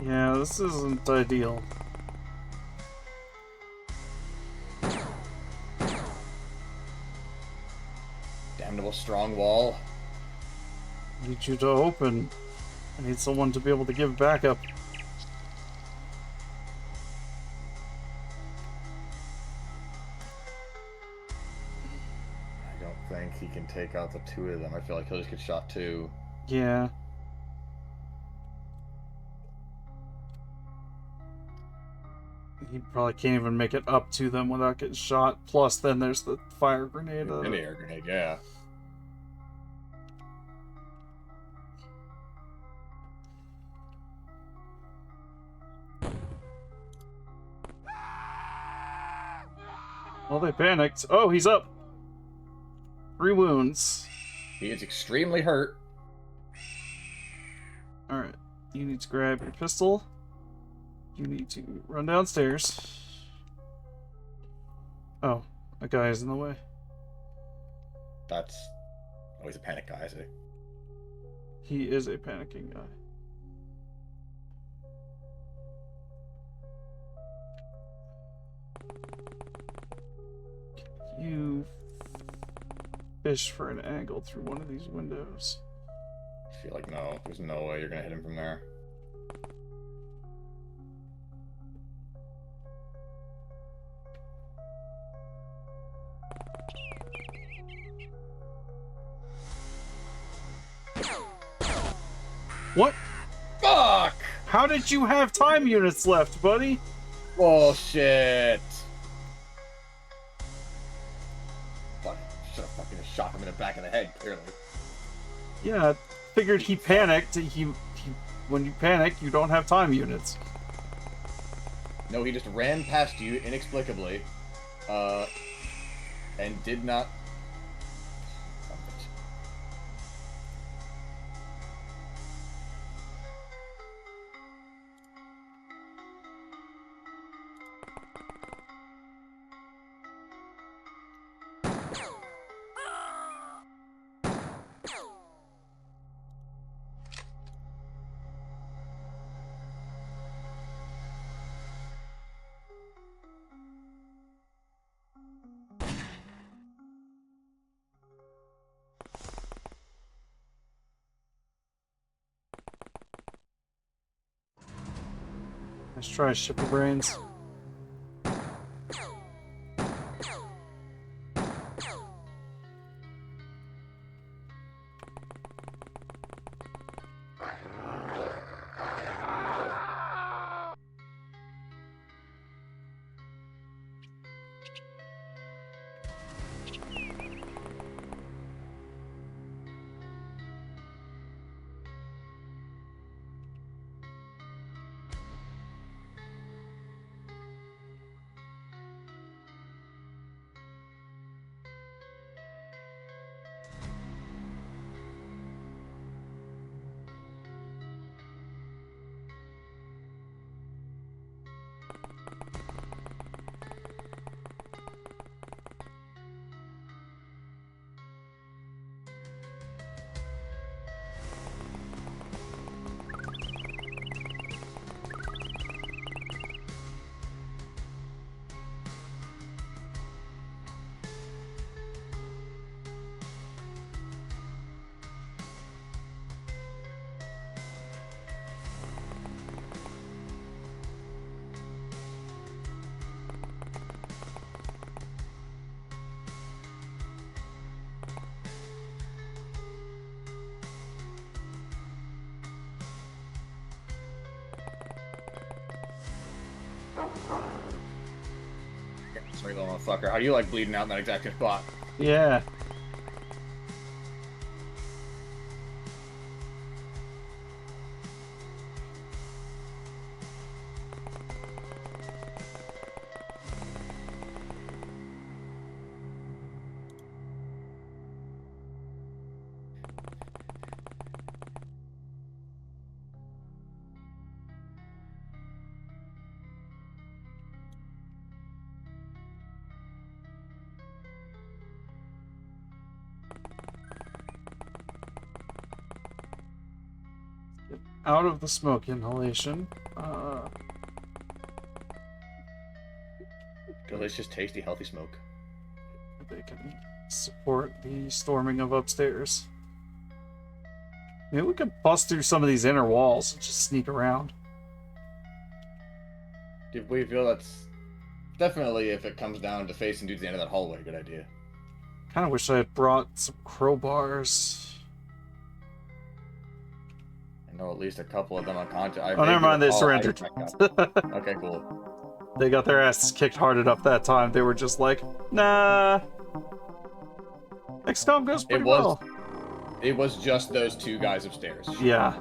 Yeah, this isn't ideal. Damnable strong wall. I need you to open. I need someone to be able to give backup. I don't think he can take out the two of them. I feel like he'll just get shot too. Yeah. He probably can't even make it up to them without getting shot. Plus, then there's the fire grenade. An air grenade, yeah. Well, they panicked. Oh, he's up. 3 wounds. He is extremely hurt. Alright. You need to grab your pistol. You need to run downstairs. Oh, a guy is in the way. That's... Oh, he's a panic guy, I see. He is a panicking guy. You fish for an angle through one of these windows. I feel like no. There's no way you're gonna hit him from there. What? Fuck! How did you have time units left, buddy? Bullshit! Fuck. Should have fucking shot him in the back of the head, clearly. Yeah, figured he panicked. When you panic, you don't have time units. No, he just ran past you inexplicably, and did not... Let's try Shipper Brains. Sorry, little motherfucker. How do you like bleeding out in that exact spot? Yeah. Out of the smoke inhalation. Delicious, tasty, healthy smoke. They can support the storming of upstairs. Maybe we could bust through some of these inner walls and just sneak around. Do we feel that's definitely, if it comes down to facing dudes at the end of that hallway, good idea. Kind of wish I had brought some crowbars. I know at least a couple of them on contact. Oh, never mind, they surrendered. Okay, cool. they got their asses kicked hard enough that time. They were just like, nah. XCOM goes pretty well. It was just those two guys upstairs. Yeah.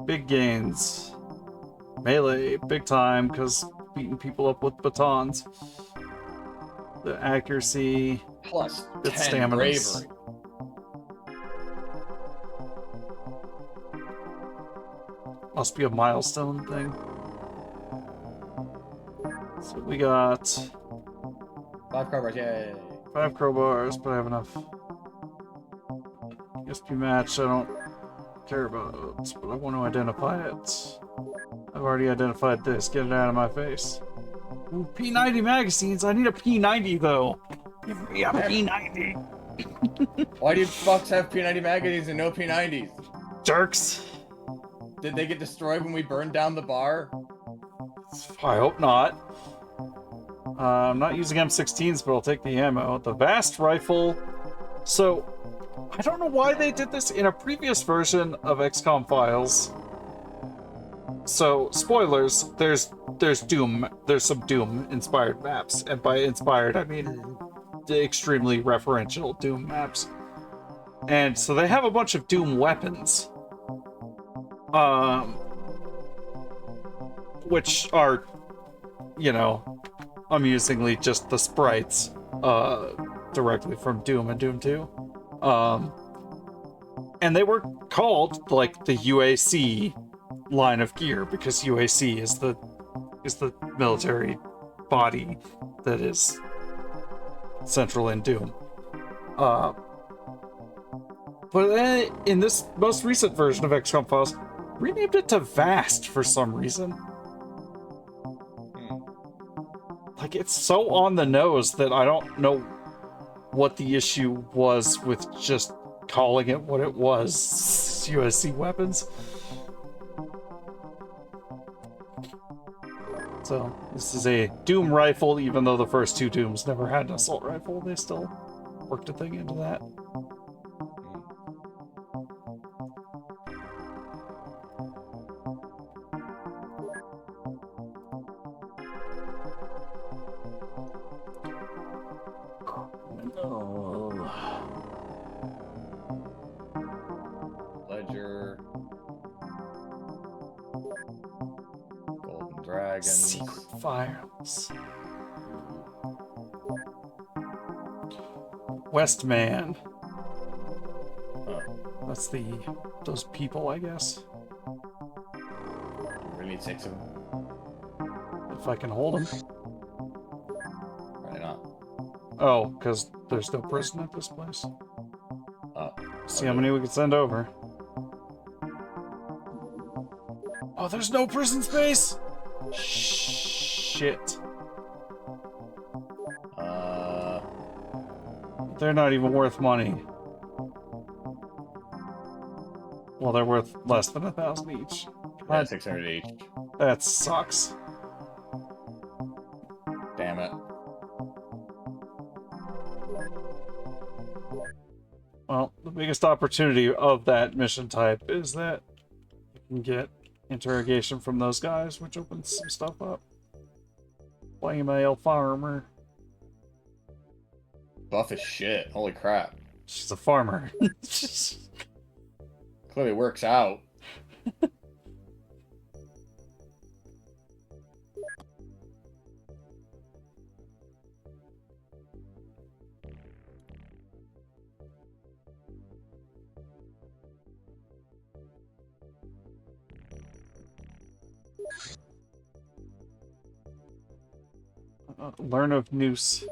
Big gains. Melee, big time, because beating people up with batons. The accuracy. Plus Good 10 stamina. bravery. Must be a milestone thing. So we got 5 crowbars, yay. 5 crowbars, but I have enough. ESP match, I don't care about it, but I want to identify it. I've already identified this. Get it out of my face. Ooh, P90 magazines. I need a P90 though. Give me a P90. Why do you fucks have P90 magazines and no P90s? Jerks. Did they get destroyed when we burned down the bar? I hope not. I'm not using M16s, but I'll take the ammo. The Vast Rifle. So, I don't know why they did this in a previous version of XCOM Files. So, spoilers, there's Doom, there's some Doom-inspired maps. And by inspired, I mean the extremely referential Doom maps. And so they have a bunch of Doom weapons. Which are, you know, amusingly just the sprites directly from Doom and Doom 2. And they were called like the UAC line of gear because UAC is the military body that is central in Doom. But then in this most recent version of XCOM Files, renamed it to Vast for some reason. Like, it's so on the nose that I don't know what the issue was with just calling it what it was. USC weapons. So, this is a Doom rifle, even though the first two Dooms never had an assault rifle, they still worked a thing into that. Ledger. Golden Dragons. Secret Files. Westman. That's those people, I guess. We need 6 of them. If I can hold them. Probably not. Oh, because there's no prison at this place. Oh. See how many we can send over. Oh, there's no prison space! Shit. They're not even worth money. Well, they're worth less than 1,000 each. Yeah, 600 each. That sucks. Damn it. Well, the biggest opportunity of that mission type is that you can get interrogation from those guys, which opens some stuff up. Female farmer. Buff as shit. Holy crap. She's a farmer. Clearly works out. Learn of Noose.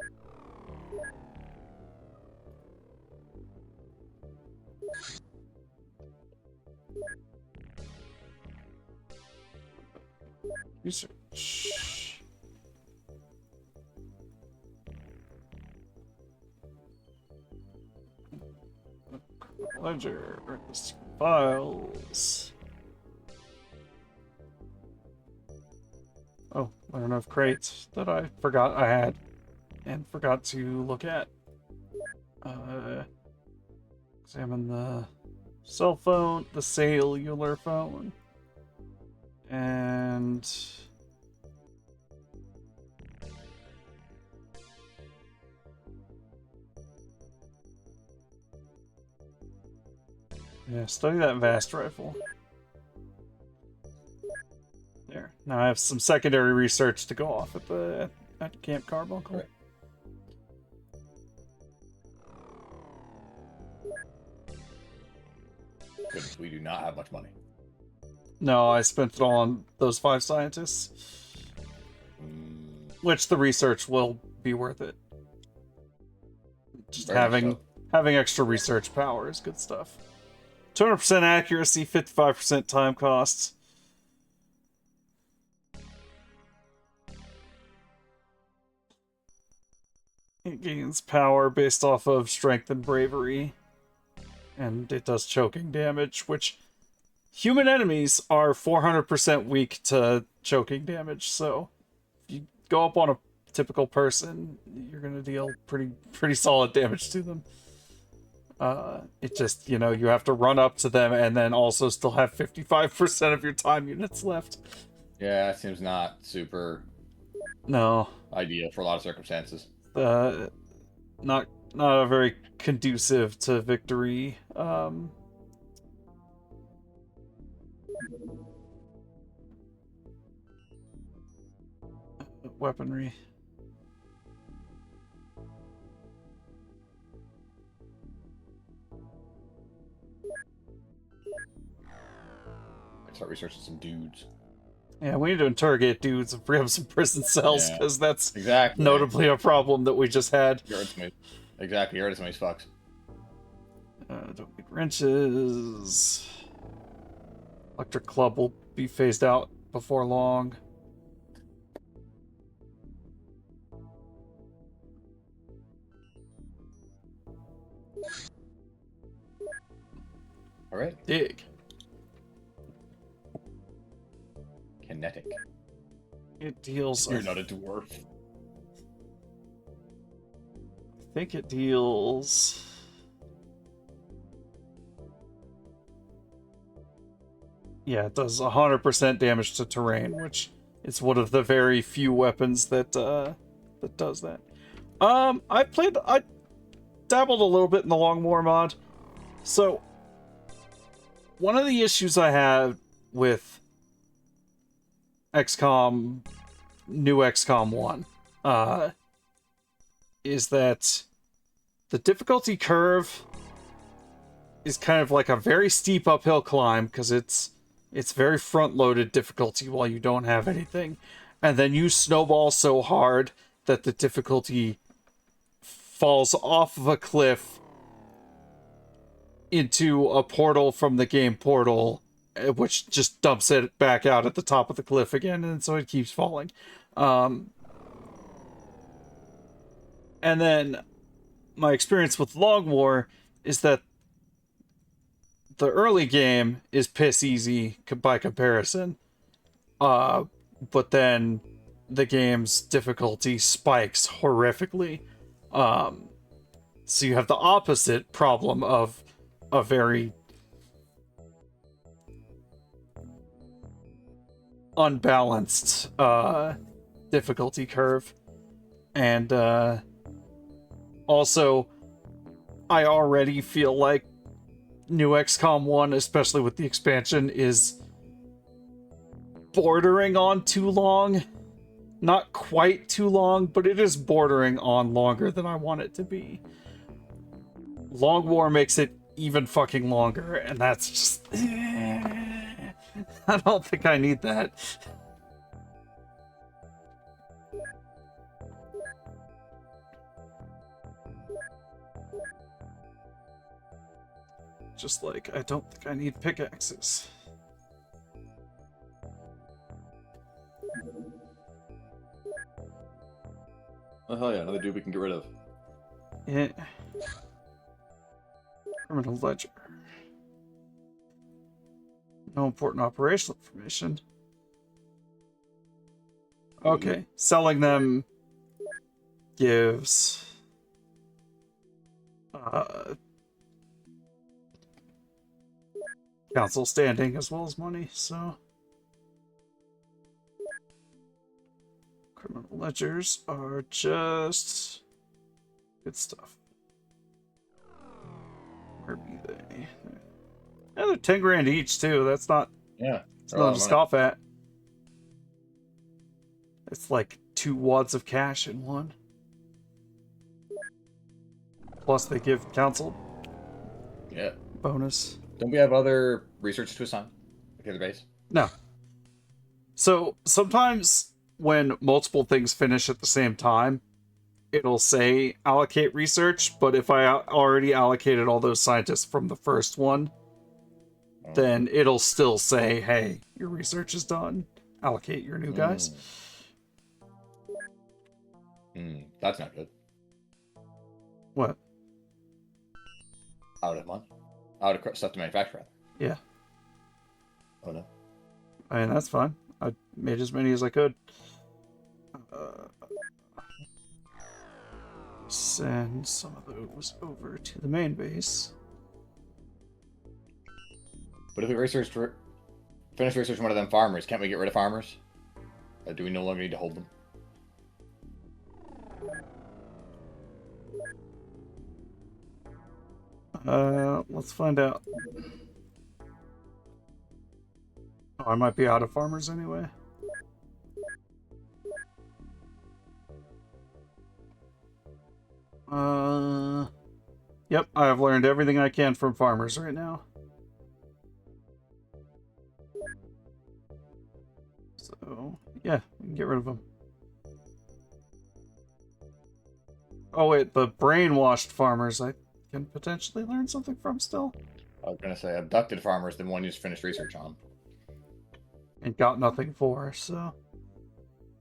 Research. Ledger. Files. Oh, learn of crates that I forgot I had and forgot to look at. Examine the cell phone, the cellular phone, and Yeah, study that vast rifle. There. Now I have some secondary research to go off at Camp Carbuncle. Right. Goodness, we do not have much money. No, I spent it all on those 5 scientists. Which the research will be worth it. Just Very much so. having extra research power is good stuff. 200% accuracy, 55% time costs. It gains power based off of strength and bravery. And it does choking damage, which human enemies are 400% weak to choking damage, so if you go up on a typical person, you're gonna deal pretty solid damage to them. It just, you know, you have to run up to them and then also still have 55% of your time units left. Yeah, it seems not super No. ideal for a lot of circumstances. Not a very conducive to victory. Weaponry. Start researching some dudes. Yeah, we need to interrogate dudes and free up some prison cells, Yeah, because that's exactly notably a problem that we just had. Exactly, you're some of these fucks. Don't need wrenches. Electric Club will be phased out before long. All right. Dig. Kinetic. It deals. You're not a dwarf. I think it deals. Yeah, it does 100% damage to terrain, which is one of the very few weapons that that does that. I dabbled a little bit in the Longmore mod. So one of the issues I have with XCOM, new XCOM 1, is that the difficulty curve is kind of like a very steep uphill climb, because it's very front-loaded difficulty while you don't have anything, and then you snowball so hard that the difficulty falls off of a cliff into a portal from the game portal, which just dumps it back out at the top of the cliff again, and so it keeps falling. And then my experience with Log War is that the early game is piss easy by comparison, but then the game's difficulty spikes horrifically. So you have the opposite problem of a very unbalanced difficulty curve. And also, I already feel like new XCOM 1, especially with the expansion, is bordering on too long. Not quite too long, but it is bordering on longer than I want it to be. Long War makes it even fucking longer, and that's just... I don't think I need that. Just like, I don't think I need pickaxes. Oh hell yeah, another dude we can get rid of. Yeah. Criminal ledger. No important operational information. Okay, selling them gives council standing as well as money, so criminal ledgers are just good stuff. Where be they? Yeah, they're 10 grand each too. That's not Yeah. it's they're a lot nothing of to money. scoff at. It's like 2 wads of cash in one. Plus they give council Yeah. bonus. Don't we have other research to assign? Like the other base? No. So sometimes when multiple things finish at the same time, it'll say allocate research, but if I already allocated all those scientists from the first one, Oh. then it'll still say, hey, your research is done. Allocate your new guys. That's not good. What? Out of money. Out of stuff to manufacture, rather. Yeah. Oh no. I mean, that's fine. I made as many as I could. Send some of those over to the main base. But if we finish researching one of them farmers, can't we get rid of farmers? Or do we no longer need to hold them? Let's find out. Oh, I might be out of farmers anyway. Yep, I've learned everything I can from farmers right now. So, yeah, we can get rid of them. Oh wait, the brainwashed farmers I can potentially learn something from still. I was gonna say abducted farmers, the one you just finished research on. And got nothing for, so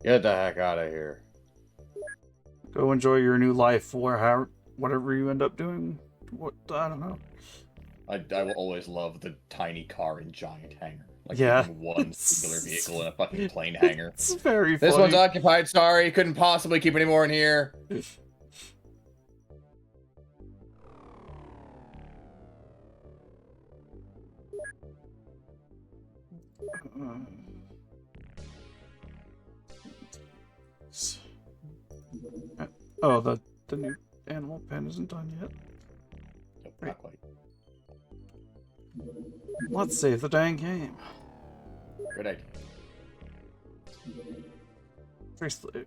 Get the heck out of here. go enjoy your new life or whatever you end up doing. What, I don't know. I will always love the tiny car and giant hangar. Like Yeah. one singular vehicle in a fucking plane hangar. It's very This funny. one's occupied, sorry, couldn't possibly keep any more in here. Oh, the new animal pen isn't done yet. Nope, not quite. Let's save the dang game. Good idea. Trace layers.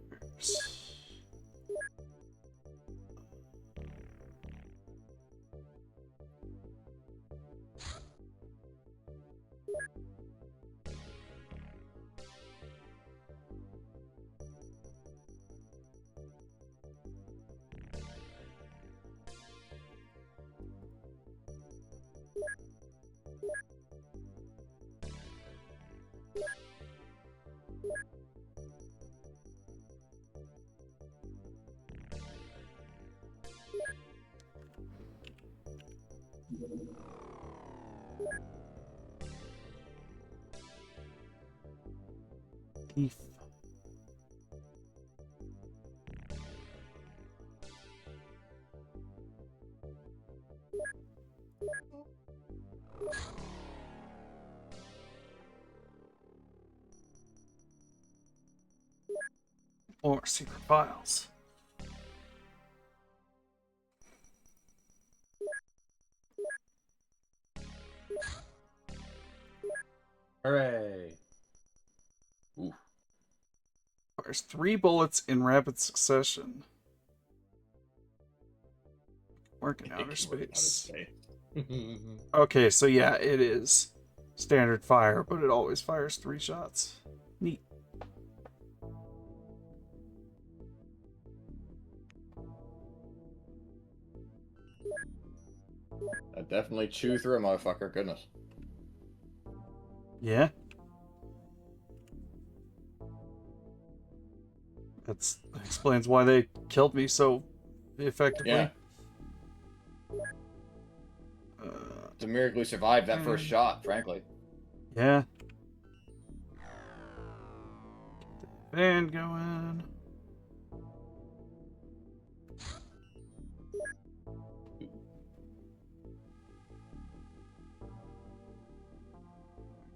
Teeth. Or secret files. Hooray. Ooh. There's 3 bullets in rapid succession. Work in outer space. Okay, so yeah, it is standard fire, but it always fires 3 shots. Neat. I definitely chew through a motherfucker, goodness. Yeah. That explains why they killed me so effectively. Yeah. It's a miracle we survived that first shot, frankly. Yeah. Fan going.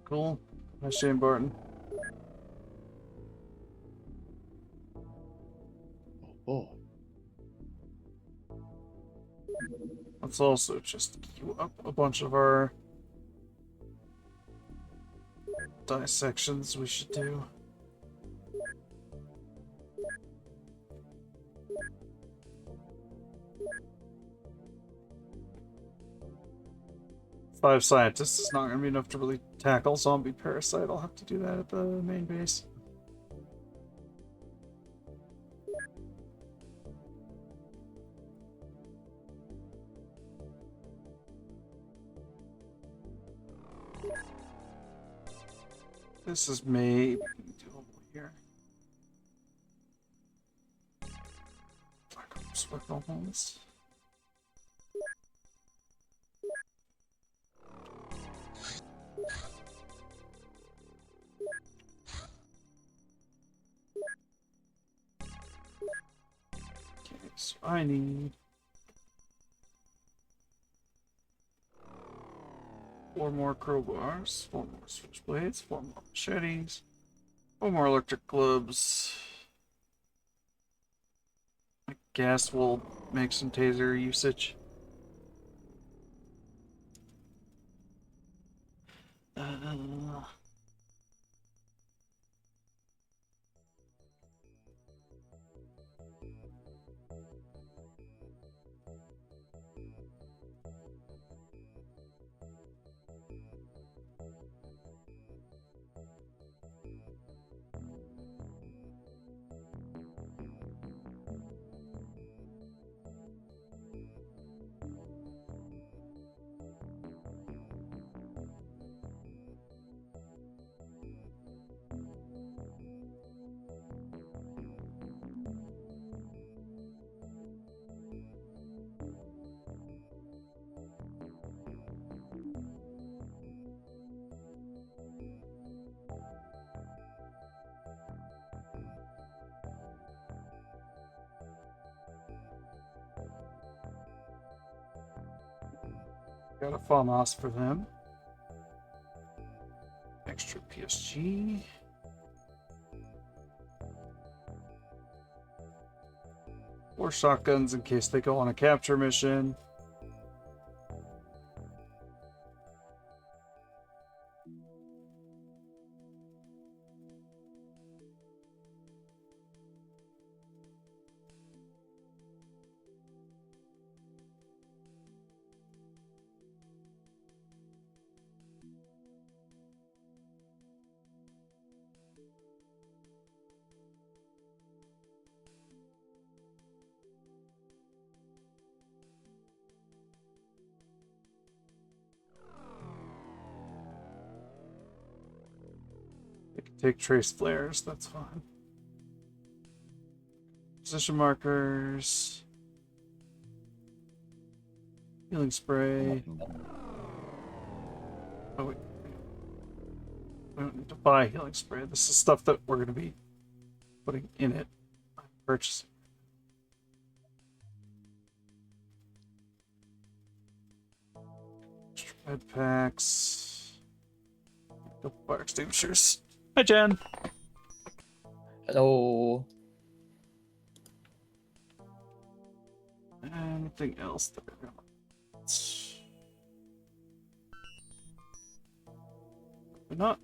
Cool. Hi, Shane Barton. Oh. Let's also just queue up a bunch of our dissections we should do. Five scientists is not going to be enough to really tackle zombie parasite. I'll have to do that at the main base. This is maybe doable here. With the homes. Okay, so I need 4 more crowbars, 4 more switchblades, 4 more machetes, 4 more electric gloves. I guess we'll make some taser usage. Got a FAMAS for them. Extra PSG. Or shotguns in case they go on a capture mission. They can take trace flares, that's fine. Position markers. Healing spray. Oh wait. We don't need to buy healing spray. This is stuff that we're going to be putting in it. Purchasing. Med packs. Couple fire extinguishers. Hi, Jen. Hello. Anything else that we're gonna... Not.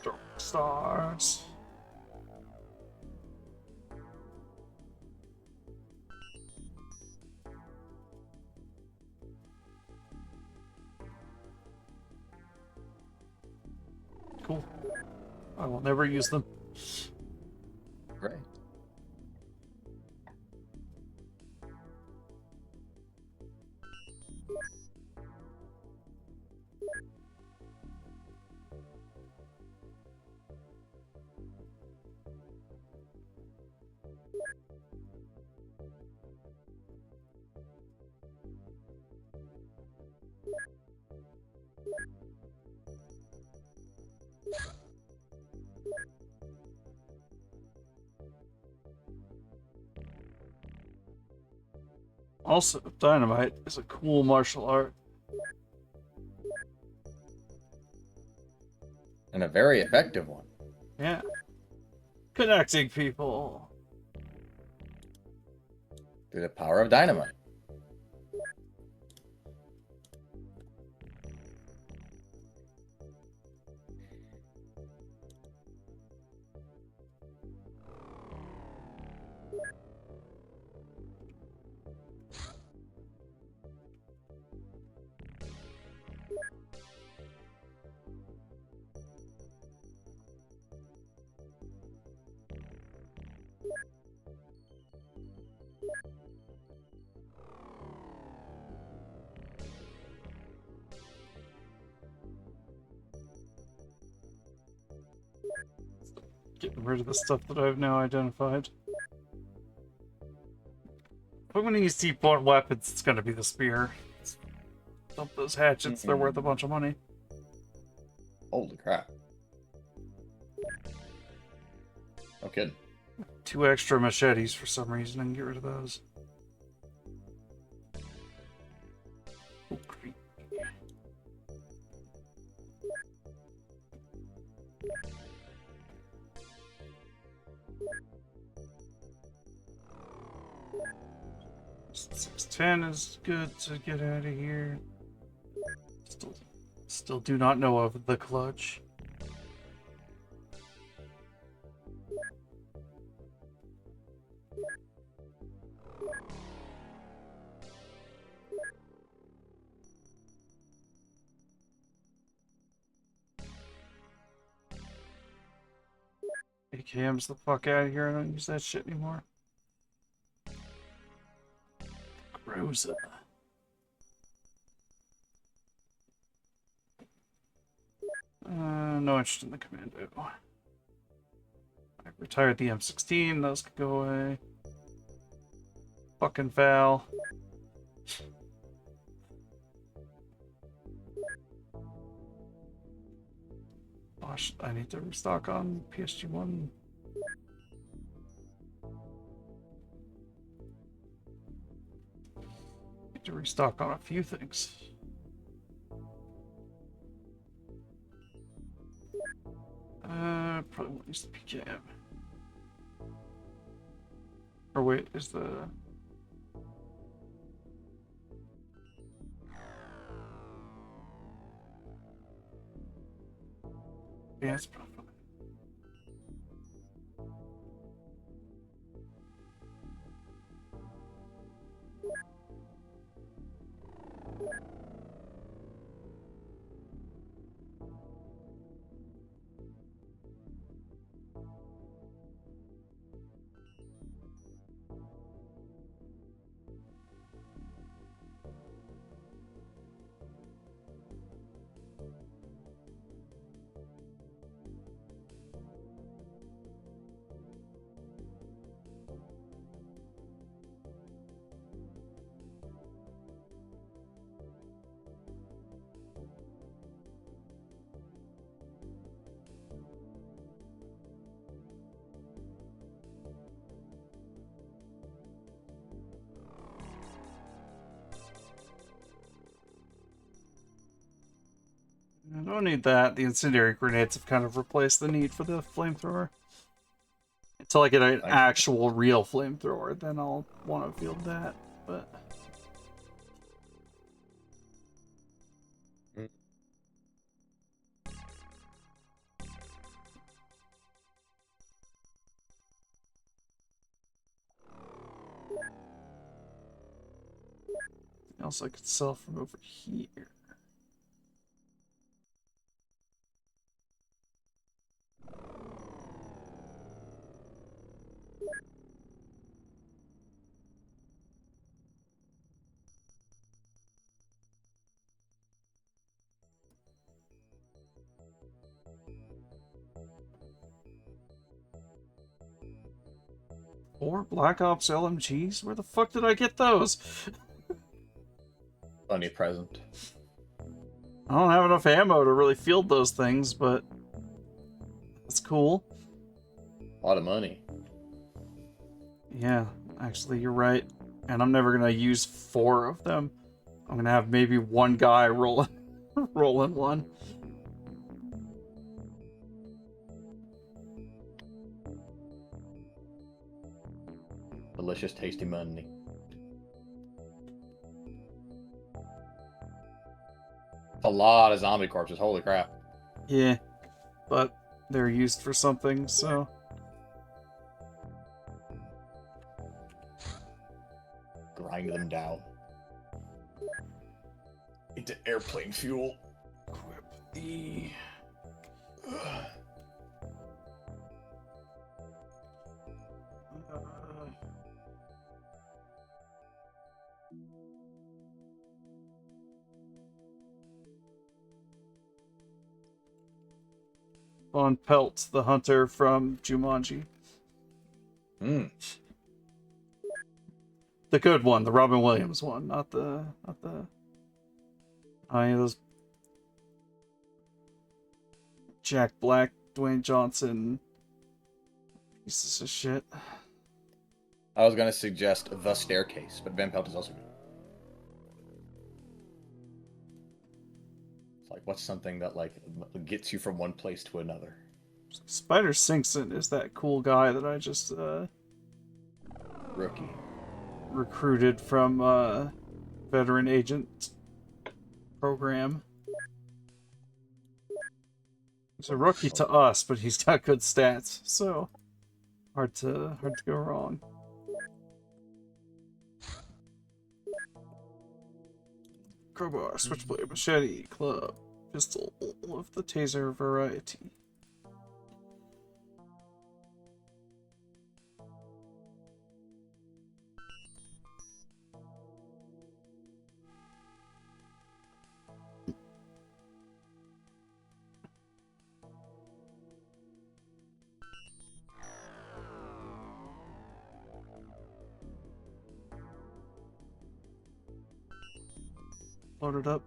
Dark stars. Cool. I will never use them. Right. Also, dynamite is a cool martial art. And a very effective one. Yeah. Connecting people. Through the power of dynamite. Getting rid of the stuff that I've now identified. If I'm going to use deep point weapons, it's going to be the spear. Dump those hatchets, they're worth a bunch of money. Holy crap. No kidding. 2 extra machetes for some reason, I can get rid of those. Oh, creep. $610 is good to get out of here. Still do not know of the clutch. AKM's the fuck out of here. I don't use that shit anymore. Rosa. No interest in the commando. I retired the M16, those could go away. Fucking foul. Gosh, I need to restock on PSG-1. Need to restock on a few things. Probably won't use the PKM. Or wait, is the... Yeah, it's probably fine. I don't need that. The incendiary grenades have kind of replaced the need for the flamethrower. Until I get an actual real flamethrower, then I'll want to field that. But else I could sell from over here. Or Black Ops LMGs? Where the fuck did I get those? Funny present. I don't have enough ammo to really field those things, but that's cool. A lot of money. Yeah, actually, you're right. And I'm never gonna use 4 of them. I'm gonna have maybe one guy rolling one. Delicious, tasty money. A lot of zombie corpses. Holy crap. Yeah, but they're used for something, so... Grind them down. Into airplane fuel. Equip the... Von Pelt, the hunter from Jumanji. Hmm. The good one, the Robin Williams one, not the any of those Jack Black, Dwayne Johnson pieces of shit. I was gonna suggest The Staircase, but Van Pelt is also good. It's like, what's something that like gets you from one place to another? Spider Sinkson is that cool guy that I just Rookie. recruited from veteran agent program. He's a rookie to us, but he's got good stats, so hard to go wrong. Crowbar, switchblade, machete, club, pistol of the taser variety. Load it up.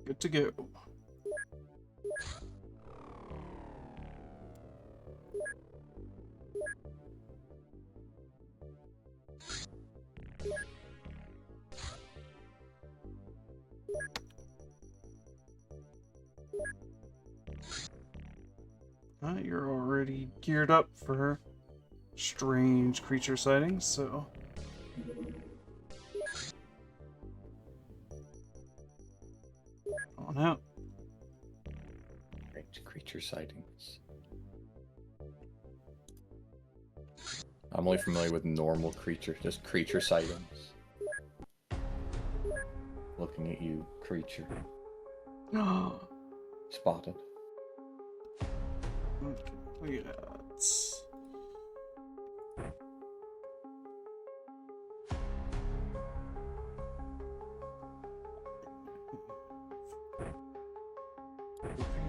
Good to go. You're already geared up for strange creature sightings, so... on out. Strange creature sightings. I'm only familiar with normal creature, just creature sightings. Looking at you, creature. Spotted. Okay, let's...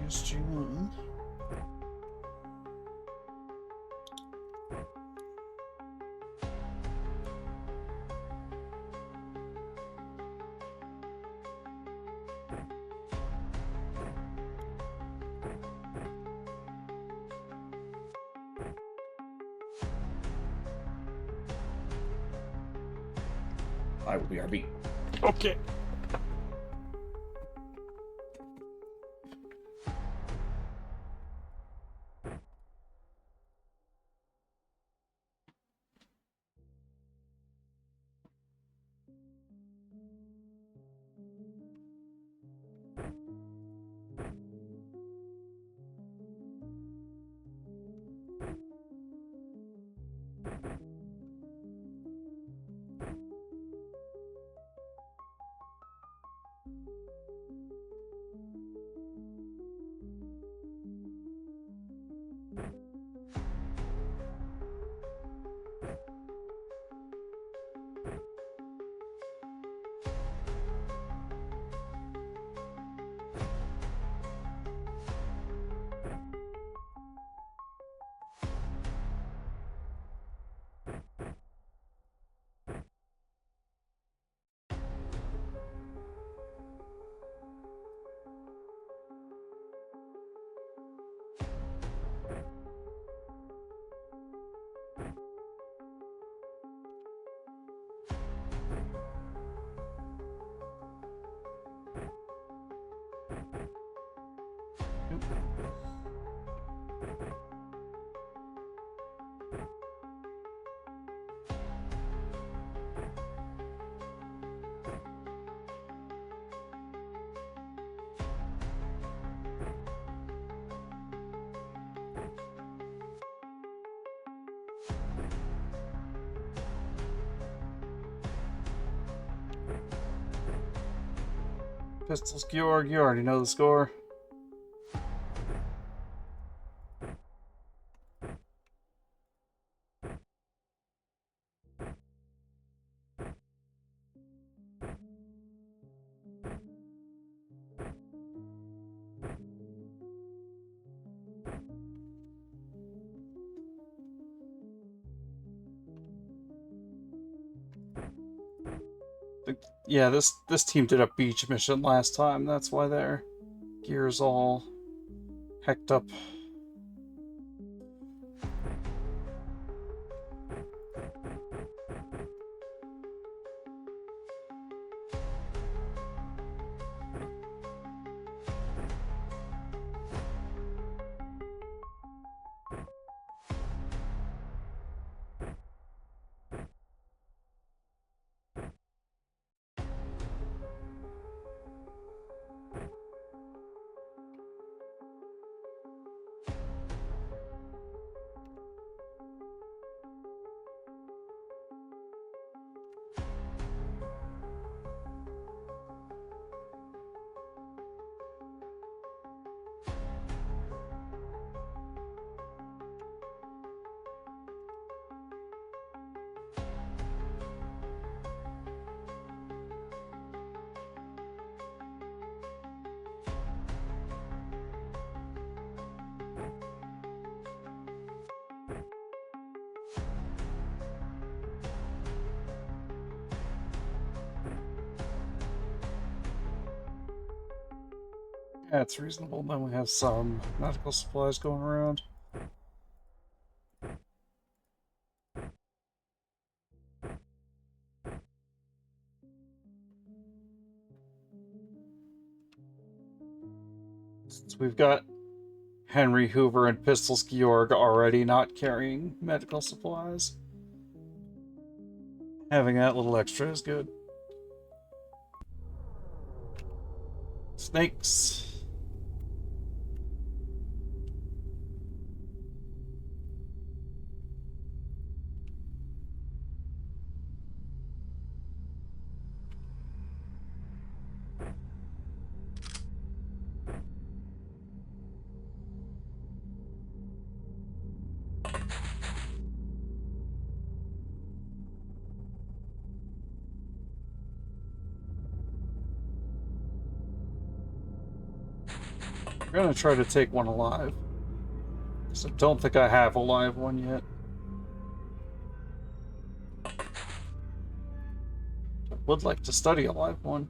PSG1. I will be RB. Okay. Pistols, Georg, you already know the score. Yeah, this team did a beach mission last time. That's why their gear's all hecked up. Yeah, it's reasonable. Then we have some medical supplies going around. Since we've got Henry Hoover and Pistols Georg already not carrying medical supplies, having that little extra is good. Snakes. I'm gonna try to take one alive. So don't think I have a live one yet. I would like to study a live one.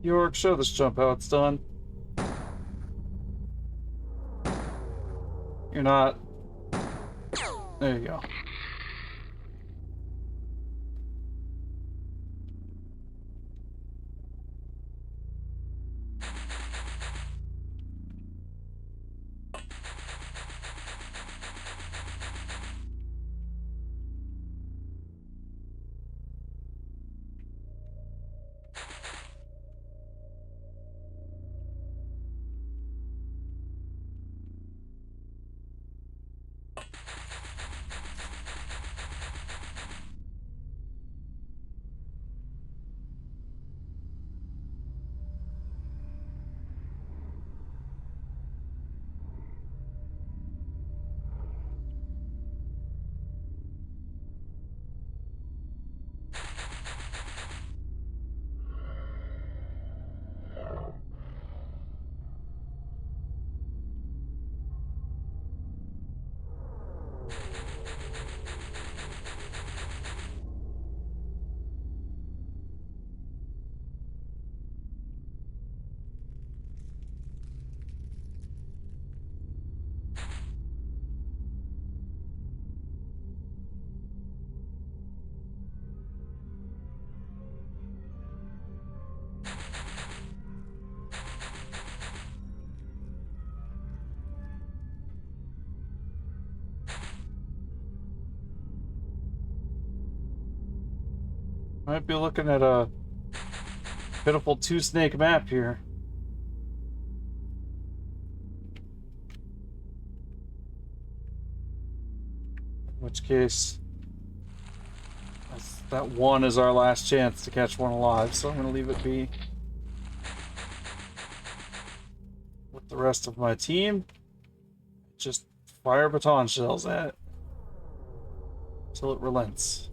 Georg, show this jump how it's done. You're not. There you go. Might be looking at a pitiful two-snake map here. In which case, that one is our last chance to catch one alive, so I'm going to leave it be. With the rest of my team, just fire baton shells at it until it relents.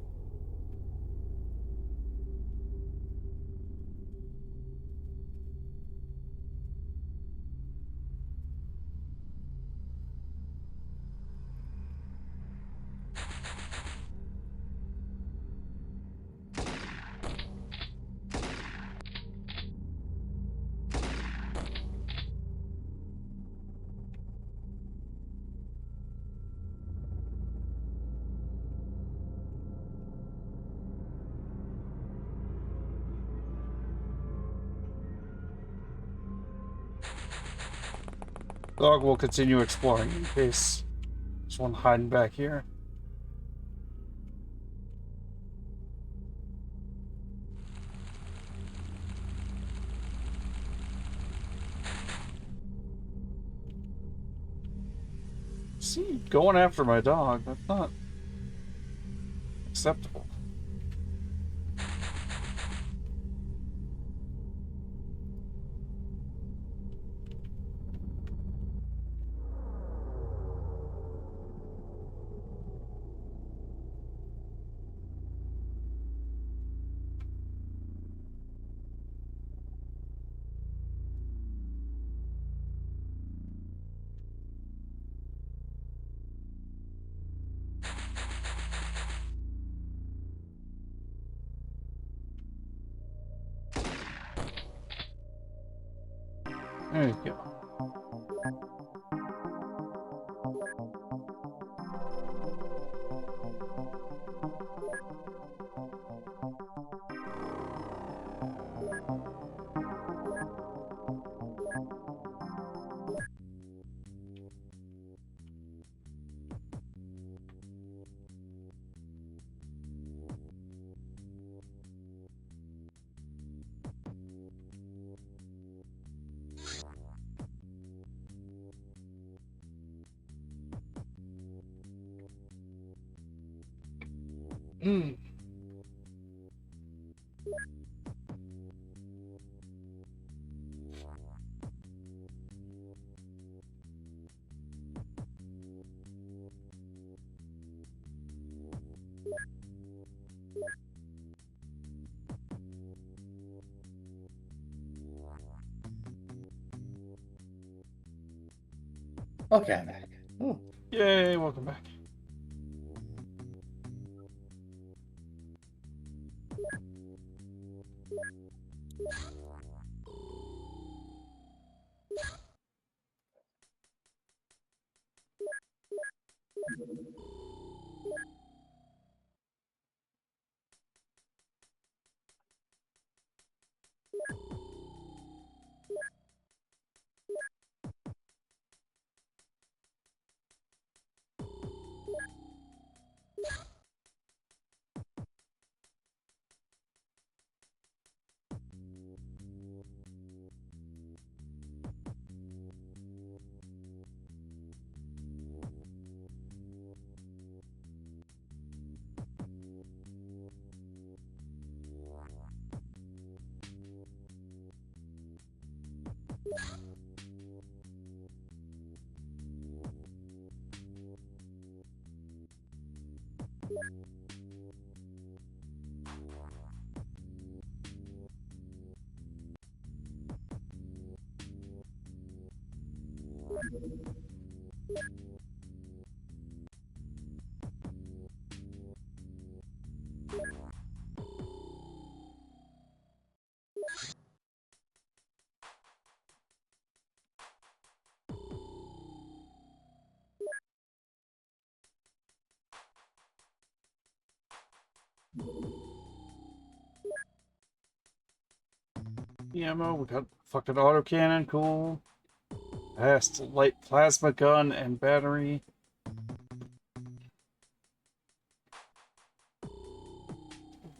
Dog will continue exploring in case there's one hiding back here. See, going after my dog, that's not acceptable. There you go. Hmm. Okay, I'm back. Oh. Yay, welcome back. Ammo, we got fucking autocannon, cool. Fast light plasma gun and battery.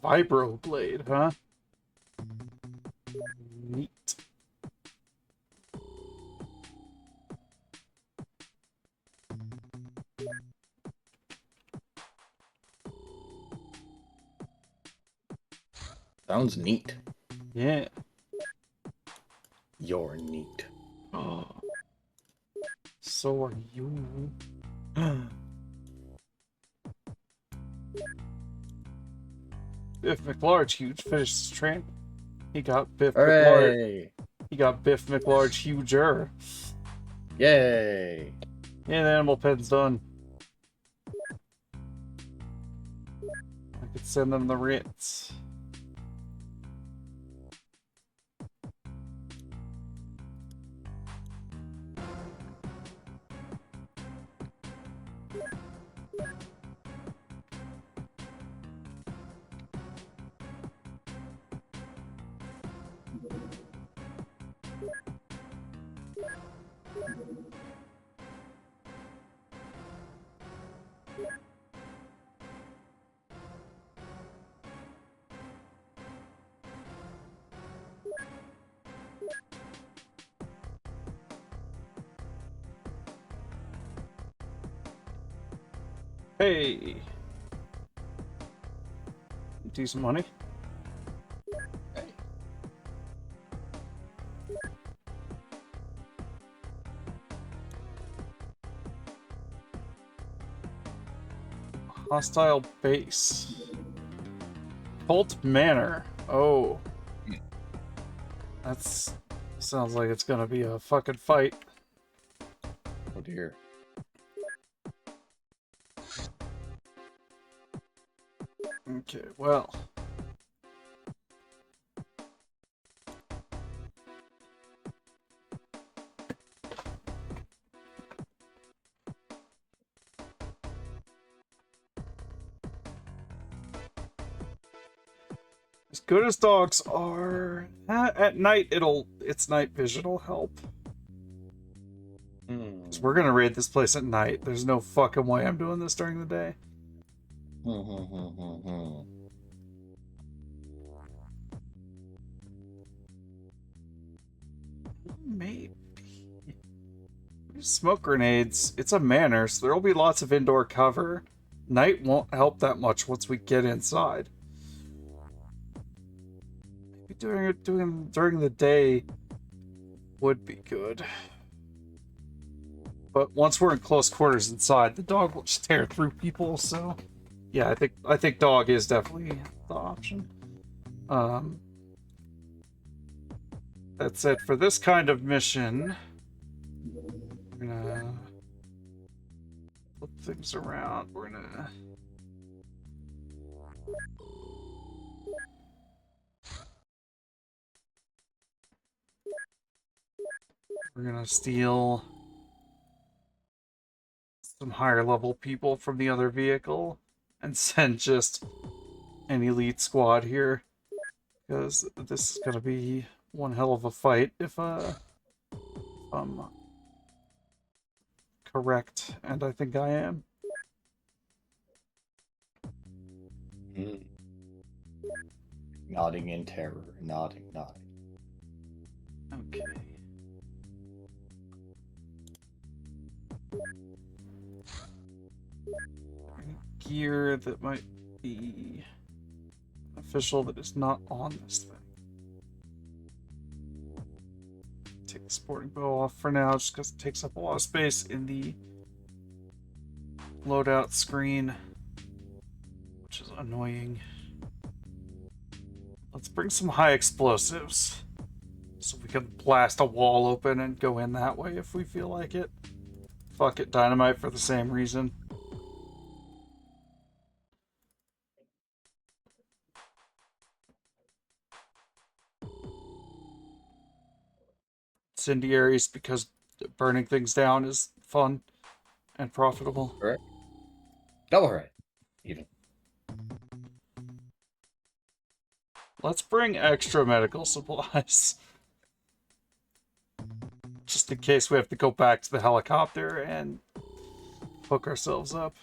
Vibroblade, huh? Neat. Sounds neat. Yeah. You're neat. Oh. So are you. Biff McLarge huge finished his train. He got Biff McLarge. Hooray! He got Biff McLarge huger. Yay! Yeah, the animal pen's done. I could send them the Ritz. Hey! Decent money. Hostile base. Holt Manor. Oh. That's... sounds like it's gonna be a fucking fight. Oh dear. Okay, well... as good as dogs are, at night its night vision will help. So we're gonna raid this place at night. There's no fucking way I'm doing this during the day. Maybe. Smoke grenades. It's a manor, so there'll be lots of indoor cover. Night won't help that much once we get inside. Maybe doing during the day would be good. But once we're in close quarters inside, the dog will just tear through people, so yeah, I think dog is definitely the option. That's it for this kind of mission. We're gonna flip things around. We're gonna steal some higher level people from the other vehicle and send just an elite squad here, because this is gonna be one hell of a fight if I'm correct, and I think I am. Nodding in terror. Nodding. Okay. Gear that might be official that is not on this thing. Take the sporting bow off for now, just because it takes up a lot of space in the loadout screen, which is annoying. Let's bring some high explosives so we can blast a wall open and go in that way if we feel like it. Fuck it, dynamite for the same reason. Incendiaries, because burning things down is fun and profitable. Right. Double right. Even. Let's bring extra medical supplies. Just in case we have to go back to the helicopter and hook ourselves up.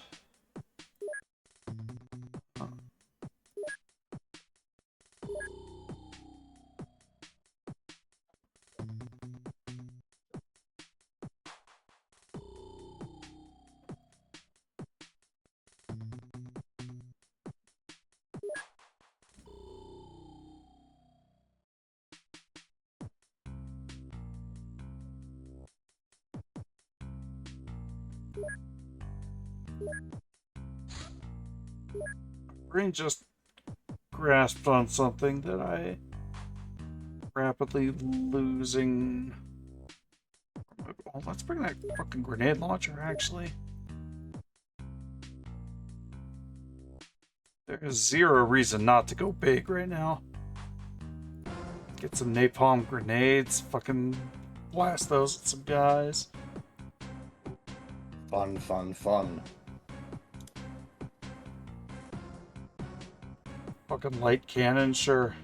Brain just grasped on something that I rapidly losing. Oh, let's bring that fucking grenade launcher, actually. There is zero reason not to go big right now. Get some napalm grenades, fucking blast those at some guys. Fun, fun, fun. Fucking light cannon, sure.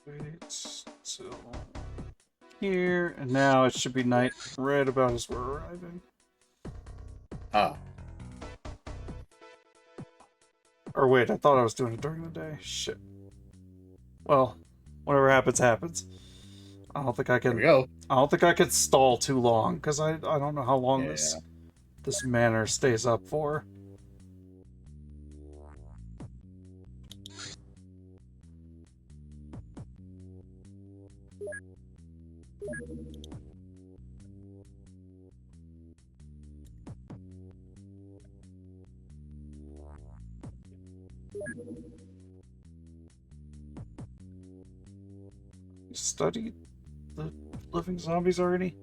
Wait till here, and now it should be night right about as we're arriving. Ah. Or wait, I thought I was doing it during the day. Shit. Well, whatever happens, happens. I don't think I Here we can. go. I don't think I could stall too long because I don't know how long Yeah. this manor stays up for. You studied the living zombies already?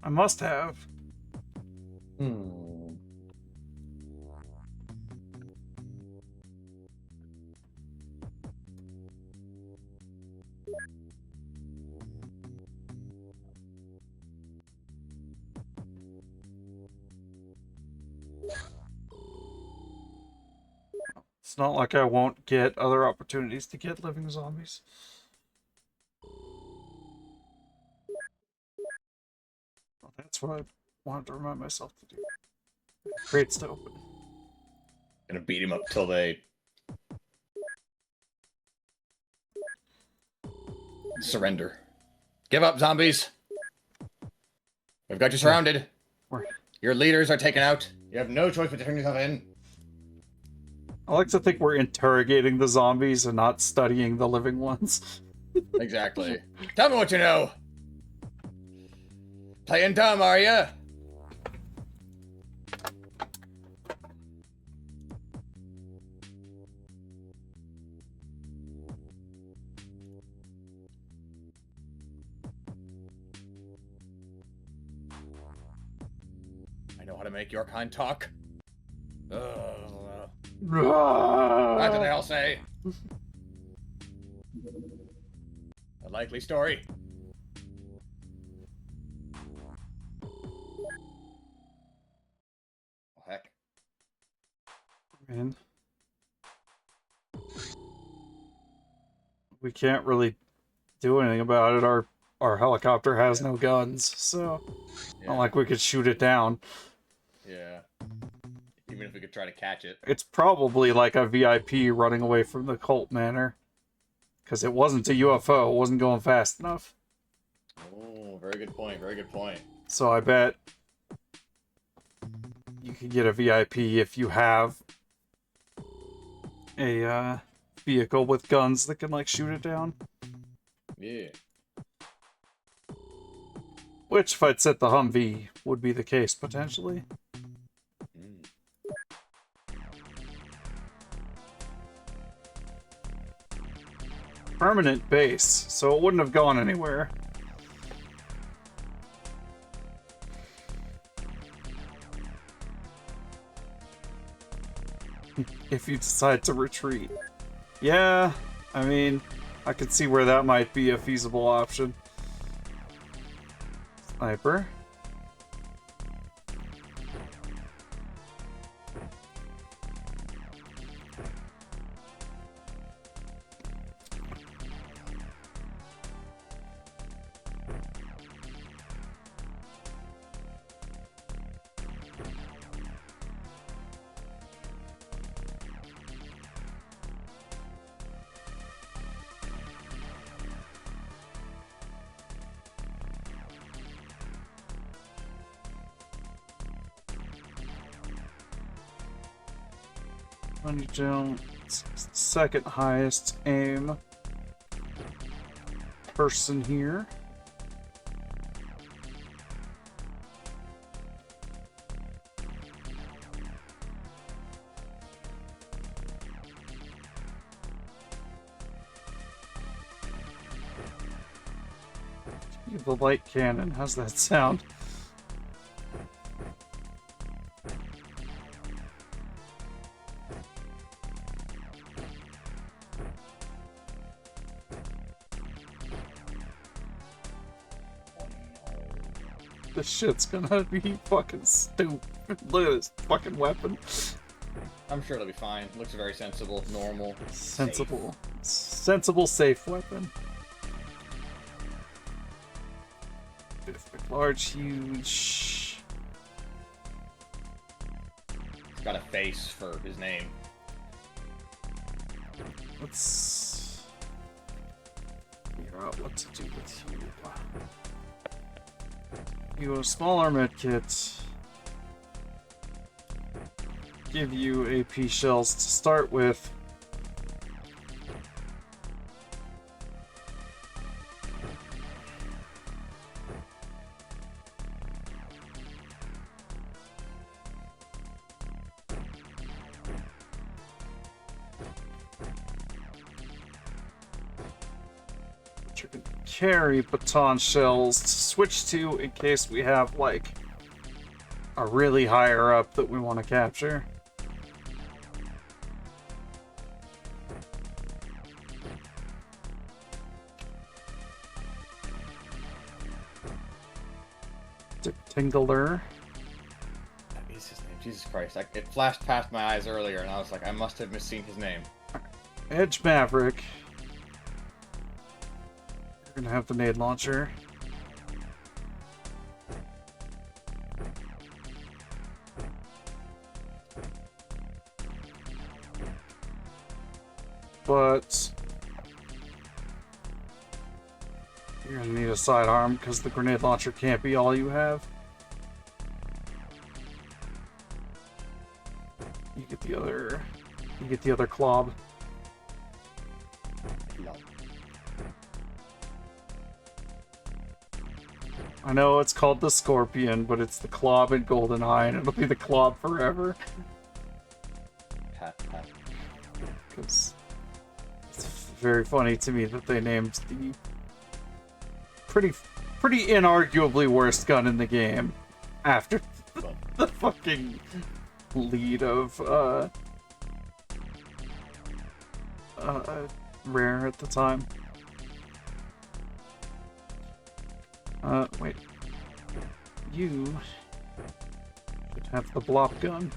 I must have. Hmm. It's not like I won't get other opportunities to get living zombies. Well, that's what I wanted to remind myself to do. Crates to open. Gonna beat him up till they surrender. Give up, zombies. We've got you surrounded. Where? Your leaders are taken out. You have no choice but to turn yourself in. I like to think we're interrogating the zombies and not studying the living ones. Exactly. Tell me what you know. Playing dumb, are you? I know how to make your kind talk. What did they all say? A likely story. Oh, heck. And we can't really do anything about it. Our helicopter has no guns, so Yeah. not like we could shoot it down. Yeah. Even if we could try to catch it. It's probably like a VIP running away from the cult manor. Because it wasn't a UFO, it wasn't going fast enough. Oh, very good point, very good point. So I bet you could get a VIP if you have a vehicle with guns that can like shoot it down. Yeah. Which, if I'd set the Humvee, would be the case potentially. Permanent base, so it wouldn't have gone anywhere. if you decide to retreat. Yeah, I mean, I could see where that might be a feasible option. Sniper. Bunny jump, second highest aim person here. The light cannon, how's that sound? This shit's gonna be fucking stupid. Look at this fucking weapon. I'm sure it'll be fine. Looks very sensible, normal, sensible, sensible, safe weapon. Large, huge. He's got a face for his name. Let's figure out what to do with you. You a smaller medkit. Give you AP shells to start with. You can carry baton shells to switch to in case we have like a really higher up that we want to capture. Tingler. That is his name. Jesus Christ. It flashed past my eyes earlier and I was like, I must have misseen his name. Edge Maverick. You're gonna have the nade launcher. But you're gonna need a sidearm because the grenade launcher can't be all you have. You get the other clob. I know it's called the Scorpion, but it's the Clob in GoldenEye, and it'll be the Clob forever. Because it's very funny to me that they named the pretty inarguably worst gun in the game after the fucking lead of Rare at the time. Wait. You should have the Blop gun.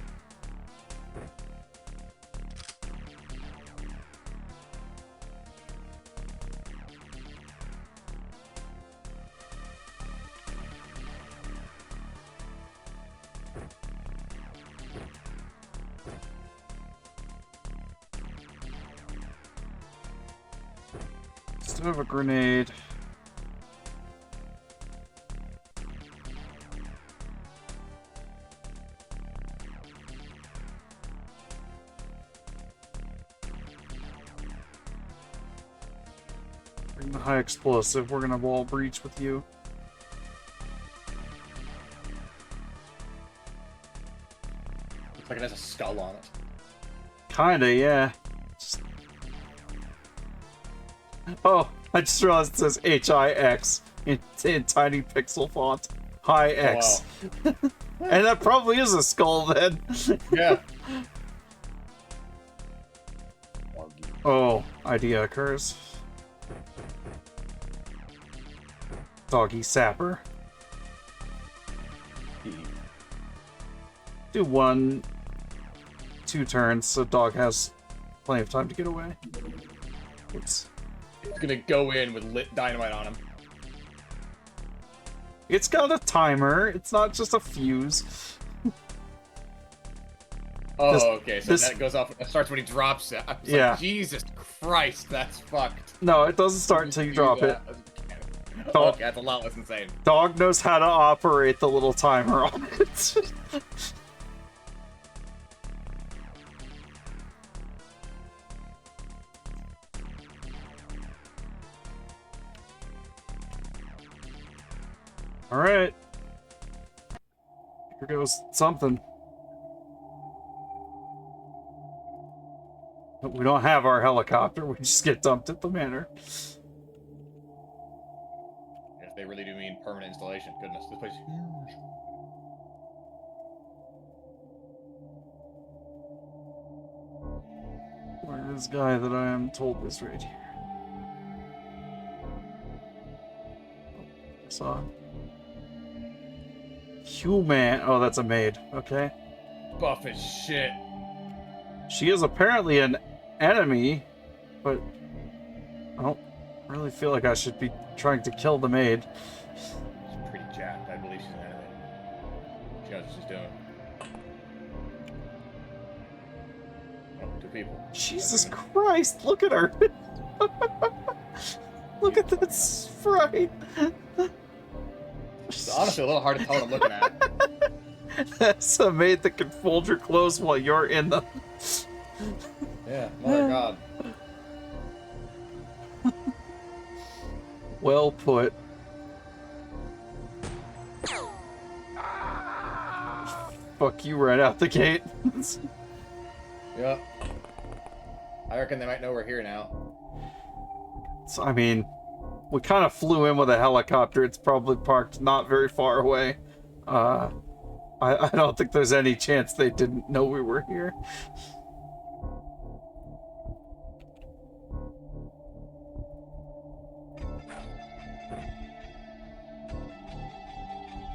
Still have a grenade. Bring the high explosive. We're gonna wall breach with you. Looks like it has a skull on it. Kinda, yeah. Oh, I just realized it says H-I-X in tiny pixel font. High X. Oh, wow. And that probably is a skull then. Yeah. Oh, idea occurs. Doggy sapper. Do 1, 2 turns so dog has plenty of time to get away. Oops. He's gonna go in with lit dynamite on him. It's got a timer. It's not just a fuse. Oh, This- okay. So this- that goes off. That starts when he drops it. I was Yeah. Like, Jesus Christ, that's fucked. No, it doesn't start until you drop it. Dog- Okay, that's a lot less insane. Dog knows how to operate the little timer on it. Alright. Here goes something. But we don't have our helicopter, we just get dumped at the manor. If they really do mean permanent installation, goodness, this place is huge. Where is this guy that I am told is right here? Oh, I saw him. Human. Oh, that's a maid. Okay. Buff as shit. She is apparently an enemy, but I don't really feel like I should be trying to kill the maid. She's pretty jacked. I believe she's an enemy. She knows what she's doing. Oh, 2 people. Jesus Christ, look at her! Look at that sprite! It's honestly a little hard to tell what I'm looking at. That's a maid that can fold your clothes while you're in them. Yeah, mother god. Well put. Fuck you right out the gate. Yep. I reckon they might know we're here now. So, I mean, we kind of flew in with a helicopter. It's probably parked not very far away. I don't think there's any chance they didn't know we were here.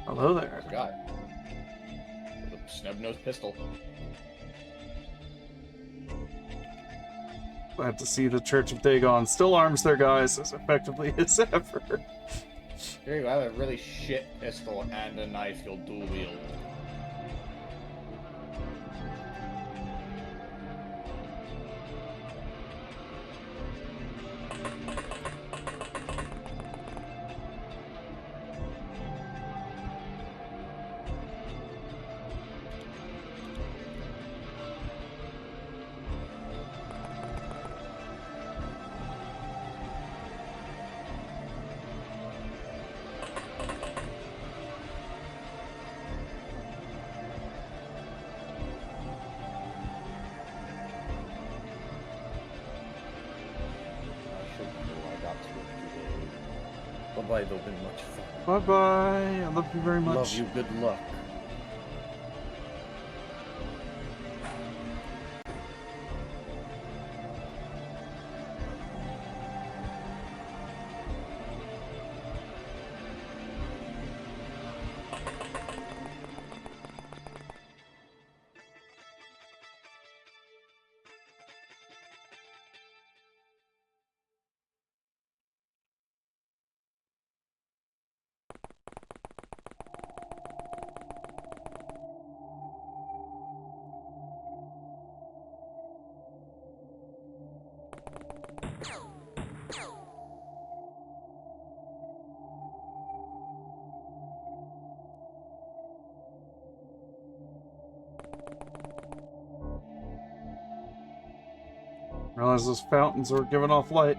Hello there. There's a guy. With a snub-nosed pistol. Glad to see the Church of Dagon still arms their guys as effectively as ever. Here you go, I have a really shit pistol and a knife you'll dual wield. Bye-bye, they've been much fun. Bye-bye. I love you very much. Love you, good luck. Realize those fountains were giving off light.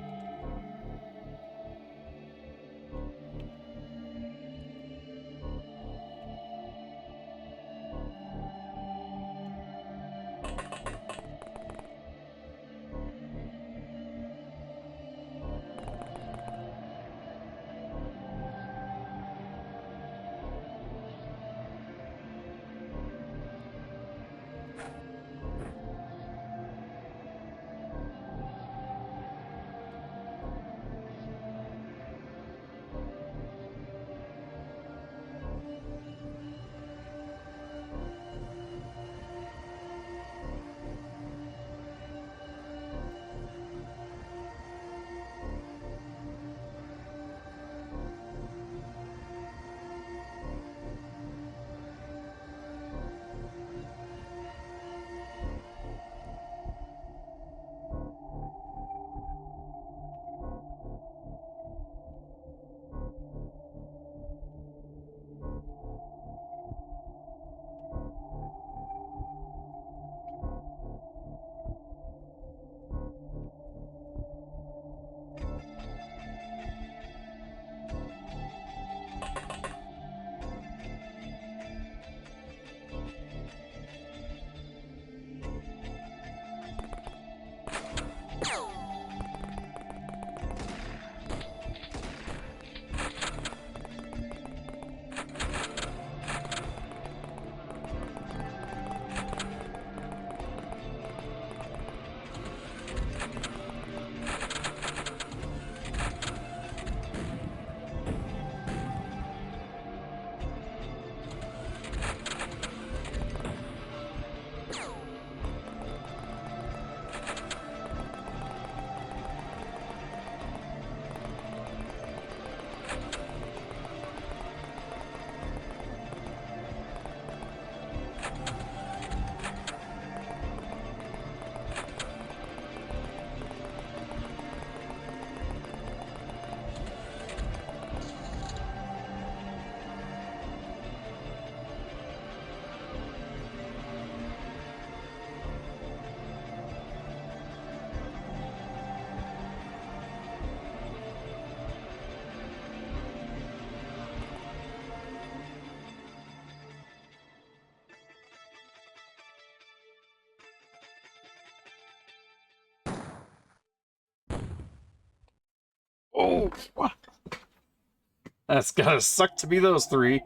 Oh! That's gotta suck to be those three.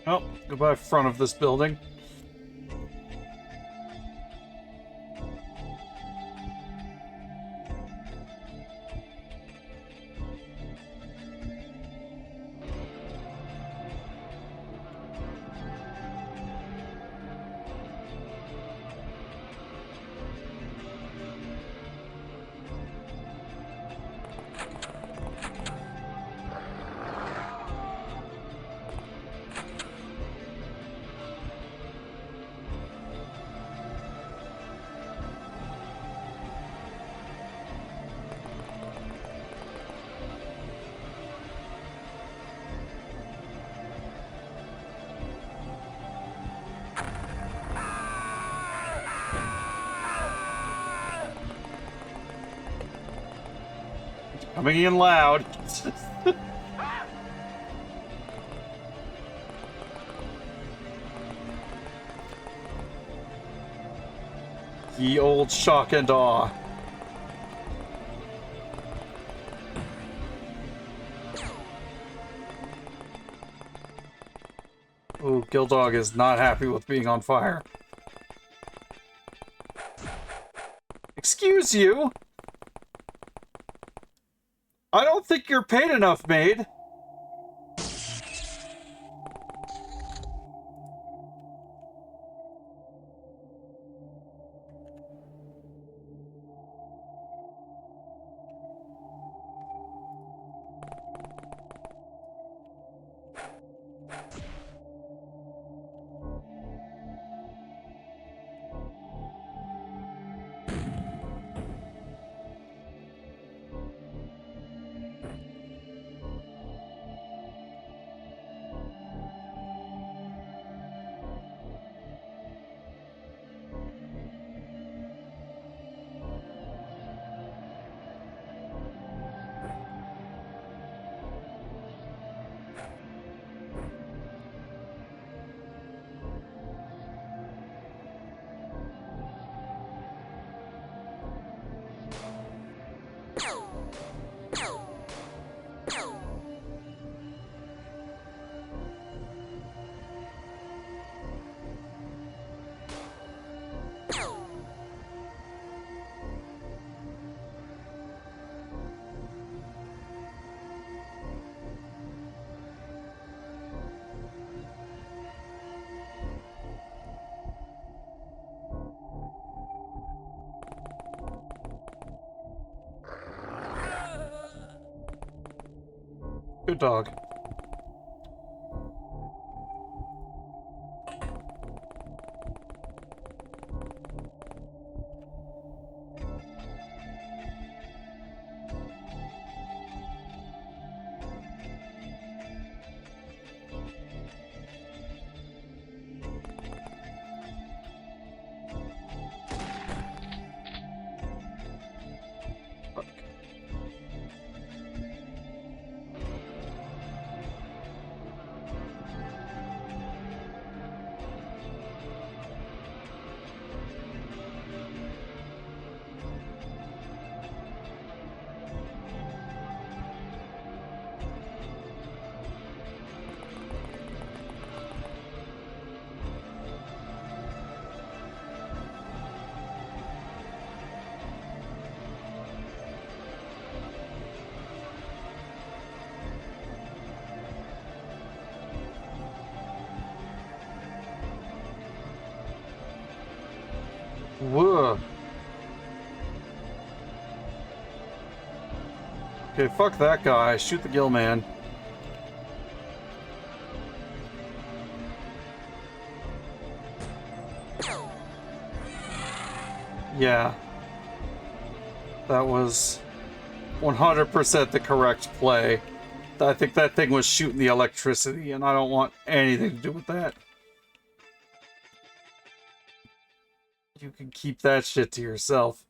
Oh, goodbye front of this building. Coming in loud. Ye old shock and awe. Ooh, Gildog is not happy with being on fire. Excuse you? I don't think you're paid enough, maid. Good dog. Whoa. Okay, fuck that guy. Shoot the gill man. Yeah. That was 100% the correct play. I think that thing was shooting the electricity, and I don't want anything to do with that. You can keep that shit to yourself.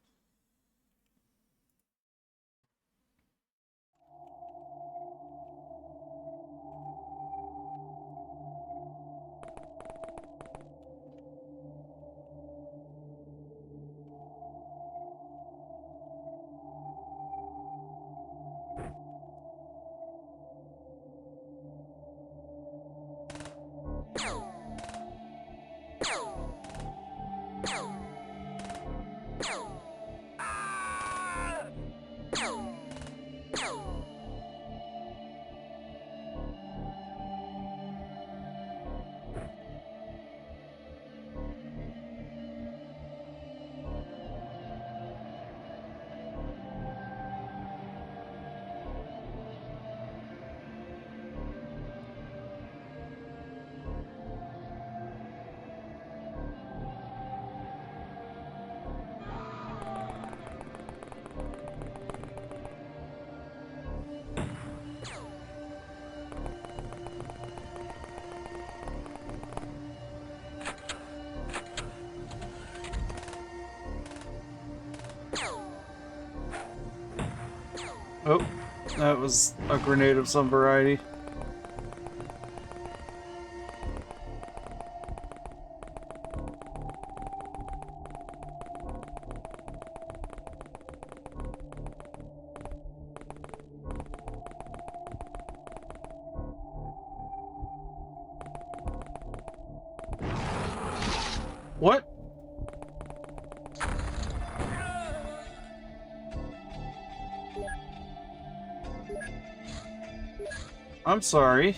Oh, that was a grenade of some variety. What? I'm sorry.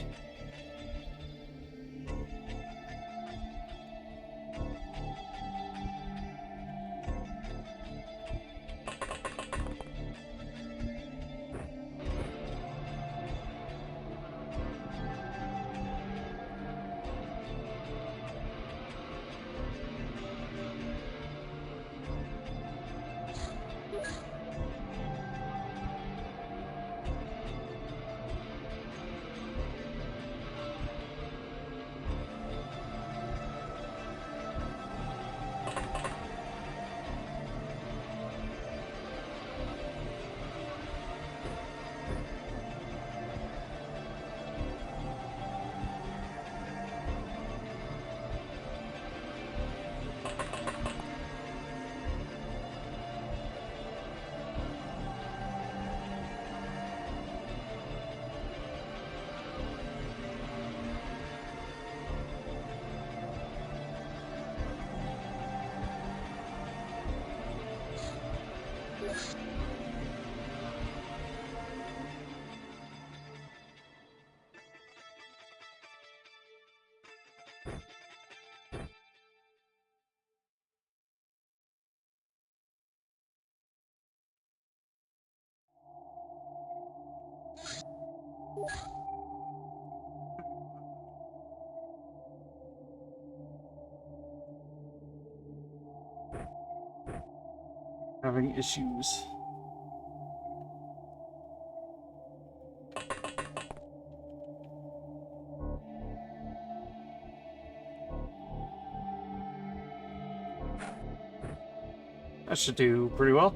Having issues. That should do pretty well.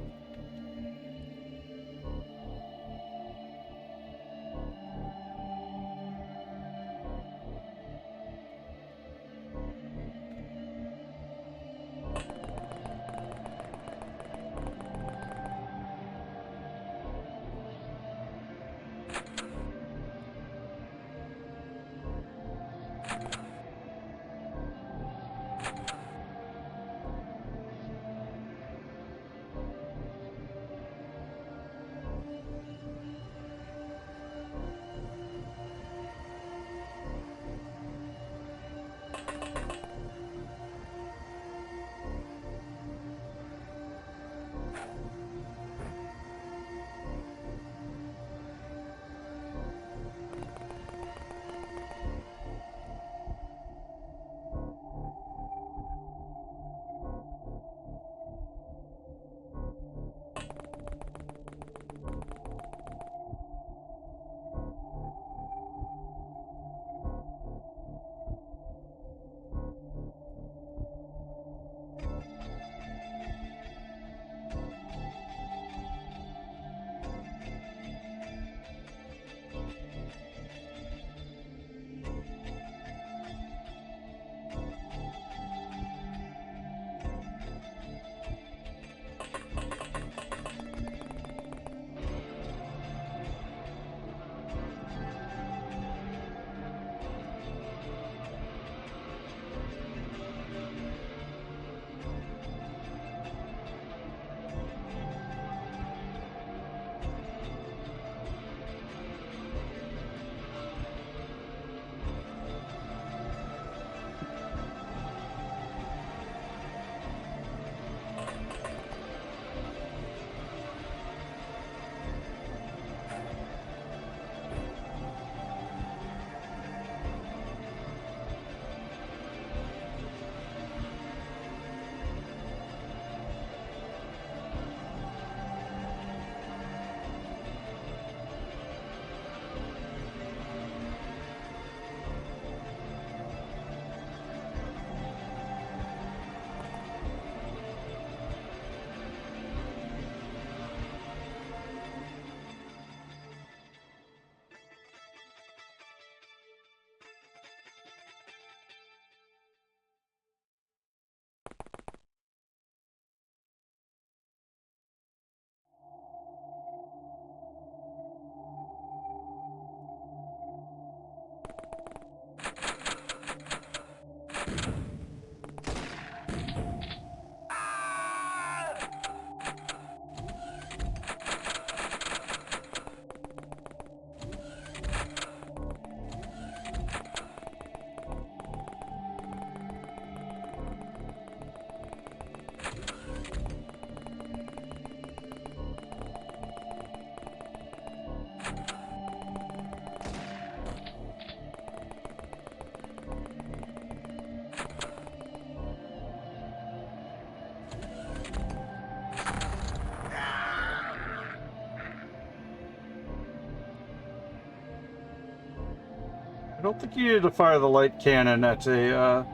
I don't think you needed to fire the light cannon at a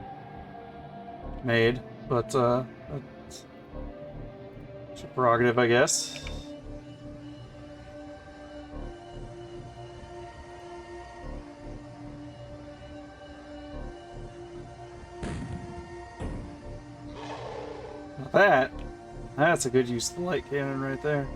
maid, but that's your prerogative, I guess. Now that's a good use of the light cannon right there.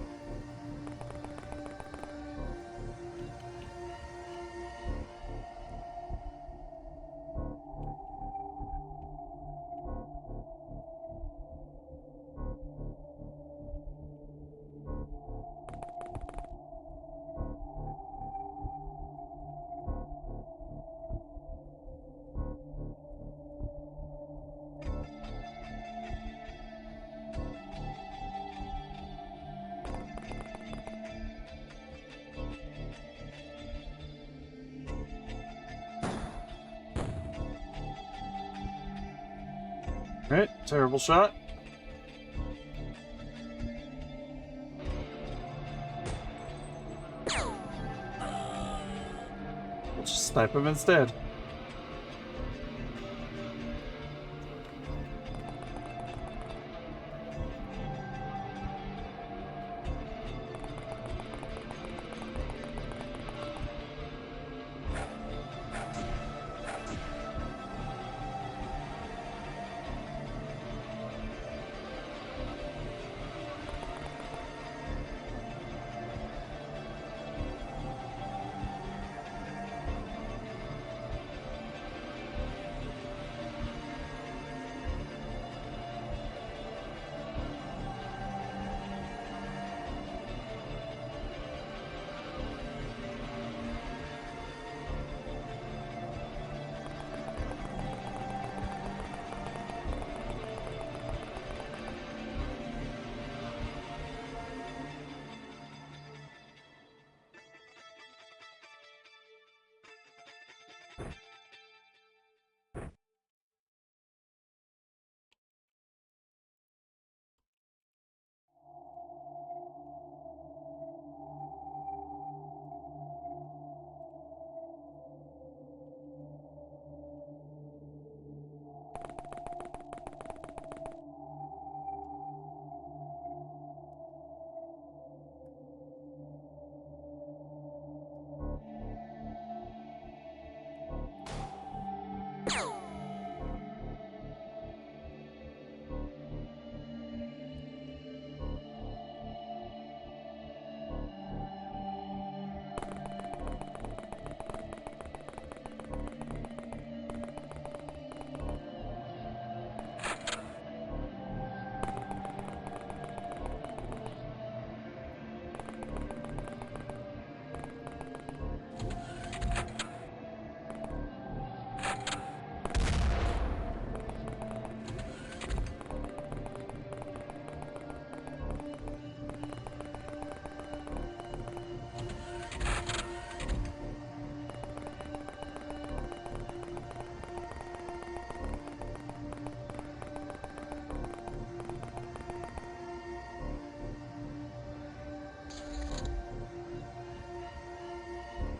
Right, terrible shot. We'll just snipe him instead.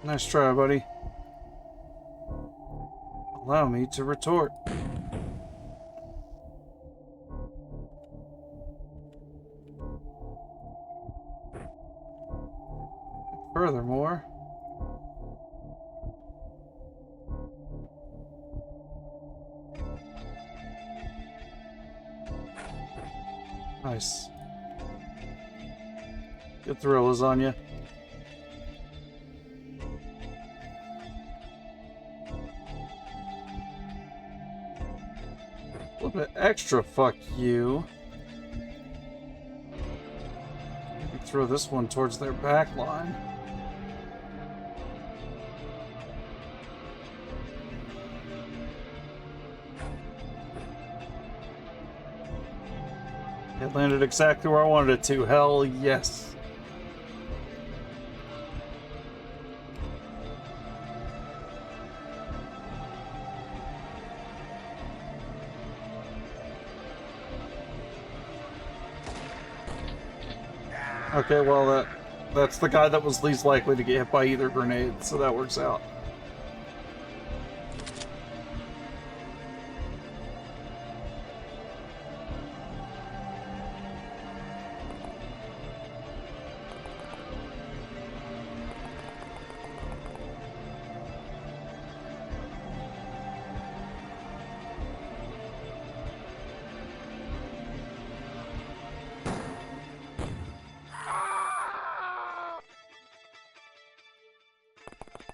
Nice try, buddy. Allow me to retort. Furthermore, nice. Good throw, lasagna. A little bit extra fuck you. Maybe throw this one towards their back line. It landed exactly where I wanted it to. Hell yes. Okay, well that's the guy that was least likely to get hit by either grenade, so that works out.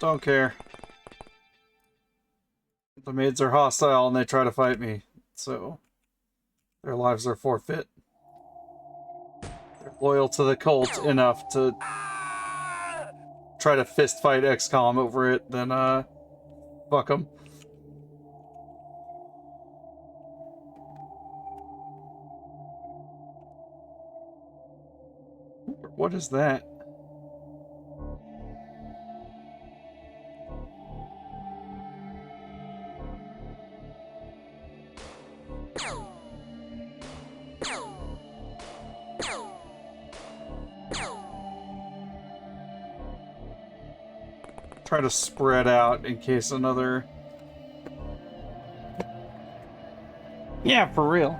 don't care. The maids are hostile and they try to fight me, so their lives are forfeit. They're loyal to the cult enough to try to fist fight XCOM over it, then fuck them. What is that? Try to spread out in case another... Yeah, for real.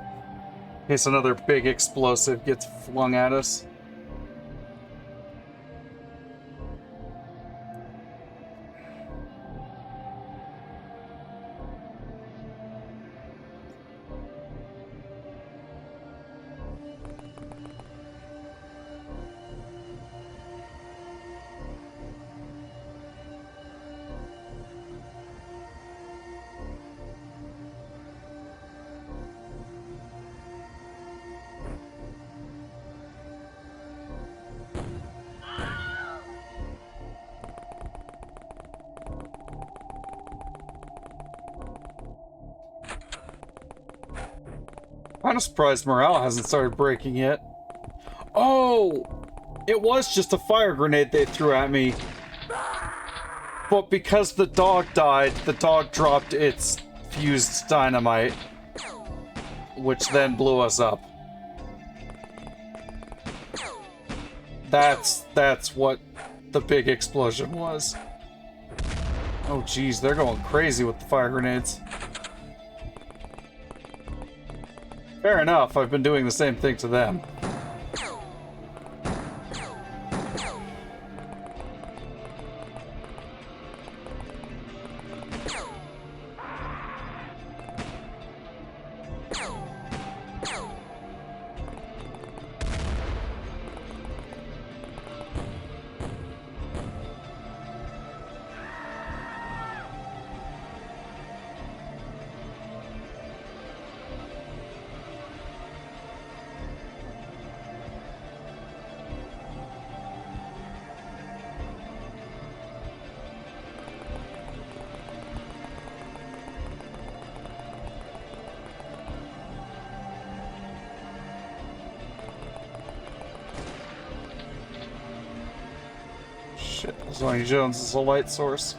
In case another big explosive gets flung at us. I'm surprised morale hasn't started breaking yet. Oh! It was just a fire grenade they threw at me. But because the dog died, the dog dropped its fused dynamite, which then blew us up. That's what the big explosion was. Oh geez, they're going crazy with the fire grenades. Fair enough, I've been doing the same thing to them. Shit, Zonny Jones is a light source.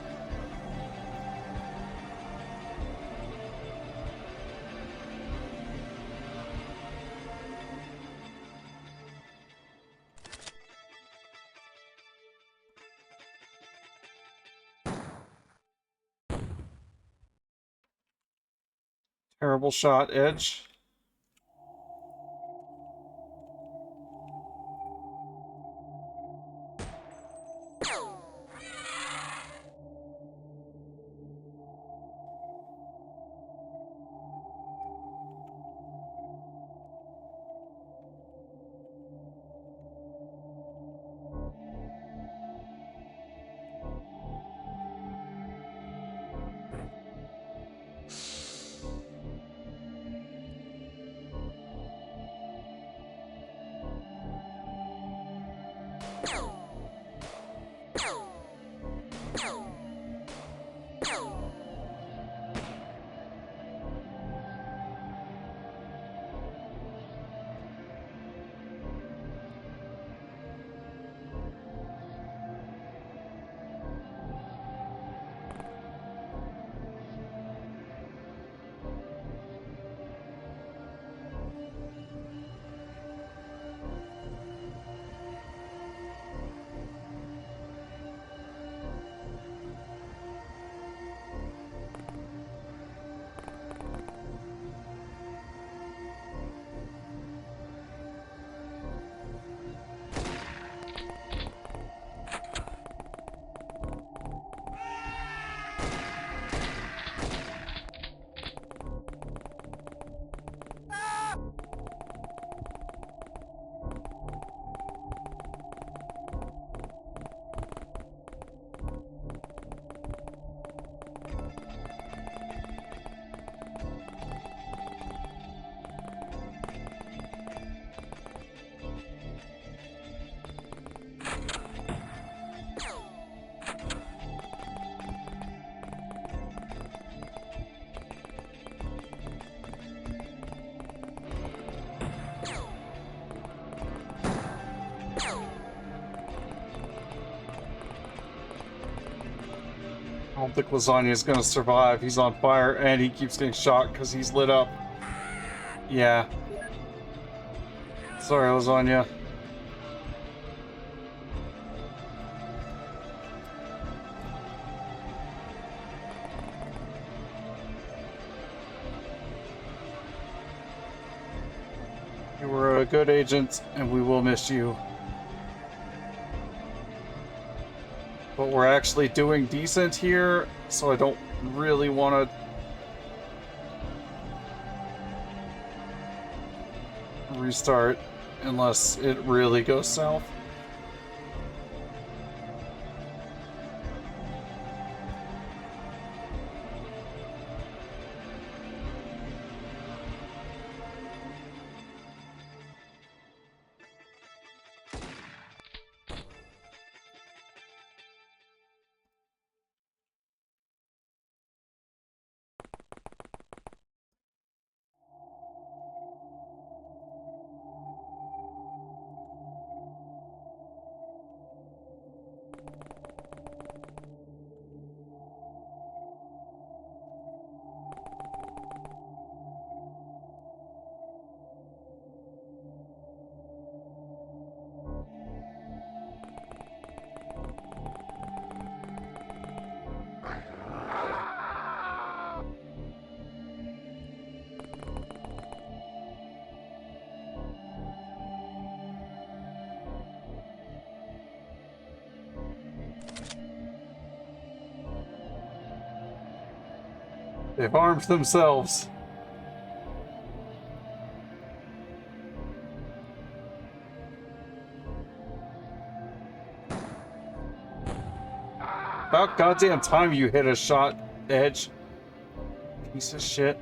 Terrible shot, Edge. I don't think Lasagna's gonna survive. He's on fire and he keeps getting shot because he's lit up. Yeah. Sorry, Lasagna. You were a good agent, and we will miss you. But we're actually doing decent here, so I don't really want to restart unless it really goes south. They've armed themselves. About goddamn time you hit a shot, Edge. Piece of shit.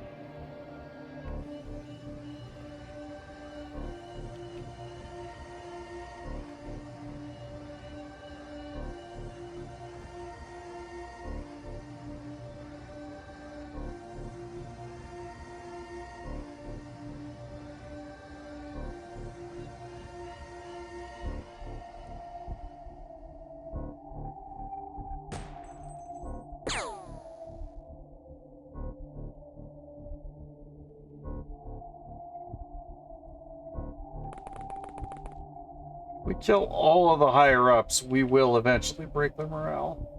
We kill all of the higher ups, we will eventually break their morale.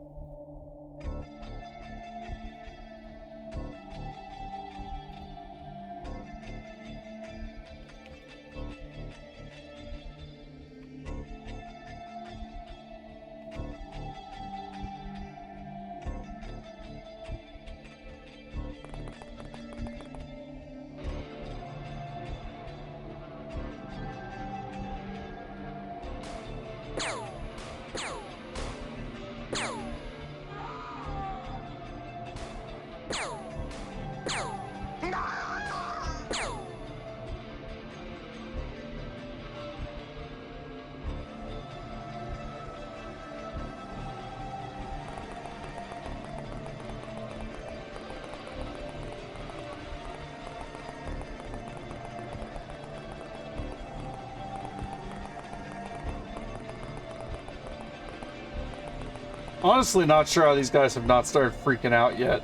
Honestly, not sure how these guys have not started freaking out yet.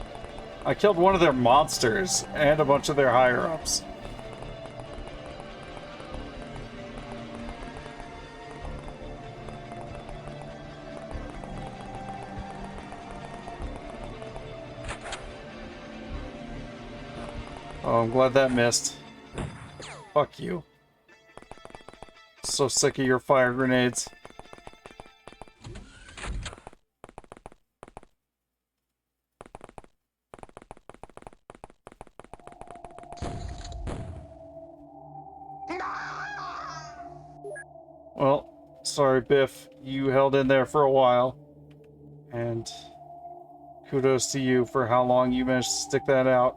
I killed one of their monsters and a bunch of their higher-ups. Oh, I'm glad that missed. Fuck you. So sick of your fire grenades. Well, sorry, Biff. You held in there for a while. And kudos to you for how long you managed to stick that out.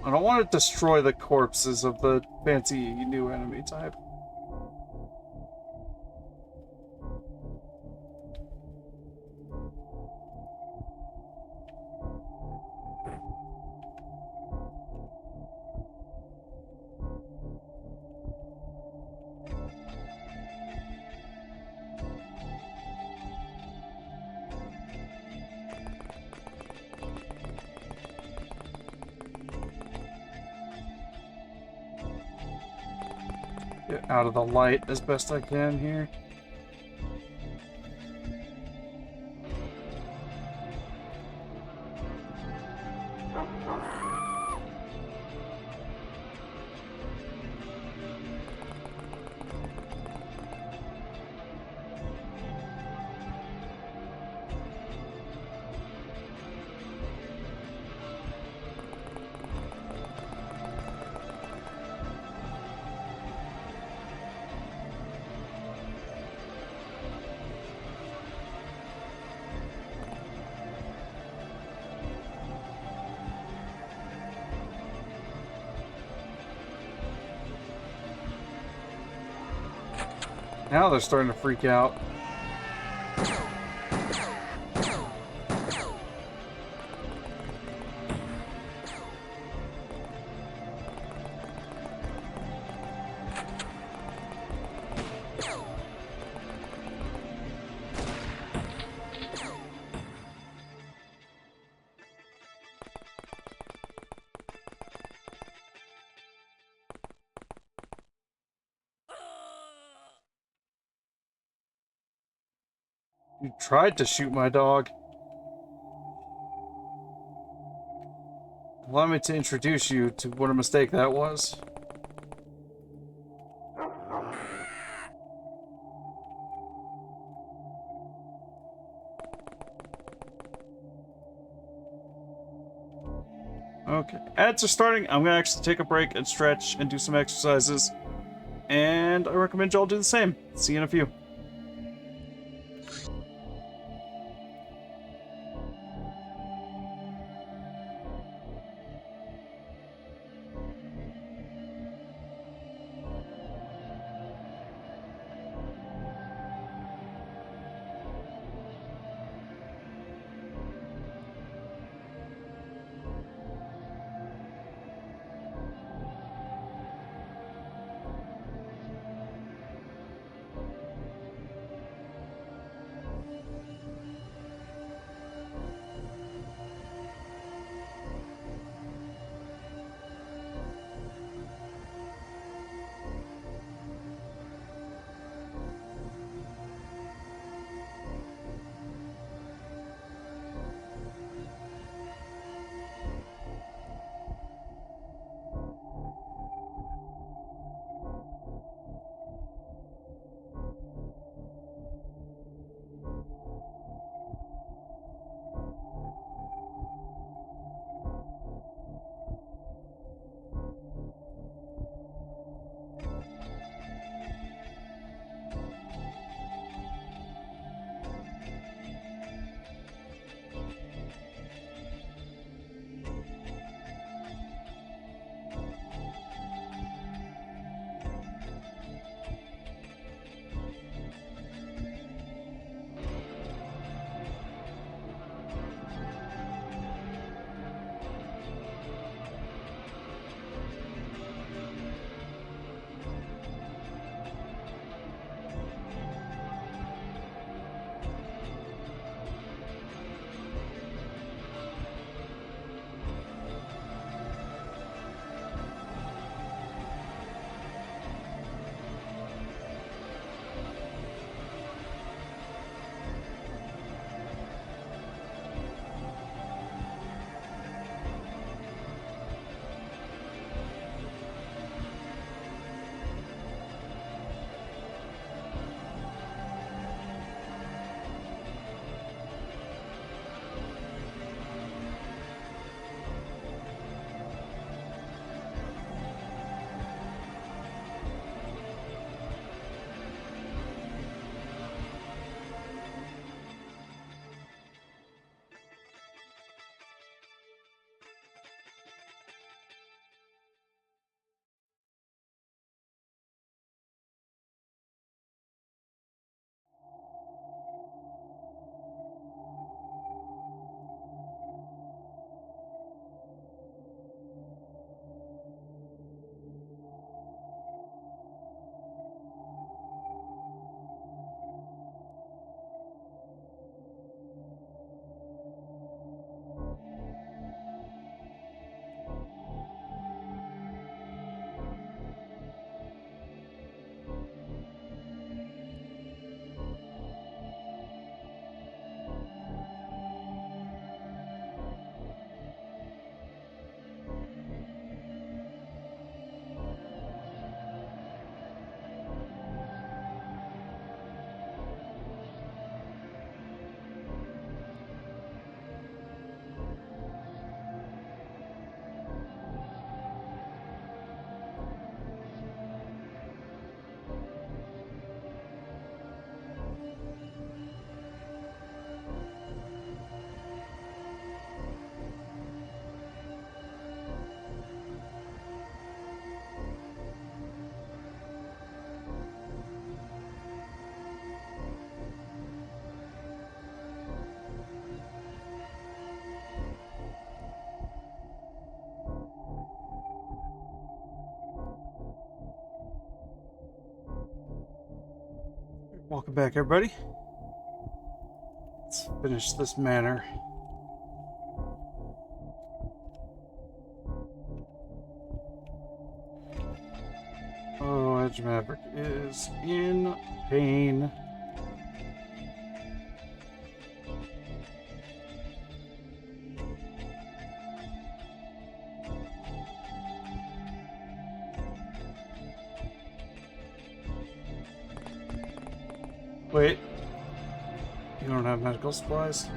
I don't want to destroy the corpses of the fancy new enemy type. Get out of the light as best I can here. Now they're starting to freak out. You tried to shoot my dog. Allow me to introduce you to what a mistake that was. Okay, ads are starting. I'm gonna actually take a break and stretch and do some exercises. And I recommend y'all do the same. See you in a few. Welcome back, everybody. Let's finish this manor. Oh, Edge Maverick is in pain. Wait. You don't have medical supplies?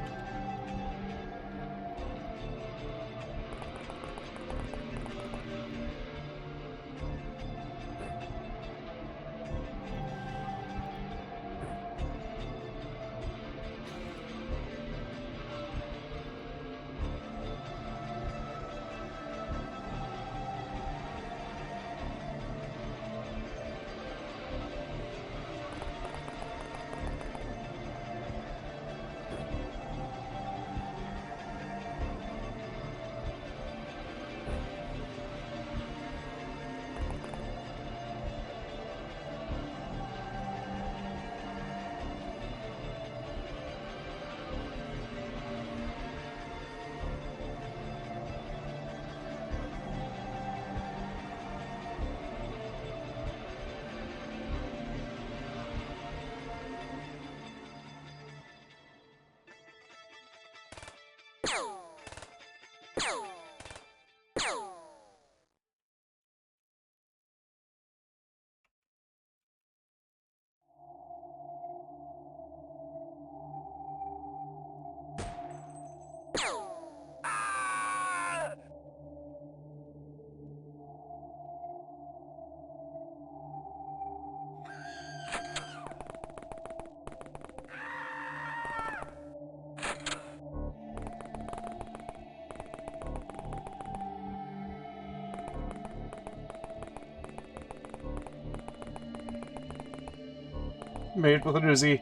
Made with an Uzi.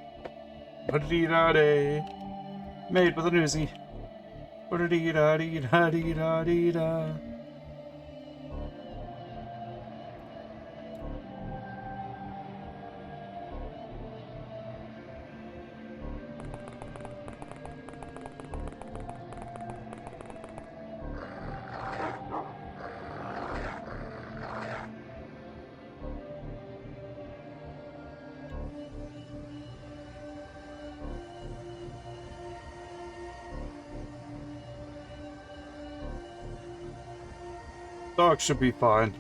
Ba-dee-da-day. Made with an Uzi. Ba-dee-da-dee-da-dee-da-dee-da. Dog should be fine.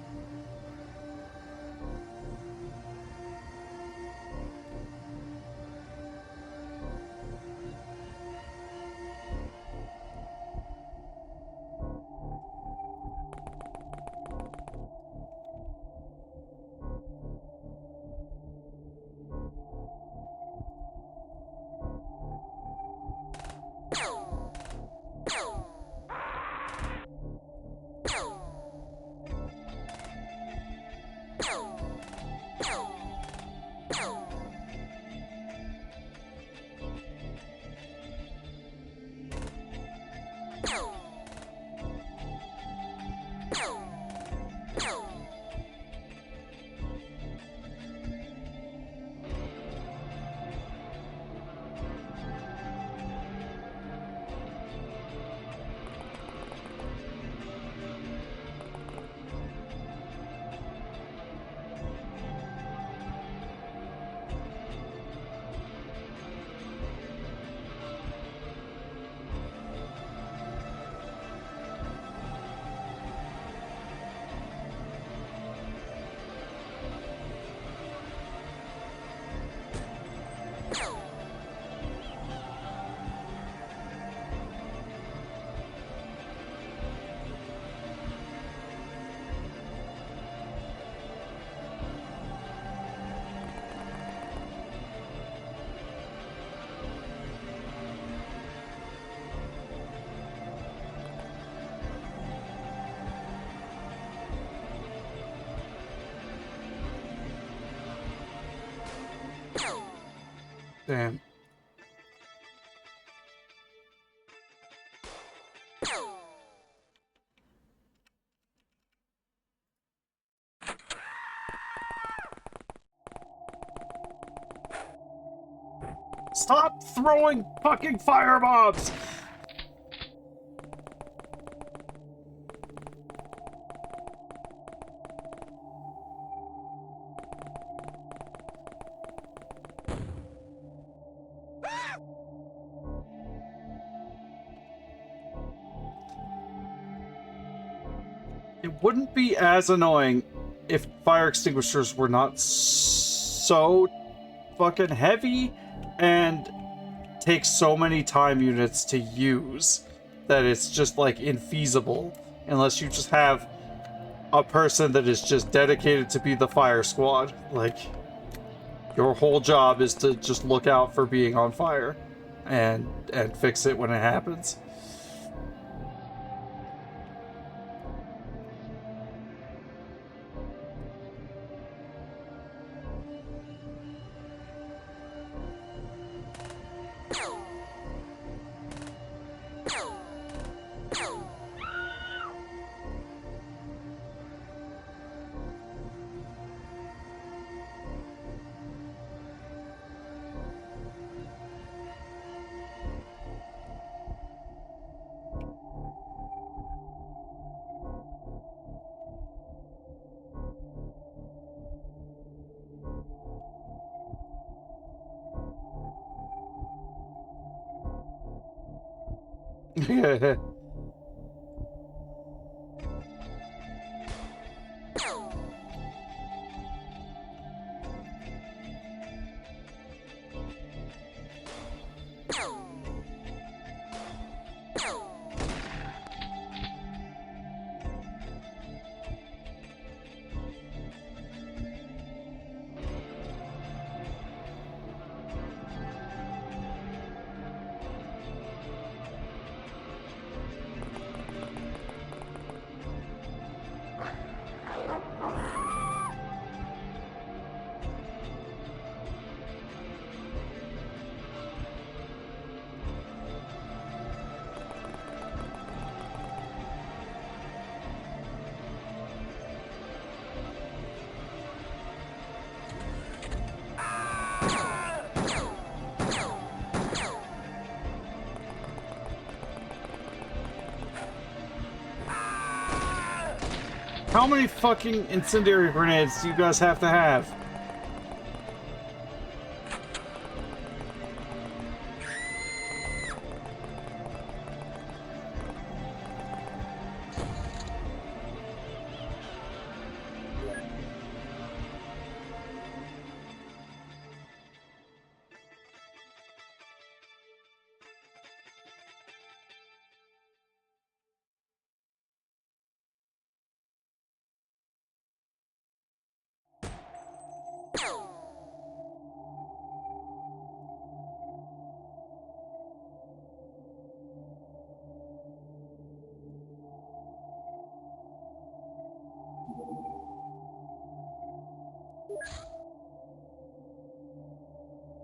Damn. Stop throwing fucking firebombs! It wouldn't be as annoying if fire extinguishers were not so fucking heavy and take so many time units to use that it's just like infeasible unless you just have a person that is just dedicated to be the fire squad. Like, your whole job is to just look out for being on fire and fix it when it happens. Yeah. How many fucking incendiary grenades do you guys have to have?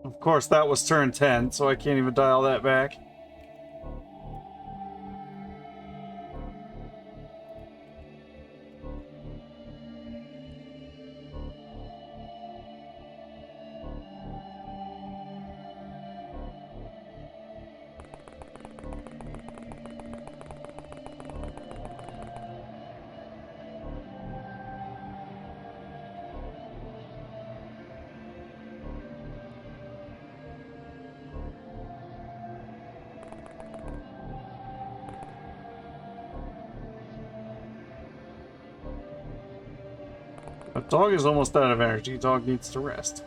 Of course, that was turn 10, so I can't even dial that back. A dog is almost out of energy. Dog needs to rest.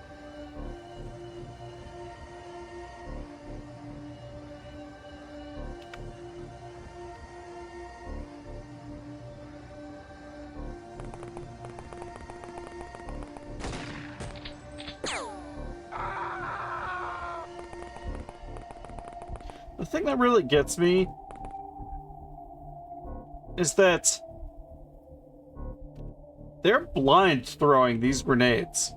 The thing that really gets me is that they're blind throwing these grenades.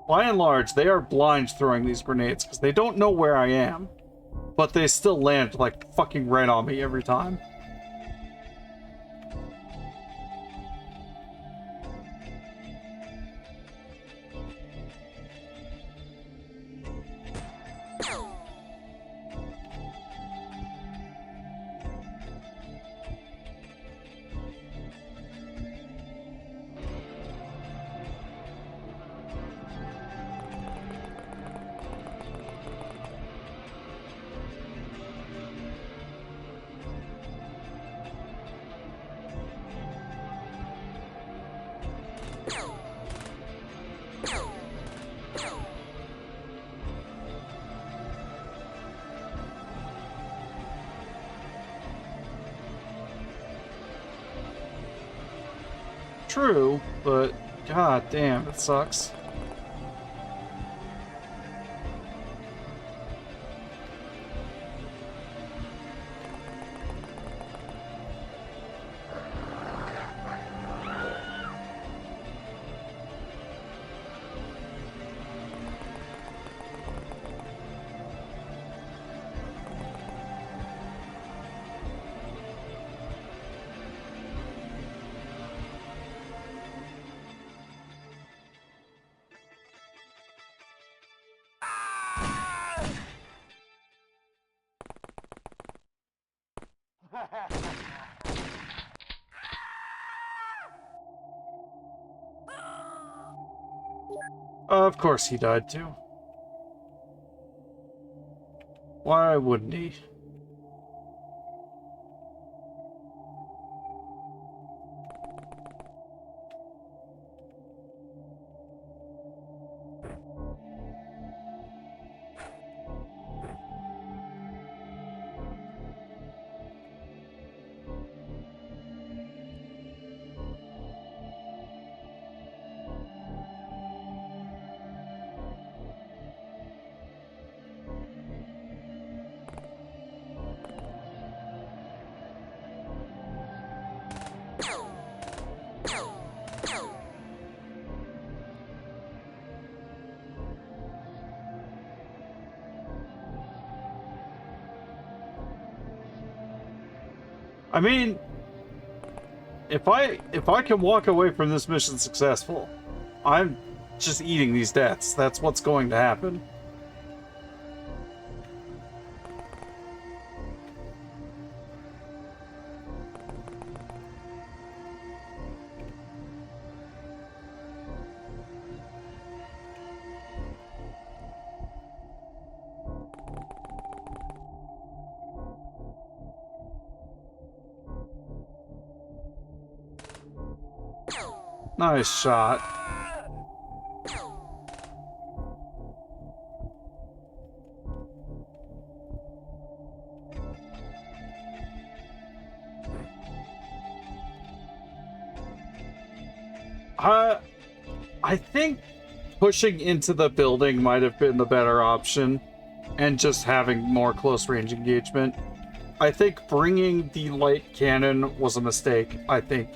By and large, they are blind throwing these grenades because they don't know where I am. But they still land like fucking right on me every time. true, but god damn, it sucks. Of course he died too. Why wouldn't he? I mean, if I can walk away from this mission successful, I'm just eating these deaths. That's what's going to happen. Nice shot. I think pushing into the building might have been the better option, and just having more close range engagement. I think bringing the light cannon was a mistake. I think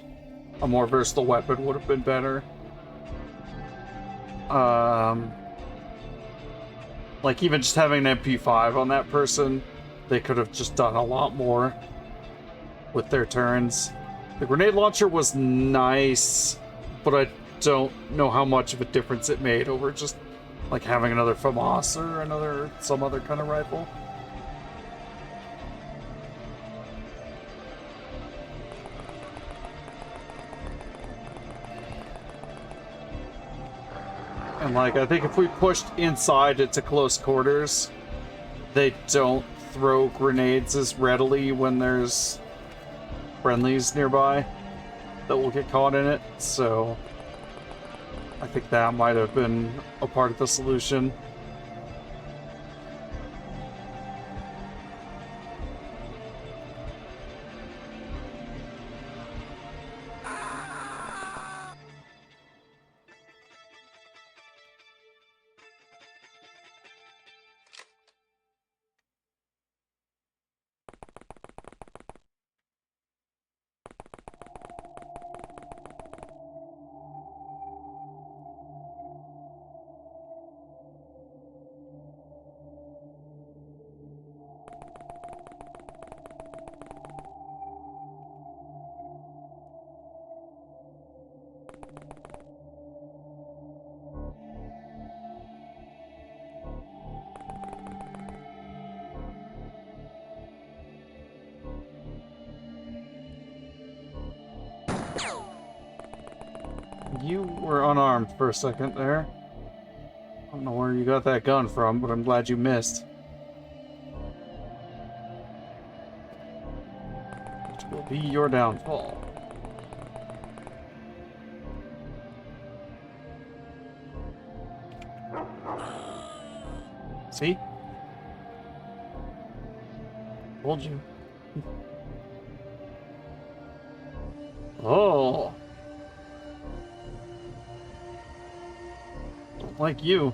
a more versatile weapon would have been better. Like even just having an MP5 on that person, they could have just done a lot more with their turns. The grenade launcher was nice, but I don't know how much of a difference it made over just like having another FAMAS or some other kind of rifle. And like, I think if we pushed inside into close quarters, they don't throw grenades as readily when there's friendlies nearby that will get caught in it, so I think that might have been a part of the solution. You were unarmed for a second there. I don't know where you got that gun from, but I'm glad you missed. Which will be your downfall. See? Told you. Oh. Like you.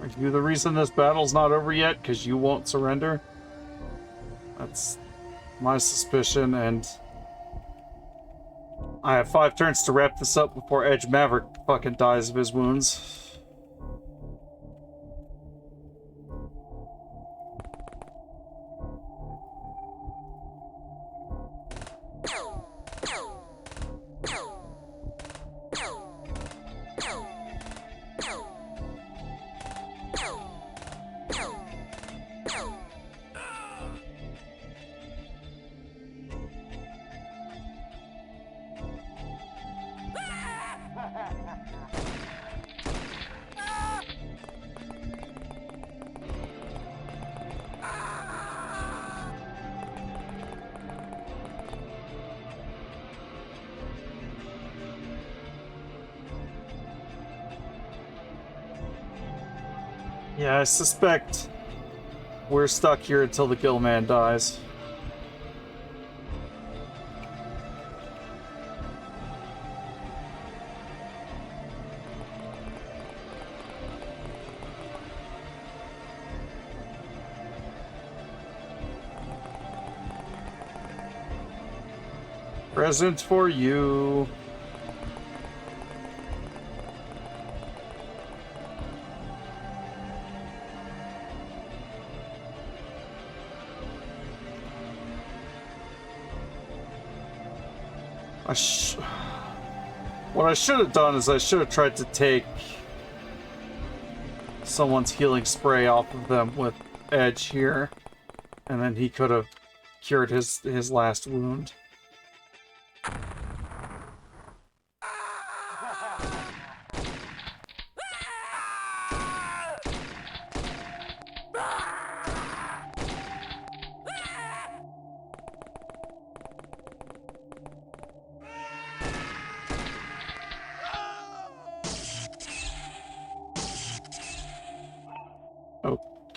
Are you the reason this battle's not over yet? Because you won't surrender? That's my suspicion, and I have 5 turns to wrap this up before Edge Maverick fucking dies of his wounds. Yeah, I suspect we're stuck here until the Gillman dies. Present for you. What I should have done is I should have tried to take someone's healing spray off of them with Edge here, and then he could have cured his last wound.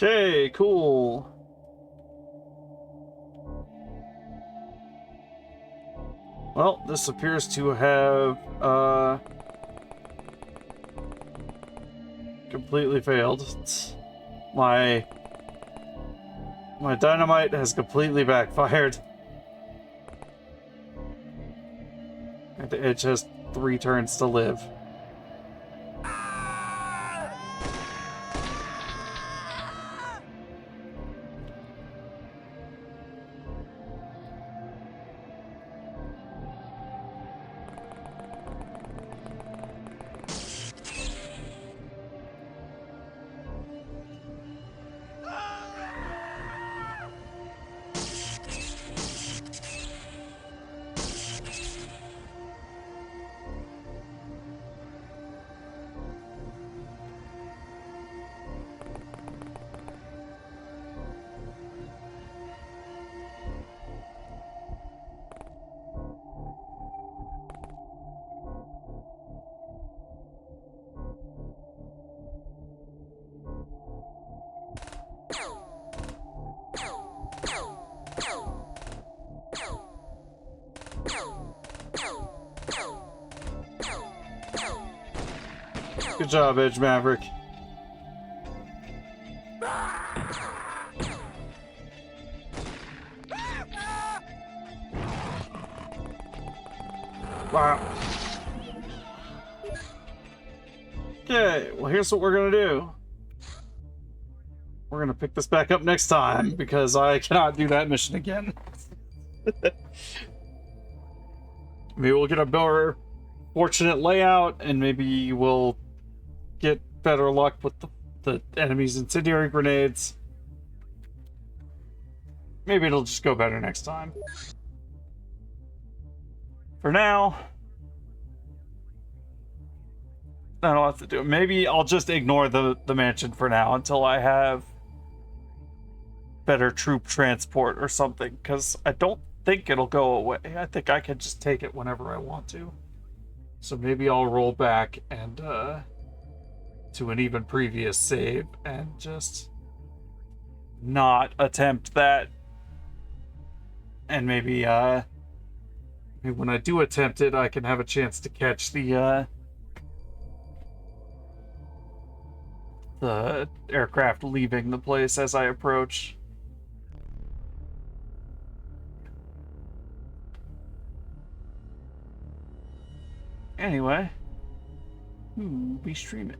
Okay, cool. Well, this appears to have completely failed. My dynamite has completely backfired. And the Edge has 3 turns to live. Good job, Edge Maverick. Wow. Okay, well here's what we're gonna do. We're gonna pick this back up next time, because I cannot do that mission again. Maybe we'll get a more fortunate layout, and maybe we'll get better luck with the enemy's incendiary grenades. Maybe it'll just go better next time. For now, I don't have to do it. Maybe I'll just ignore the mansion for now until I have better troop transport or something, because I don't think it'll go away. I think I can just take it whenever I want to. So maybe I'll roll back and to an even previous save and just not attempt that, and maybe And when I do attempt it, I can have a chance to catch the aircraft leaving the place as I approach. Anyway, who will be streaming?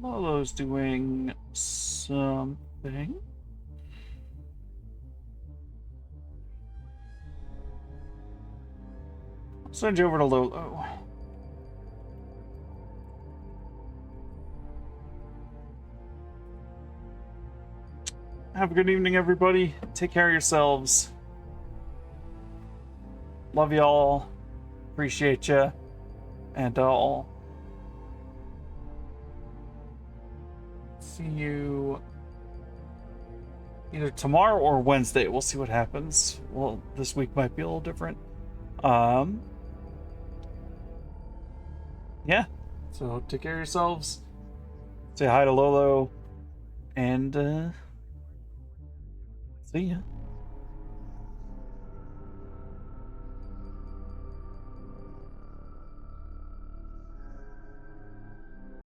Lolo's doing something. I'll send you over to Lolo. Have a good evening, everybody. Take care of yourselves. Love y'all. Appreciate ya. And I'll see you either tomorrow or Wednesday. We'll see what happens. Well, this week might be a little different. Yeah. So take care of yourselves. Say hi to Lolo. And see ya.